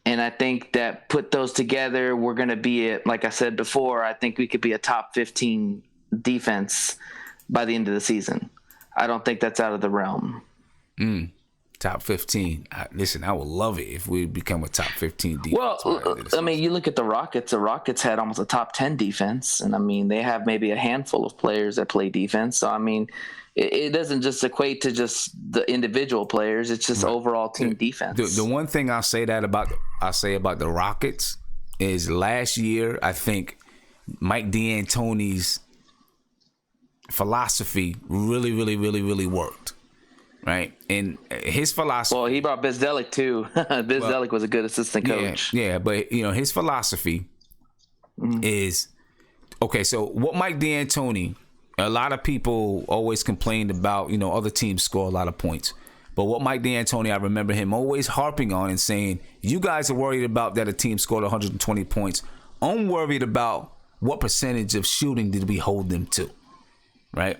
I think that put those together, we're going to be like I said before, I think we could be a top 15 defense by the end of the season. I don't think that's out of the realm. Top 15. Listen, I would love it if we become a top 15 defense. Well, I mean, you look at the Rockets. The Rockets had almost a top 10 defense, and I mean, they have maybe a handful of players that play defense. So I mean, it doesn't just equate to just the individual players. It's just overall team defense. The one thing I'll say about the Rockets is last year, I think Mike D'Antoni's philosophy really worked. Right, and his philosophy. Well, he brought Fizdale too. Fizdale was a good assistant coach. Yeah, but his philosophy is okay. So what Mike D'Antoni, a lot of people always complained about. Other teams score a lot of points, but what Mike D'Antoni, I remember him always harping on and saying, "You guys are worried about that a team scored 120 points. I'm worried about what percentage of shooting did we hold them to, right?"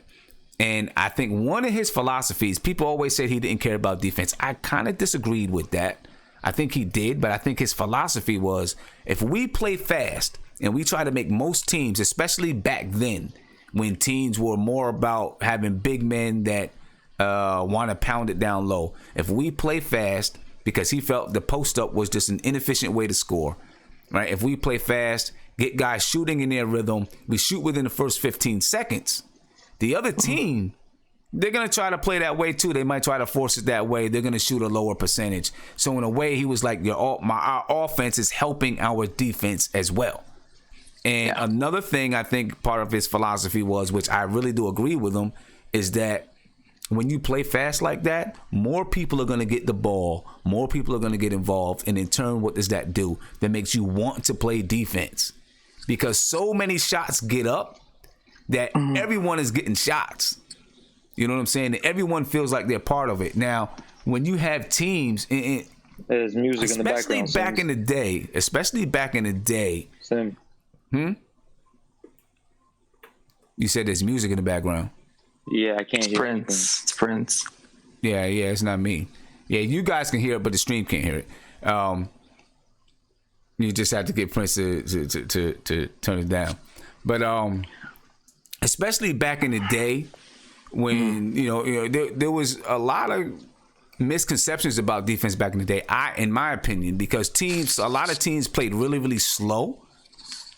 And I think one of his philosophies, people always said he didn't care about defense. I kind of disagreed with that. I think he did, but I think his philosophy was if we play fast and we try to make most teams, especially back then, when teams were more about having big men that want to pound it down low. If we play fast, because he felt the post up was just an inefficient way to score, right? If we play fast, get guys shooting in their rhythm, we shoot within the first 15 seconds. The other team, they're going to try to play that way too. They might try to force it that way. They're going to shoot a lower percentage. So in a way, he was like, our offense is helping our defense as well. And another thing I think part of his philosophy was, which I really do agree with him, is that when you play fast like that, more people are going to get the ball. More people are going to get involved. And in turn, what does that do? That makes you want to play defense. Because so many shots get up that everyone is getting shots. You know what I'm saying? And everyone feels like they're part of it. Now, when you have teams, there's music in the background. Especially back in the day. Same. You said there's music in the background. Yeah, I can't hear it. It's Prince. Yeah, it's not me. Yeah, you guys can hear it, but the stream can't hear it. You just have to get Prince to turn it down. But especially back in the day when there was a lot of misconceptions about defense back in the day, in my opinion, because a lot of teams played really slow,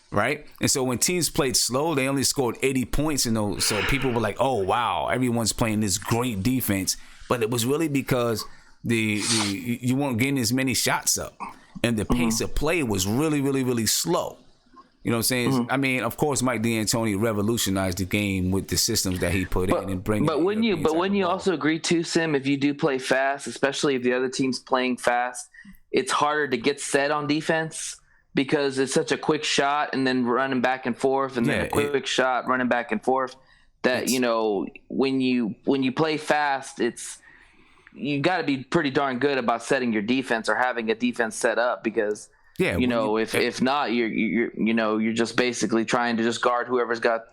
right? And so when teams played slow, they only scored 80 points so people were like, oh wow, everyone's playing this great defense. But it was really because you weren't getting as many shots up, and the pace of play was really slow. You know what I'm saying? I mean, of course, Mike D'Antoni revolutionized the game with the systems that he put in and bringing. But wouldn't you also agree too, Sim? If you do play fast, especially if the other team's playing fast, it's harder to get set on defense because it's such a quick shot and then running back and forth, and then a quick shot running back and forth. That when you play fast, you got to be pretty darn good about setting your defense or having a defense set up because. Yeah, if not, you're just basically trying to just guard whoever's got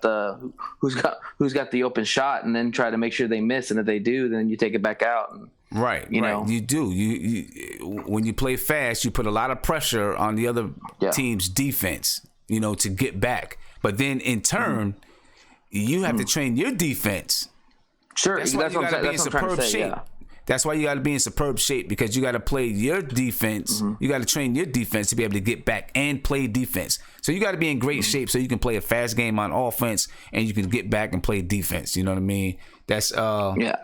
who's got the open shot, and then try to make sure they miss, and if they do, then you take it back out. And, right. You do. You when you play fast, you put a lot of pressure on the other team's defense, to get back. But then in turn, you have to train your defense. Sure, that's why you got to be in superb shape. Yeah. That's why you got to be in superb shape, because you got to play your defense. You got to train your defense to be able to get back and play defense. So you got to be in great shape so you can play a fast game on offense and you can get back and play defense. You know what I mean? That's that's.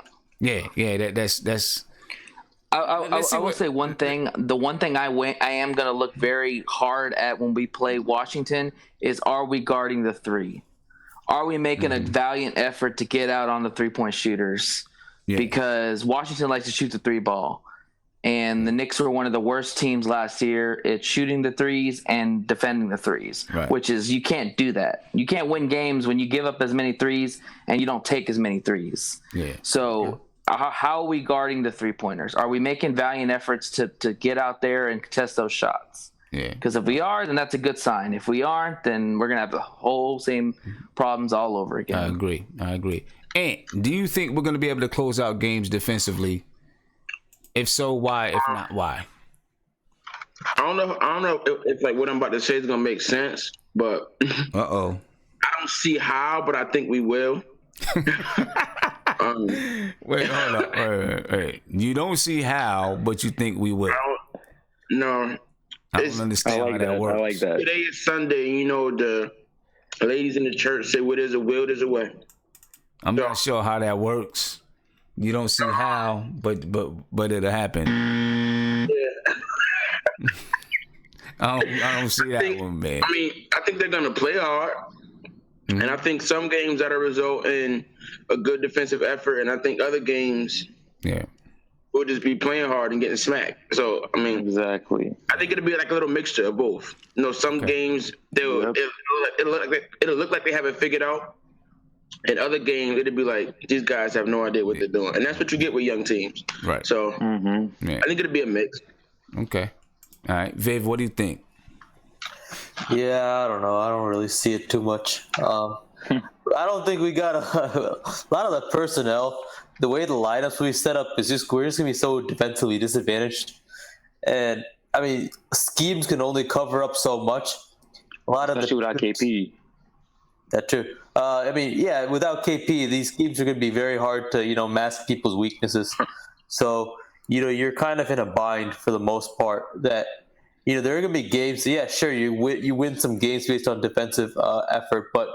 I will say one thing. The one thing I am going to look very hard at when we play Washington is, are we guarding the three? Are we making a valiant effort to get out on the 3-point shooters? Yeah. Because Washington likes to shoot the three ball, and the Knicks were one of the worst teams last year at shooting the threes and defending the threes, which is, you can't do that. You can't win games when you give up as many threes and you don't take as many threes. Yeah. So how are we guarding the 3-pointers? Are we making valiant efforts to get out there and contest those shots? Yeah. Because if we are, then that's a good sign. If we aren't, then we're going to have the whole same problems all over again. I agree. And do you think we're going to be able to close out games defensively? If so, why? If not, why? I don't know if like what I'm about to say is going to make sense, but I don't see how, but I think we will. Wait, hold up. Wait. You don't see how, but you think we will. No. I don't understand how that works. I like that. Today is Sunday. You know, the ladies in the church say, where there's a will, there's a way. I'm not sure how that works. You don't see how, but it'll happen. Yeah. I don't see that one, man. I mean, I think they're gonna play hard, and I think some games that'll result in a good defensive effort, and I think other games, will just be playing hard and getting smacked. So I mean, exactly. I think it'll be like a little mixture of both. You know, some games it'll look like they have it figured out. In other games, it'd be like, these guys have no idea what they're doing. And that's what you get with young teams. Right. So, I think it'd be a mix. Okay. All right. Viv, what do you think? Yeah, I don't know. I don't really see it too much. I don't think we got a lot of the personnel. The way the lineups we set up is just, we're just going to be so defensively disadvantaged. And, I mean, schemes can only cover up so much. A lot of especially without KP. That's true. I mean, yeah, without KP, these schemes are going to be very hard to, mask people's weaknesses. So, you're kind of in a bind for the most part that, there are going to be games. Yeah, sure, you win some games based on defensive effort. But,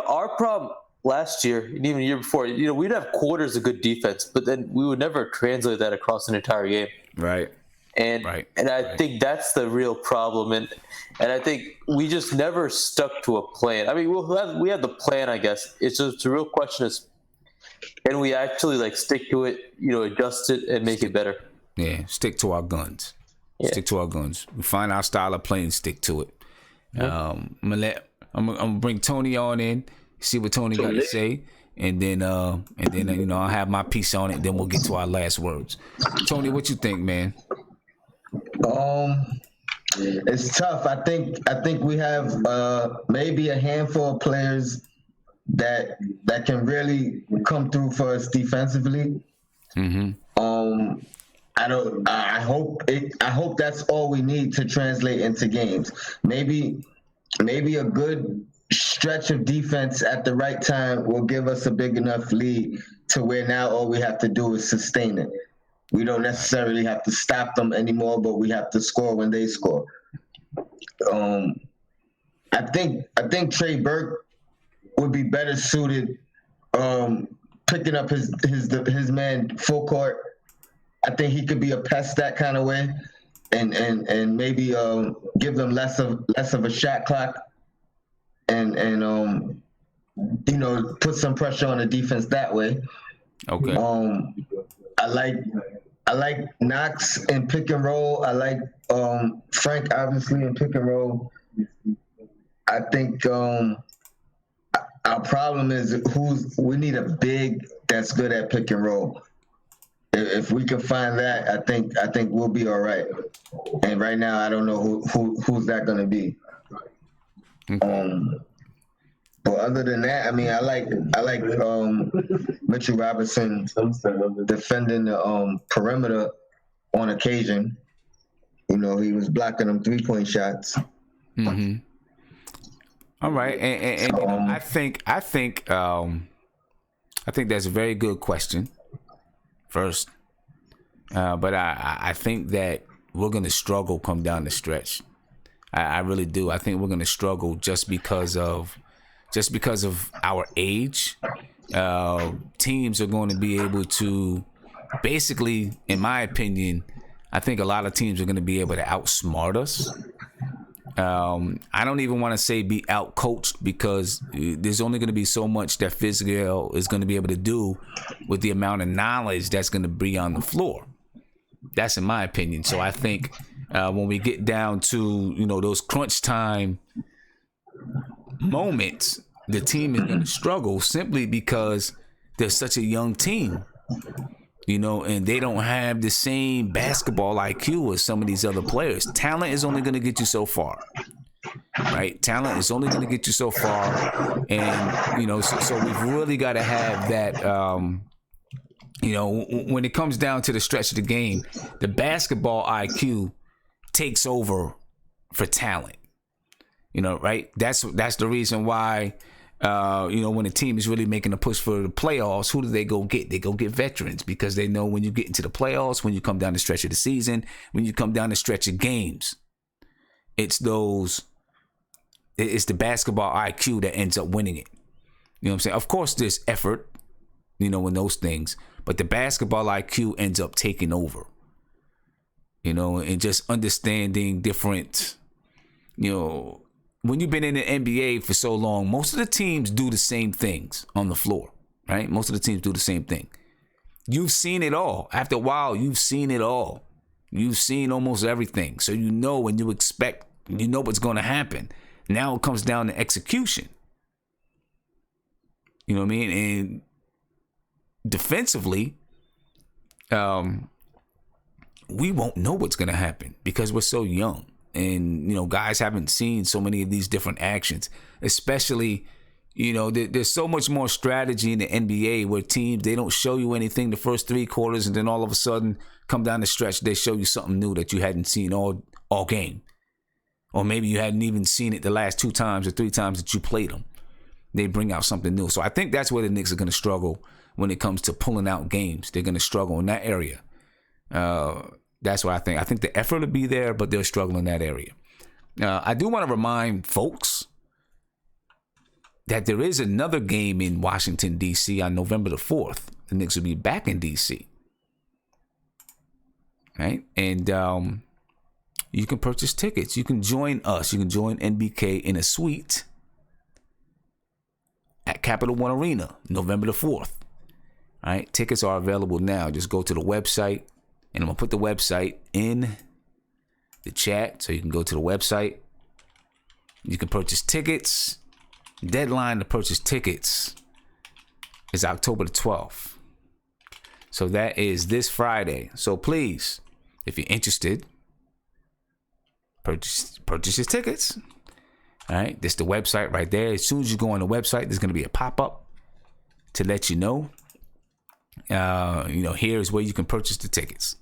our problem last year and even the year before, we'd have quarters of good defense, but then we would never translate that across an entire game. Right. And I think that's the real problem, and I think we just never stuck to a plan. I mean, we have the plan, I guess. It's just the real question is, can we actually stick to it, adjust it, and make it better? Yeah, stick to our guns. Yeah. Stick to our guns. We find our style of playing, stick to it. Yeah. I'm gonna bring Tony on in, see what Tony got to say. And then I'll have my piece on it. Then we'll get to our last words. Tony, what you think, man? It's tough. I think we have maybe a handful of players that can really come through for us defensively. Mm-hmm. I hope that's all we need to translate into games. Maybe a good stretch of defense at the right time will give us a big enough lead to where now all we have to do is sustain it. We don't necessarily have to stop them anymore, but we have to score when they score. I think Trey Burke would be better suited picking up his man full court. I think he could be a pest that kind of way, and maybe give them less of a shot clock, and put some pressure on the defense that way. Okay. I like Knox in pick and roll. I like Frank obviously in pick and roll. I think our problem is we need a big that's good at pick and roll. If we can find that, I think we'll be all right. And right now, I don't know who's that going to be. But other than that, I mean, I like Mitchell Robinson defending the perimeter on occasion. He was blocking them 3-point shots. Mm-hmm. All right, and I think that's a very good question. First, but I think that we're gonna struggle come down the stretch. I really do. I think we're gonna struggle just because of our age. Teams are going to be able to basically, in my opinion, I think a lot of teams are going to be able to outsmart us. I don't even want to say be out-coached, because there's only going to be so much that Fizdale is going to be able to do with the amount of knowledge that's going to be on the floor. That's in my opinion. So I think when we get down to those crunch time moments, the team is going to struggle simply because they're such a young team, and they don't have the same basketball IQ as some of these other players. Talent is only going to get you so far, right? Talent is only going to get you so far. And, so we've really got to have that, when it comes down to the stretch of the game, the basketball IQ takes over for talent, right? That's the reason why when a team is really making a push for the playoffs, who do they go get? They go get veterans, because they know when you get into the playoffs, when you come down the stretch of the season, when you come down the stretch of games, it's the basketball IQ that ends up winning it. You know what I'm saying? Of course, there's effort, in those things, but the basketball IQ ends up taking over, and just understanding different, when you've been in the NBA for so long, most of the teams do the same things on the floor, right? Most of the teams do the same thing. You've seen it all. After a while, you've seen it all. You've seen almost everything. So when you expect, what's going to happen. Now it comes down to execution. You know what I mean? And defensively, we won't know what's going to happen because we're so young. And, guys haven't seen so many of these different actions, especially, there's so much more strategy in the NBA where teams, they don't show you anything the first 3 quarters, and then all of a sudden come down the stretch, they show you something new that you hadn't seen all game. Or maybe you hadn't even seen it the last 2 times or 3 times that you played them. They bring out something new. So I think that's where the Knicks are going to struggle when it comes to pulling out games. They're going to struggle in that area. That's what I think. I think the effort will be there, but they'll struggle in that area. I do want to remind folks that there is another game in Washington, D.C. on November the 4th. The Knicks will be back in D.C. Right? And you can purchase tickets. You can join us. You can join NBK in a suite at Capital One Arena, November the 4th. All right? Tickets are available now. Just go to the website. And I'm going to put the website in the chat so you can go to the website. You can purchase tickets. Deadline to purchase tickets is October the 12th. So that is this Friday. So please, if you're interested, purchase your tickets. All right. This is the website right there. As soon as you go on the website, there's going to be a pop-up to let you know. Here's where you can purchase the tickets.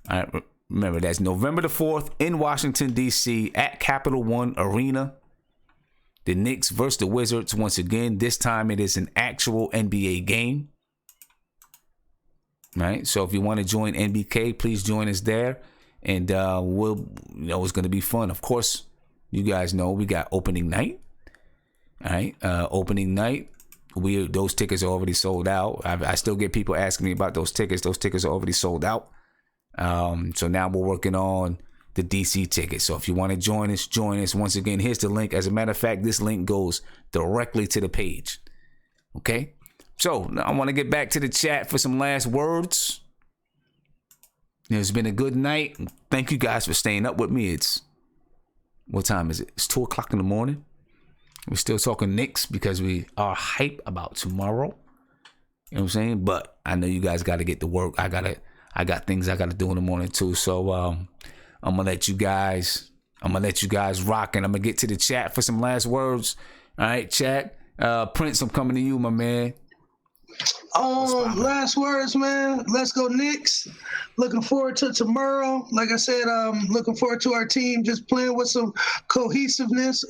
All right, remember, that's November the 4th in Washington, D.C. at Capital One Arena. The Knicks versus the Wizards once again. This time it is an actual NBA game. All right, so if you want to join NBK, please join us there. And it's going to be fun. Of course, you guys know we got opening night. All right, opening night. Those tickets are already sold out. I still get people asking me about those tickets. Those tickets are already sold out. So now we're working on the DC tickets. So if you want to join us, join us. Once again, here's the link. As a matter of fact, this link goes directly to the page. Okay. So now I want to get back to the chat for some last words. It's been a good night. Thank you guys for staying up with me. What time is it? It's 2:00 in the morning. We're still talking Knicks because we are hype about tomorrow. You know what I'm saying? But I know you guys got to get to work. I got things I got to do in the morning too. So I'm gonna let you guys rock, and I'm gonna get to the chat for some last words. All right, chat. Prince, I'm coming to you, my man. Last words, man. Let's go Knicks. Looking forward to tomorrow. Like I said, looking forward to our team just playing with some cohesiveness.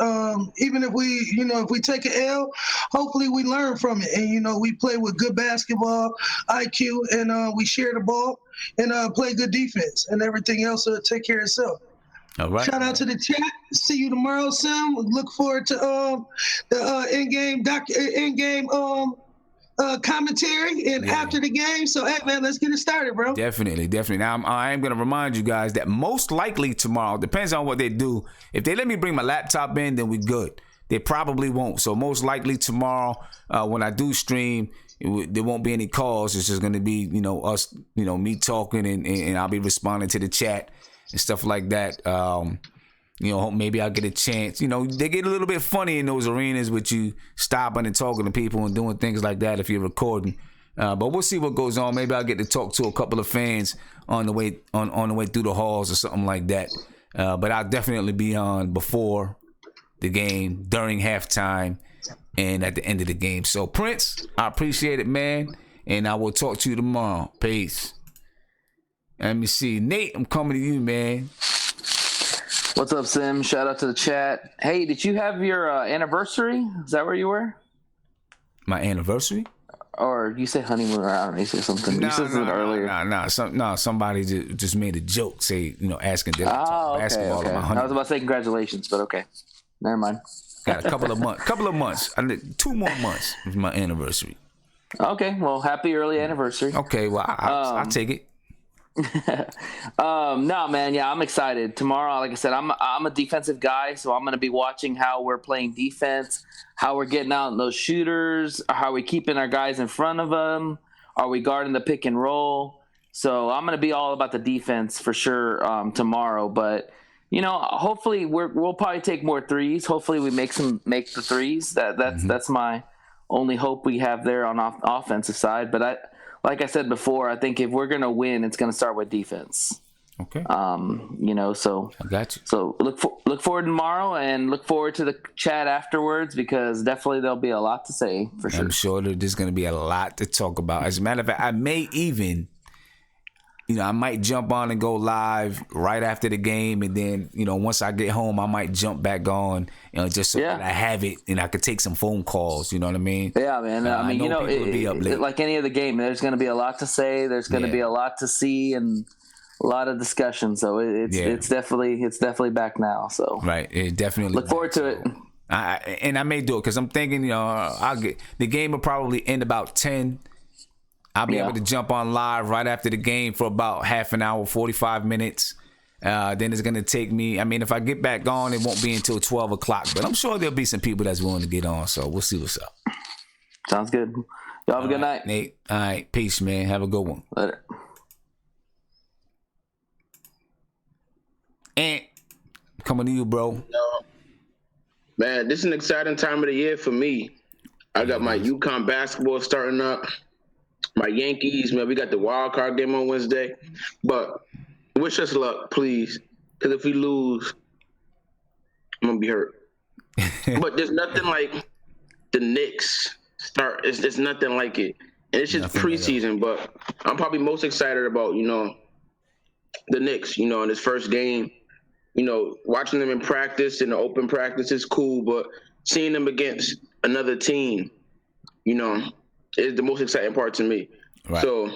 Even if we take an L, hopefully we learn from it. And, we play with good basketball IQ, and we share the ball and play good defense, and everything else will take care of itself. All right. Shout out to the chat. See you tomorrow, Sim. Look forward to the in-game commentary and after the game. So, hey, man, let's get it started, bro. Definitely. Now, I am going to remind you guys that most likely tomorrow, depends on what they do. If they let me bring my laptop in, then we're good. They probably won't. So most likely tomorrow, when I do stream, there won't be any calls. It's just going to be, us, me talking and I'll be responding to the chat and stuff like that. Maybe I'll get a chance. They get a little bit funny in those arenas with you stopping and talking to people and doing things like that if you're recording. But we'll see what goes on. Maybe I'll get to talk to a couple of fans on the way through the halls or something like that. But I'll definitely be on before the game, during halftime, and at the end of the game. So Prince, I appreciate it, man. And I will talk to you tomorrow. Peace. Let me see. Nate, I'm coming to you, man. What's up, Sim? Shout out to the chat. Hey, did you have your anniversary? Is that where you were? My anniversary? Or you said honeymoon? Or I don't know. You said something. You said something earlier. Somebody just made a joke. Say, asking did I talk basketball on my honeymoon. I was about to say congratulations, but okay, never mind. Got a couple of months. I need 2 more months is my anniversary. Okay, well, happy early anniversary. Okay, well, I'll take it. No, man, yeah, I'm excited. Tomorrow, like I said, I'm a defensive guy, so I'm going to be watching how we're playing defense, how we're getting out in those shooters, how we keeping our guys in front of them, are we guarding the pick and roll? So I'm going to be all about the defense for sure tomorrow. But hopefully we'll probably take more threes. Hopefully we make the threes. That's my only hope we have there on offensive side. But like I said before, I think if we're going to win, it's going to start with defense. Okay. So I got you. So look forward tomorrow and look forward to the chat afterwards because definitely there'll be a lot to say for sure. I'm sure that there's going to be a lot to talk about. As a matter of fact, I may even, I might jump on and go live right after the game. And then, once I get home, I might jump back on, just so that I have it and I could take some phone calls. You know what I mean? Yeah, man. I mean, like any other game, there's going to be a lot to say. There's going to be a lot to see and a lot of discussion. So it's definitely back now. So right. It definitely look forward to it. I may do it because I'm thinking, the game will probably end about 10. I'll be able to jump on live right after the game for about half an hour, 45 minutes. Then it's going to take me, if I get back on, it won't be until 12 o'clock. But I'm sure there'll be some people that's willing to get on. So we'll see what's up. Sounds good. Y'all have a good night. Nate. All right. Peace, man. Have a good one. Later. And coming to you, bro. Man, this is an exciting time of the year for me. I got my UConn basketball starting up. My Yankees, man, we got the wild card game on Wednesday. But wish us luck, please. Because if we lose, I'm going to be hurt. But there's nothing like the Knicks start. It's nothing like it. And it's just preseason. But I'm probably most excited about, the Knicks, in this first game. Watching them in practice, in the open practice is cool. But seeing them against another team, is the most exciting part to me. Right. So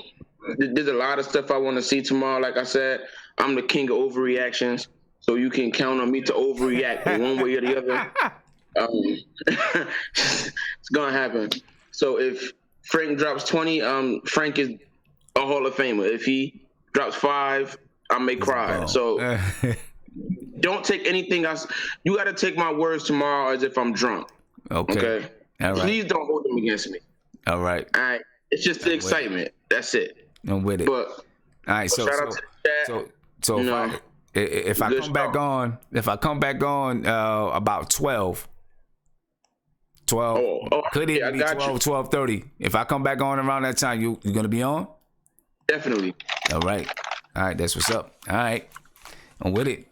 there's a lot of stuff I want to see tomorrow. Like I said, I'm the king of overreactions, so you can count on me to overreact in one way or the other. It's gonna happen. So if Frank drops 20, Frank is a Hall of Famer. If he drops 5, I may cry. So don't take anything else. You got to take my words tomorrow as if I'm drunk. Okay? All right. Please don't hold them against me. All right. It's just the excitement. That's it. I'm with it. But all right. So shout out to the chat. If I come back on about 12 could even be 12:30. If I come back on around that time, you gonna be on? Definitely. All right. That's what's up. All right. I'm with it.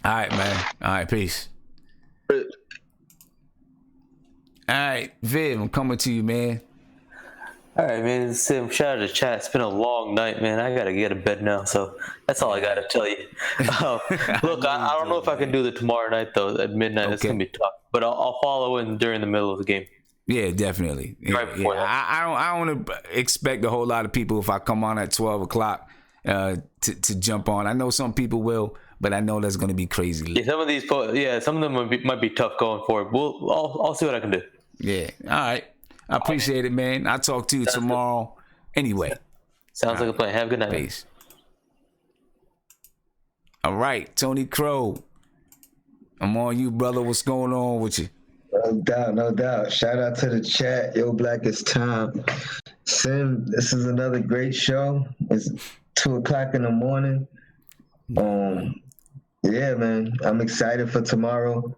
All right, man. All right, peace. All right, Viv, I'm coming to you, man. All right, man. Sim, shout out to chat. It's been a long night, man. I gotta get to bed now, so that's all I gotta tell you. Look, I don't know if I can do the tomorrow night though. At midnight, it's gonna be tough. But I'll follow in during the middle of the game. Yeah, definitely. Right before that. I don't expect a whole lot of people if I come on at 12 o'clock to jump on. I know some people will, but I know that's gonna be crazy. Yeah, some of them might be tough going forward. I'll see what I can do. Yeah. All right. I appreciate it, man. I'll talk to you tomorrow. Anyway. Sounds like a plan. Have a good night. Peace. All right, Tony Crow. I'm on you, brother. What's going on with you? No doubt. Shout out to the chat. Yo, Black, it's time. Sim, this is another great show. It's 2 o'clock in the morning. Yeah, man. I'm excited for tomorrow.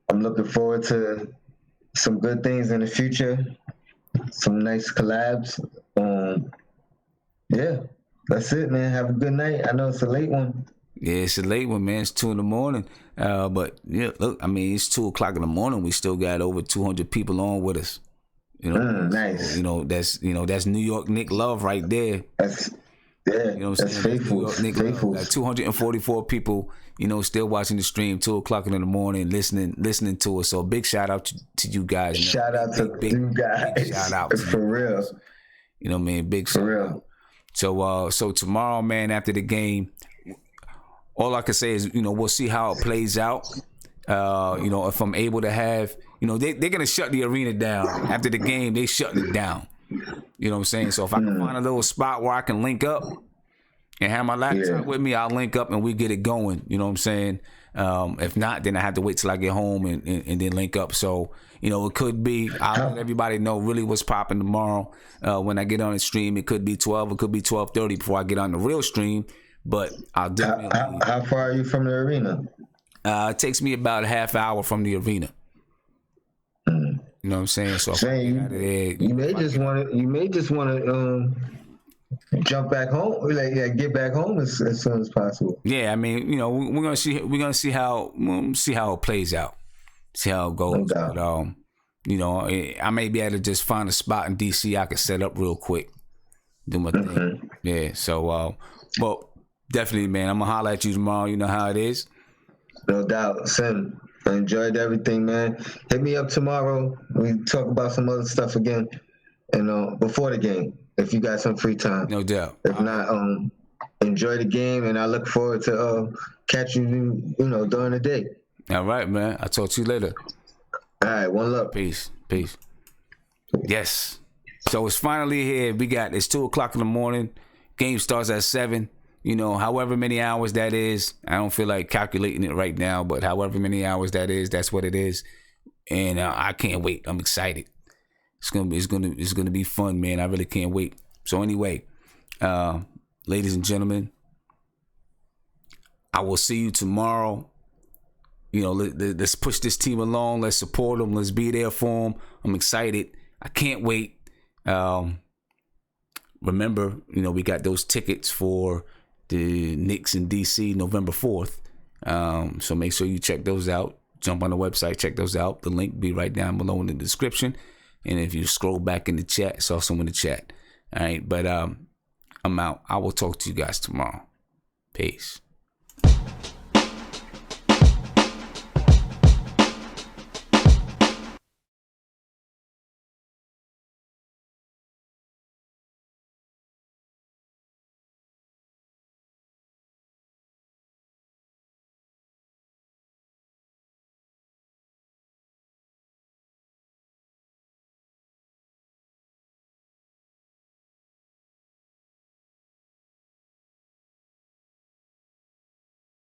I'm looking forward to some good things in the future, some nice collabs. Yeah, that's it, man. Have a good night. I know it's a late one. Yeah, it's a late one, man. It's 2 in the morning. But yeah, look, it's 2 o'clock in the morning. We still got over 200 people on with us. Nice. So, that's New York Knicks love right there. Yeah, you know what I'm that's saying? faithful. Nigga, like 244 people, still watching the stream 2:00 in the morning, listening to us. So big shout out to you guys. Man. Shout out to you guys. Big shout out to for real. You know what I mean? Big for shout real. out. So tomorrow, man, after the game, all I can say is, we'll see how it plays out. If I'm able to have, they're gonna shut the arena down after the game. They shutting it down. You know what I'm saying? So if I can find a little spot where I can link up and have my laptop with me, I'll link up and we get it going. You know what I'm saying? If not, then I have to wait till I get home and then link up. So, it could be, I'll let everybody know really what's popping tomorrow. When I get on the stream, it could be 12, it could be 12:30 before I get on the real stream. But I'll definitely. How far are you from the arena? It takes me about a half hour from the arena. You know what I'm saying? So you may just want to jump back home, get back home as soon as possible. Yeah, I mean, we're gonna see how it plays out, see how it goes. But I may be able to just find a spot in D.C. I could set up real quick, do my thing. Yeah. So, well, definitely, man. I'm gonna holler at you tomorrow. You know how it is. No doubt, Sim. I enjoyed everything, man. Hit me up tomorrow. We talk about some other stuff again, and before the game, if you got some free time. No doubt. If not, enjoy the game, and I look forward to catching you, during the day. All right, man. I'll talk to you later. All right, one love. Peace. Yes. So it's finally here. It's 2:00 in the morning. Game starts at 7. However many hours that is, I don't feel like calculating it right now, but however many hours that is, that's what it is. And I can't wait. I'm excited. It's gonna be fun, man. I really can't wait. So anyway, ladies and gentlemen, I will see you tomorrow. Let's push this team along. Let's support them. Let's be there for them. I'm excited. I can't wait. Remember, we got those tickets for the Knicks in D.C. November 4th. So make sure you check those out. Jump on the website, check those out. The link be right down below in the description. And if you scroll back in the chat, it's also in the chat. All right, but I'm out. I will talk to you guys tomorrow. Peace.